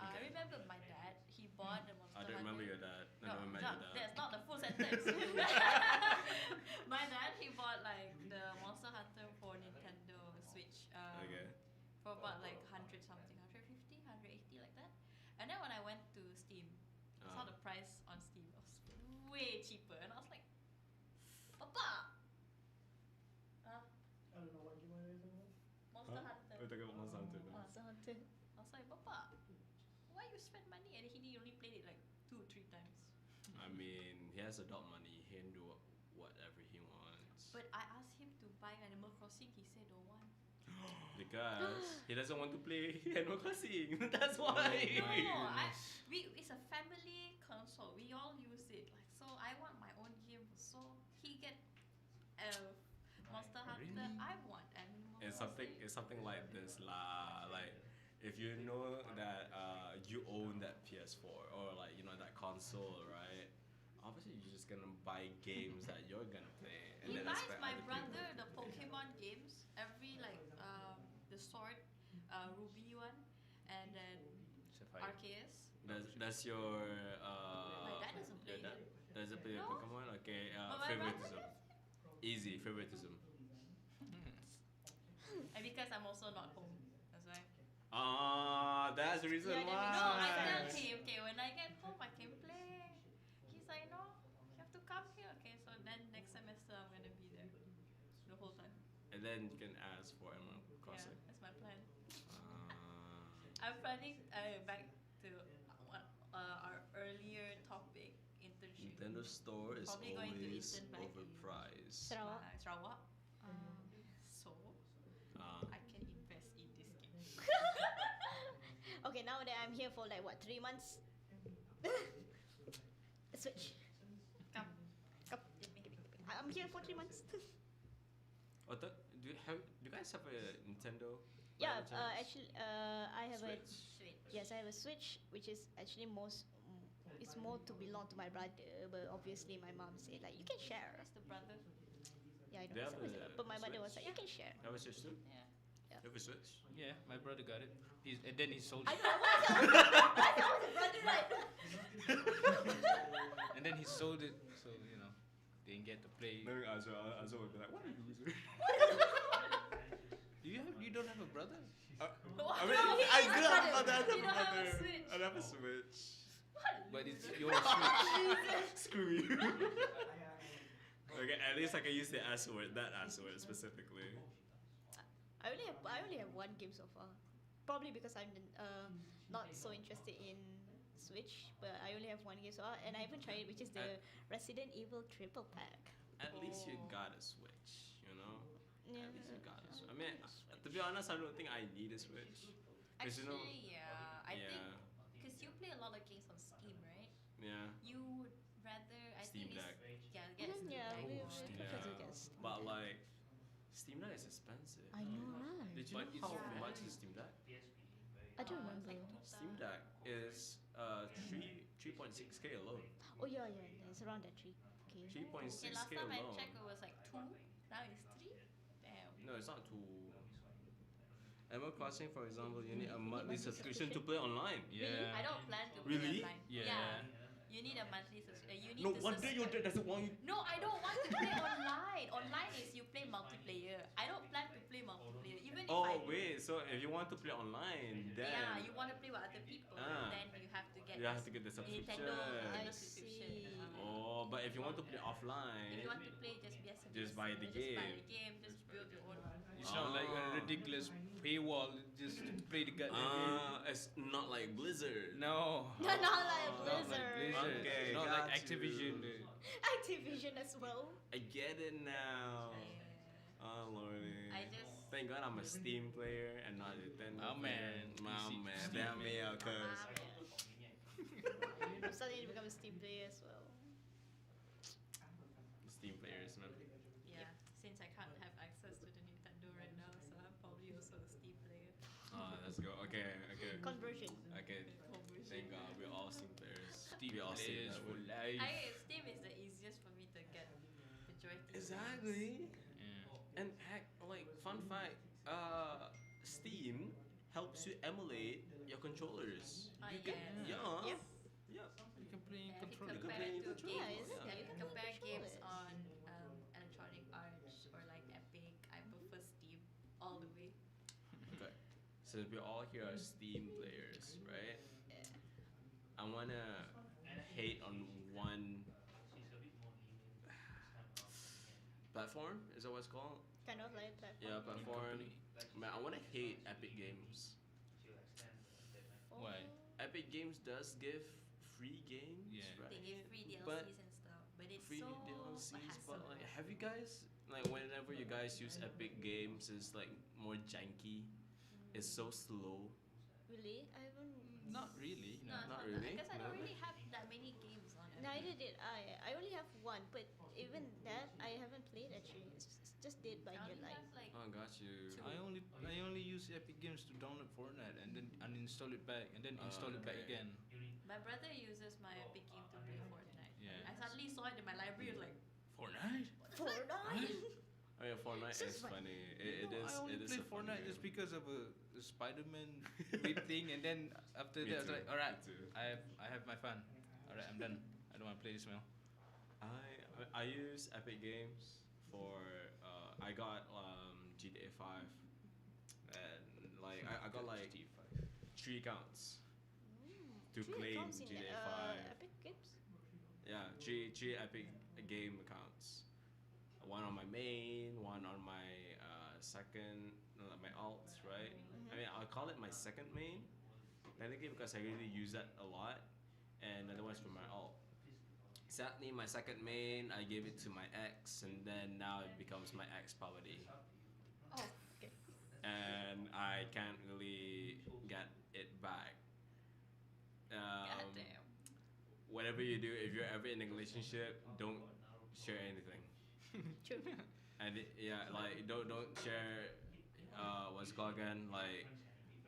I remember my dad, he bought the Monster I Hunter. don't remember your dad. I No, don't remember your dad. that's not the full sentence. My dad, he bought like the Monster Hunter for Nintendo Switch. Okay. For about like 100 something, 150, 180 like that. And then when I went to Steam, I saw the price on Steam. It was way cheaper, and I was like, Papa! I don't know what game it is. Monster Hunter. We're talking about Monster Hunter now. Monster Hunter. I was like, Papa, why you spend money? And he only played it like 2-3 times. I mean, he has adult money. He can do whatever he wants. But I asked him to buy Animal Crossing, he said don't want. Because he doesn't want to play Animal Crossing. That's why. It's a family console. We all use it. Like, so I want my own game. So he get Monster Hunter. Really? I want Animal It's Crossing. something like this lah. Like, if you know that you own that PS4 or like, you know, that console, right? Obviously, you're just gonna buy games that you're gonna play, and He then buys expect my other brother people. the Pokemon games. Every like the Sword, Ruby one, and then Sapphire. Arceus. That's your My dad doesn't play your dad it. doesn't play No. Pokemon. Okay, But my brother favoritism. Easy favoritism. And because I'm also not home, that's why. That's the reason Yeah, that why. makes No, I sense. tell him, okay, when I get home, I can play. He's like, no, you have to come here. Okay, so then next semester, I'm gonna be there the whole time. And then you can ask for Animal Yeah, Crossing. that's my plan. Uh, I'm planning back to our earlier topic, internship. Nintendo Store is Probably going to always Eastern back in overpriced. Sarawak. Sarawak. So Uh, I can invest in this game. Okay, now that I'm here for like what, 3 months? Switch. Come. I'm here for 3 months. do you guys have a Nintendo? by Yeah, any chance? actually, I have Switch. Switch. yes, I have a Switch, which is actually it's more to belong to my brother, but obviously my mom said like you can share. Where's the brother? Yeah, I They know. have But my a mother was Switch? like, you can share. You have a Switch too? Yeah. You have a Switch? Yeah, my brother got it. And then he sold I it. know. Why is the brother right? And then he sold it, so you know, they didn't get to play. Maybe Azra would be like, what are you loser? You don't have a brother? I mean, No, he I is do a have brother. a You don't have a brother. Switch. I have a Switch. But it's your Switch. Screw you. Okay, at least I can use the S word, that S word specifically. I only have one game so far. Probably because I'm not so interested in Switch, but I only have one game so far, and I haven't tried it, which is the Resident Evil triple pack. At least you got a Switch, you know? Yeah. At least you got a Switch. I mean, to be honest, I don't think I need a Switch. 'Cause, you know, Actually, yeah. I think yeah, because you play a lot of games on Steam, right? yeah. You would rather Steam think Deck. Yeah, get Steam Yeah, Deck. we Steam prefer to Yeah. get Steam But Deck. like, Steam Deck is expensive. I know, right? Did you But know it's how very much is Steam Deck? I don't It's remember. like Steam Deck is 3.6K alone. Oh yeah, it's around that 3K. Okay, 3.6K last time I alone. checked it was like 2. Now it's 3. Damn. No, it's not too. Animal Crossing, for example, you need a monthly subscription to play online. Really? I Yeah. don't plan to Really? play online. Yeah. You need a monthly subscription. You need No to wonder your dad subscribe. doesn't want you. No, I don't want to play online. Online is you play multiplayer. I don't plan to play multiplayer. Even if I Oh do. wait, so if you want to play online, then Yeah, you want to play with other people. Then you have to get you have this to get the subscription. Nintendo I subscription. see. Oh, but if you want to play If offline, you want to play just biasa, Just buy the just buy game. the game, just build your own. you It's not like a ridiculous paywall just to play the goddamn game. It's not like Blizzard. No. Not like Not like Blizzard. Blizzard. Okay, Not got like Activision. you. Dude. Activision as well. I get it now. Yeah. Oh lordy. I just- thank God I'm a Steam player and not a Nintendo. Oh, man. My PC man, Steam damn me out, cuz. I'm starting to become a Steam player as well. Steam players, man. Yeah. Since I can't have access to the Nintendo right now, so I'm probably also a Steam player. Let's go. Okay. Conversion. Okay. Thank God we're all Steam players. Steam we all say players that for word. life. Steam is the easiest for me to get majority. of Exactly. Yeah. And like fun fact, Steam helps you emulate your controllers. games. You can, yeah. Yep. Yeah. You can play in Yeah, if you controller. can compare play it in to controller. Yeah, games, it's- if you yeah, compare games controllers. on Electronic Arts or like Epic, I prefer Steam all the way. Okay. So we all here are Steam players, right? Yeah. I wanna hate on one platform. Is that what it's called? Kind of like that. Yeah, platform. Man, I wanna hate Epic Games. Why? Epic Games does give free games, Yeah. right? They give free DLCs But and stuff, but it's free so DLCs, hassle. but like, have you guys like whenever you guys use Epic Games, it's like more janky. It's so slow. Really? I haven't. Not really. No. Not really? Because I No? don't really have that many games on Epic. Neither did I. I only have one, but even that I haven't played actually. It's just Dead by I only Daylight. have like Oh, got you. I only use Epic Games to download Fortnite and then uninstall it back and then install it back okay. again. my brother uses my Epic game to play Fortnite. Yeah. I suddenly saw it in my library. I was like, Fortnite? Fortnite. Oh yeah, Fortnite This is is fun. funny. It is. I only It is play a fun Fortnite game. just because of a Spider-Man whip thing, and then after Me that I was too, like, all right, me too. I have my fun. All right, I'm done. I don't want to play this now. I use Epic Games for I got GTA 5 and like I got like 3 accounts to claim accounts in GTA 5. Epic Games. Yeah, three Epic Game accounts. One on my main, one on my second, my alts, right? I mean, I'll call it my second main, technically because I really use that a lot, and another one's for my alt. Sadly, my second main, I gave it to my ex, and then now it becomes my ex property, Oh, okay. and I can't really get it back. goddamn. Whatever you do, if you're ever in a relationship, don't share anything. True. And yeah, like don't share what's it called again, like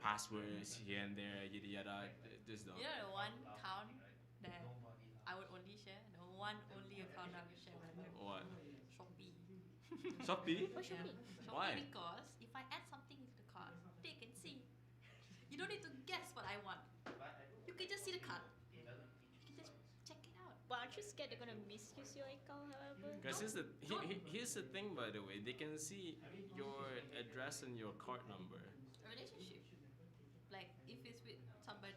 passwords here and there, yada yada. Just don't. You know the one account that I would only share? The one only account I would share with them. What? Shopee. Shopee? Why Shopee? Shopee Why? because if I add something into the cart, they can see. You don't need to guess what I want. You can just see the cart. You can just check it out. But aren't you scared they're gonna misuse your account, however? Because here's the thing, by the way, they can see your address and your card number. A relationship. Like if it's with somebody,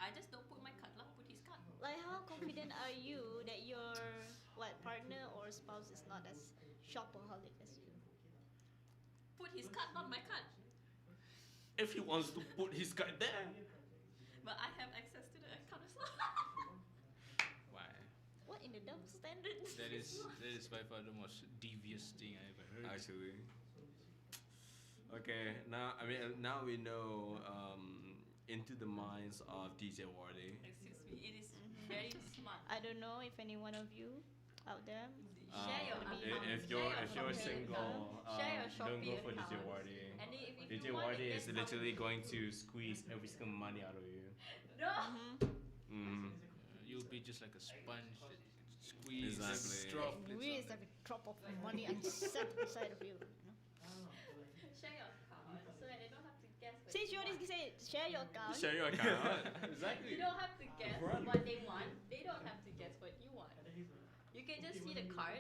I just don't put my card lah, put his card. Like, how confident are you that your partner or spouse is not as shopaholic as you? Put his card, not my card. If he wants to put his card there. But I have access to the account as well. Why? What in the double standards? That is by far the most devious thing I ever heard. Actually. Okay, now we know into the minds of DJ Wardy. Excuse me, it is very smart. I don't know if any one of you out there. Share your account. If you're Share your single, Share your don't go Shopee for DJ account. Wardy. And if DJ you want to Wardy get is literally going to squeeze every single money out of you. No. Mm. You'll be just like a sponge that squeeze Exactly. droplets. Really, it's like a drop of money unsucked inside of you. Share your account so that they don't have to guess. what Since you you already want. say share your account, Share your account. Exactly. You don't have to guess what they want. They don't have to guess what you want. You can just see the card,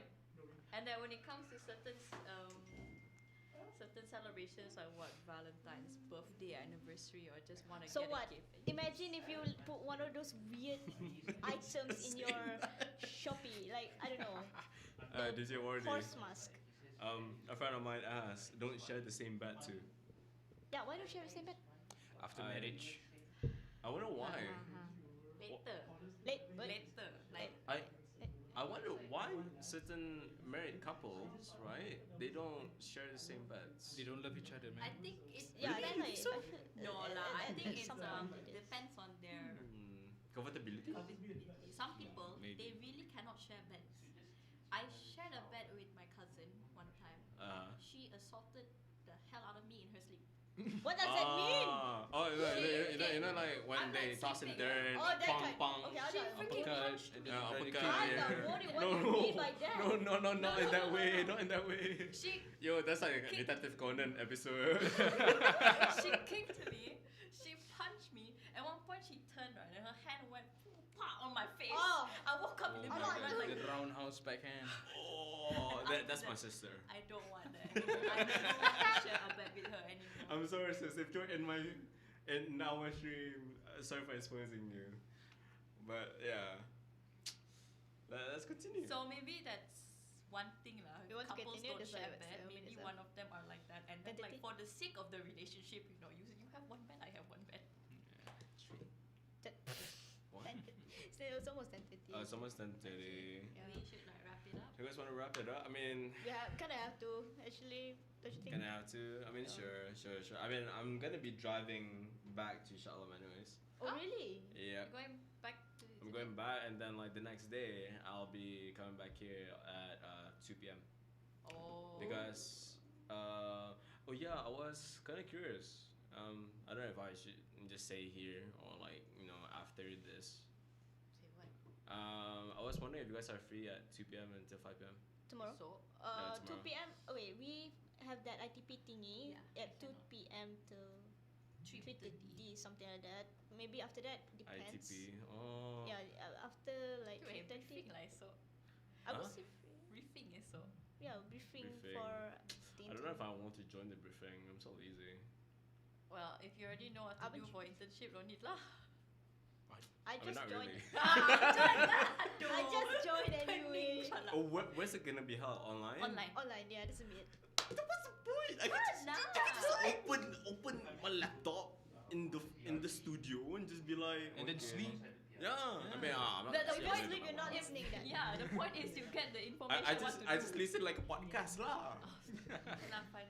and then when it comes to certain celebrations like what Valentine's, birthday, anniversary, or just want to so get what? a gift. Imagine if you put one of those weird items in your Shopee, like I don't know, DJ Wardy. horse mask. A friend of mine asked, don't share the same bed too. Yeah, why don't you have the same bed? After I- marriage. I wonder why. Later. Later. Like I wonder why certain married couples, right? They don't share the same beds. They don't love each other, man. I think it Yeah, depends. I feel No lah, I think it's sometimes it is. depends on their Comfortability. comfortability. Some people Maybe. they really cannot share beds. I shared a bed with my cousin one time. She assaulted the hell out of me in her sleep. What does that mean? Oh, you know, like when I'm they like toss and sleeping. turn, Oh, that pong kind. pong. Okay, I She don't freaking know. punched me. Uppercut, I'm yeah. not worried what you mean by that. No, not in that way, not in that way. She Yo, that's like a Detective Conan episode. she kicked me. She punched me. At one point, she turned right, and her hand went on my face. Oh. I woke up in the I'm middle not and I was like, The roundhouse backhand. Oh, that's my sister. I don't want that. I never want to share a bed with her anymore. I'm sorry, sis. If you're in our stream, sorry for exposing you. But yeah, let's continue. So maybe that's one thing lah. We want to Couples continue, don't that's why share it's bed. 7 Maybe minutes one of them are like that, and then like Tentative. for the sake of the relationship, you have one bed, I have one bed. So it's almost 10:30. Someone's 10:30. Yeah. We should like wrap it up. You guys want to wrap it up? I mean, Yeah, kind of have to actually. Don't you think? can I have to? I mean, sure. I mean, I'm gonna be driving back to Shalom anyways. Oh really? Yeah. Going back to. I'm going back, and then like the next day, I'll be coming back here at 2 p.m. Oh. Because oh yeah, I was kind of curious. I don't know if I should just say here or like after this. Say what? I was wondering if you guys are free at 2 p.m. until 5 p.m. Tomorrow. So. 2 tomorrow. p.m. Oh wait, we have that ITP thingy Yeah, at 2 cannot. p.m. till 3:30. 3:30, something like that. Maybe after that depends. ITP. Oh. Yeah, after like Wait, 3:30. briefing like so. I would Huh? say Briefing is so. yeah, briefing Briefing. for the I don't know if intern. I want to join the briefing. I'm so lazy. Well, if you already know what I'll to be do for internship, don't need lah. I mean, just not joined. really. I just joined anyway. Oh, where's it gonna be held? Online? Online. Online, yeah, doesn't mean. What's the point? I can just open my laptop in the studio and just be like. And then okay. sleep. Yeah. I mean, I'm not. The If point you're is asleep, you're not listening. That. Yeah, the point is you get the information. I what to just do. listen like a podcast lah. Nah, fine.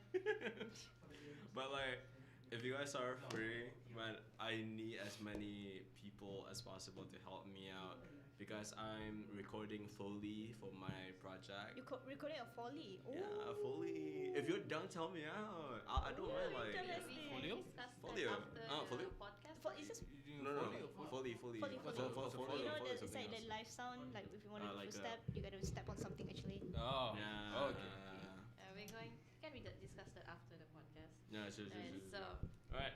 But like, if you guys are free, man, I need as many people as possible to help me out because I'm recording Foley for my project. You're recording a folly. Oh. Yeah, Foley. If you're done, tell me out. I don't mind like. interesting. Folio? Discuss that Folio. after Folio? the podcast. Is this No, Foley. folly? Foley, You know, Foley it's something like the else. live sound. Like if you want to like do step, you gotta step on something actually. Oh. Yeah. Okay. We're going. Can we discuss that after the podcast? Yeah, sure. So Alright,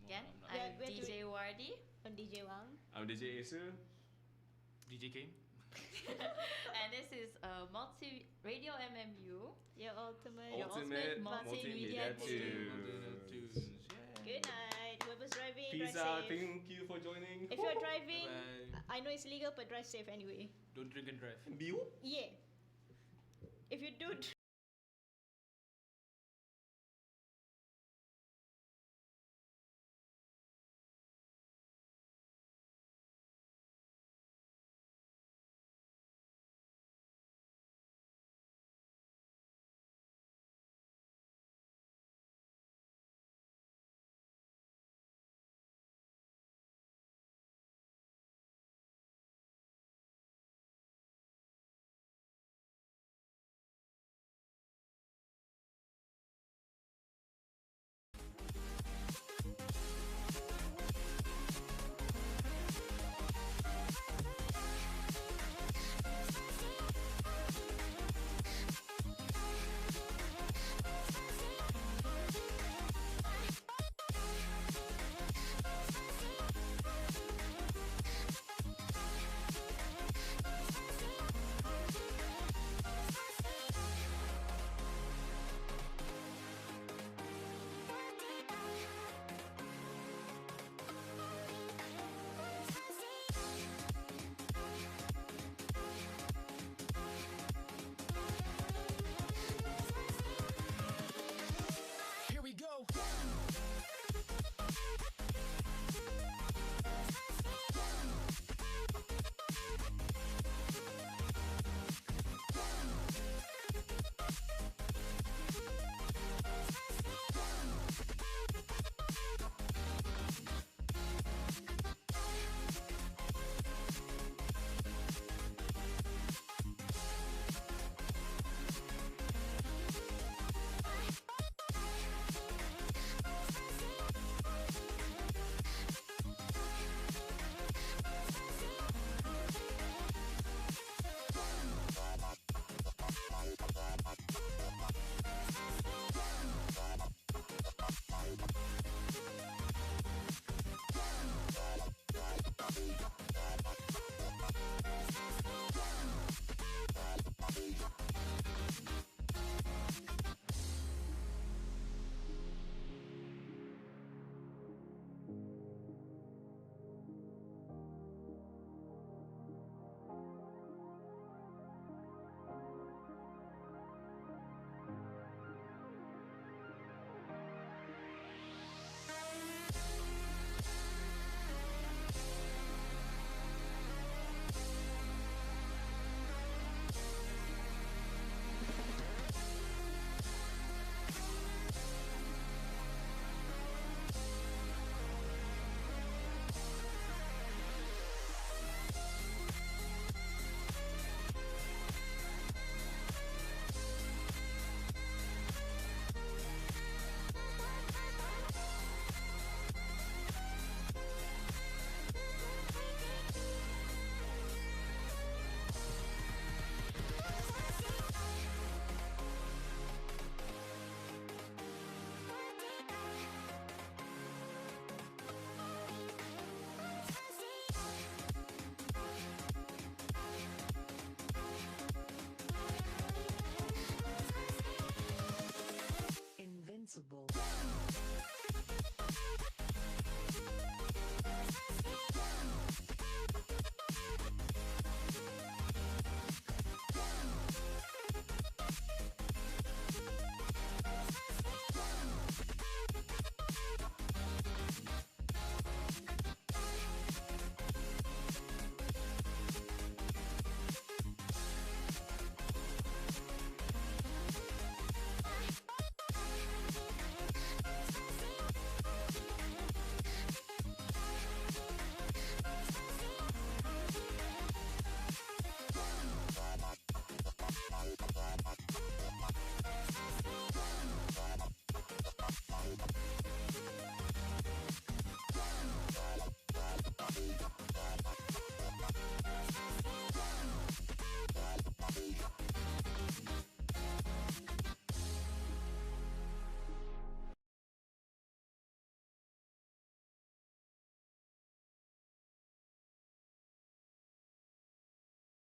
again, Tomorrow Yeah, I'm we have to DJ Wardy, I'm DJ Wang. I'm DJ Isu. DJ came. and this is multi Radio MMU. Your ultimate. Your Ultimate multimedia multimedia Tunes. tunes. Good night. Whoever's driving, Peace drive out. safe. Thank you for joining. If you're driving, Bye. I know it's illegal, but drive safe anyway. Don't drink and drive. Biu. Yeah. If you do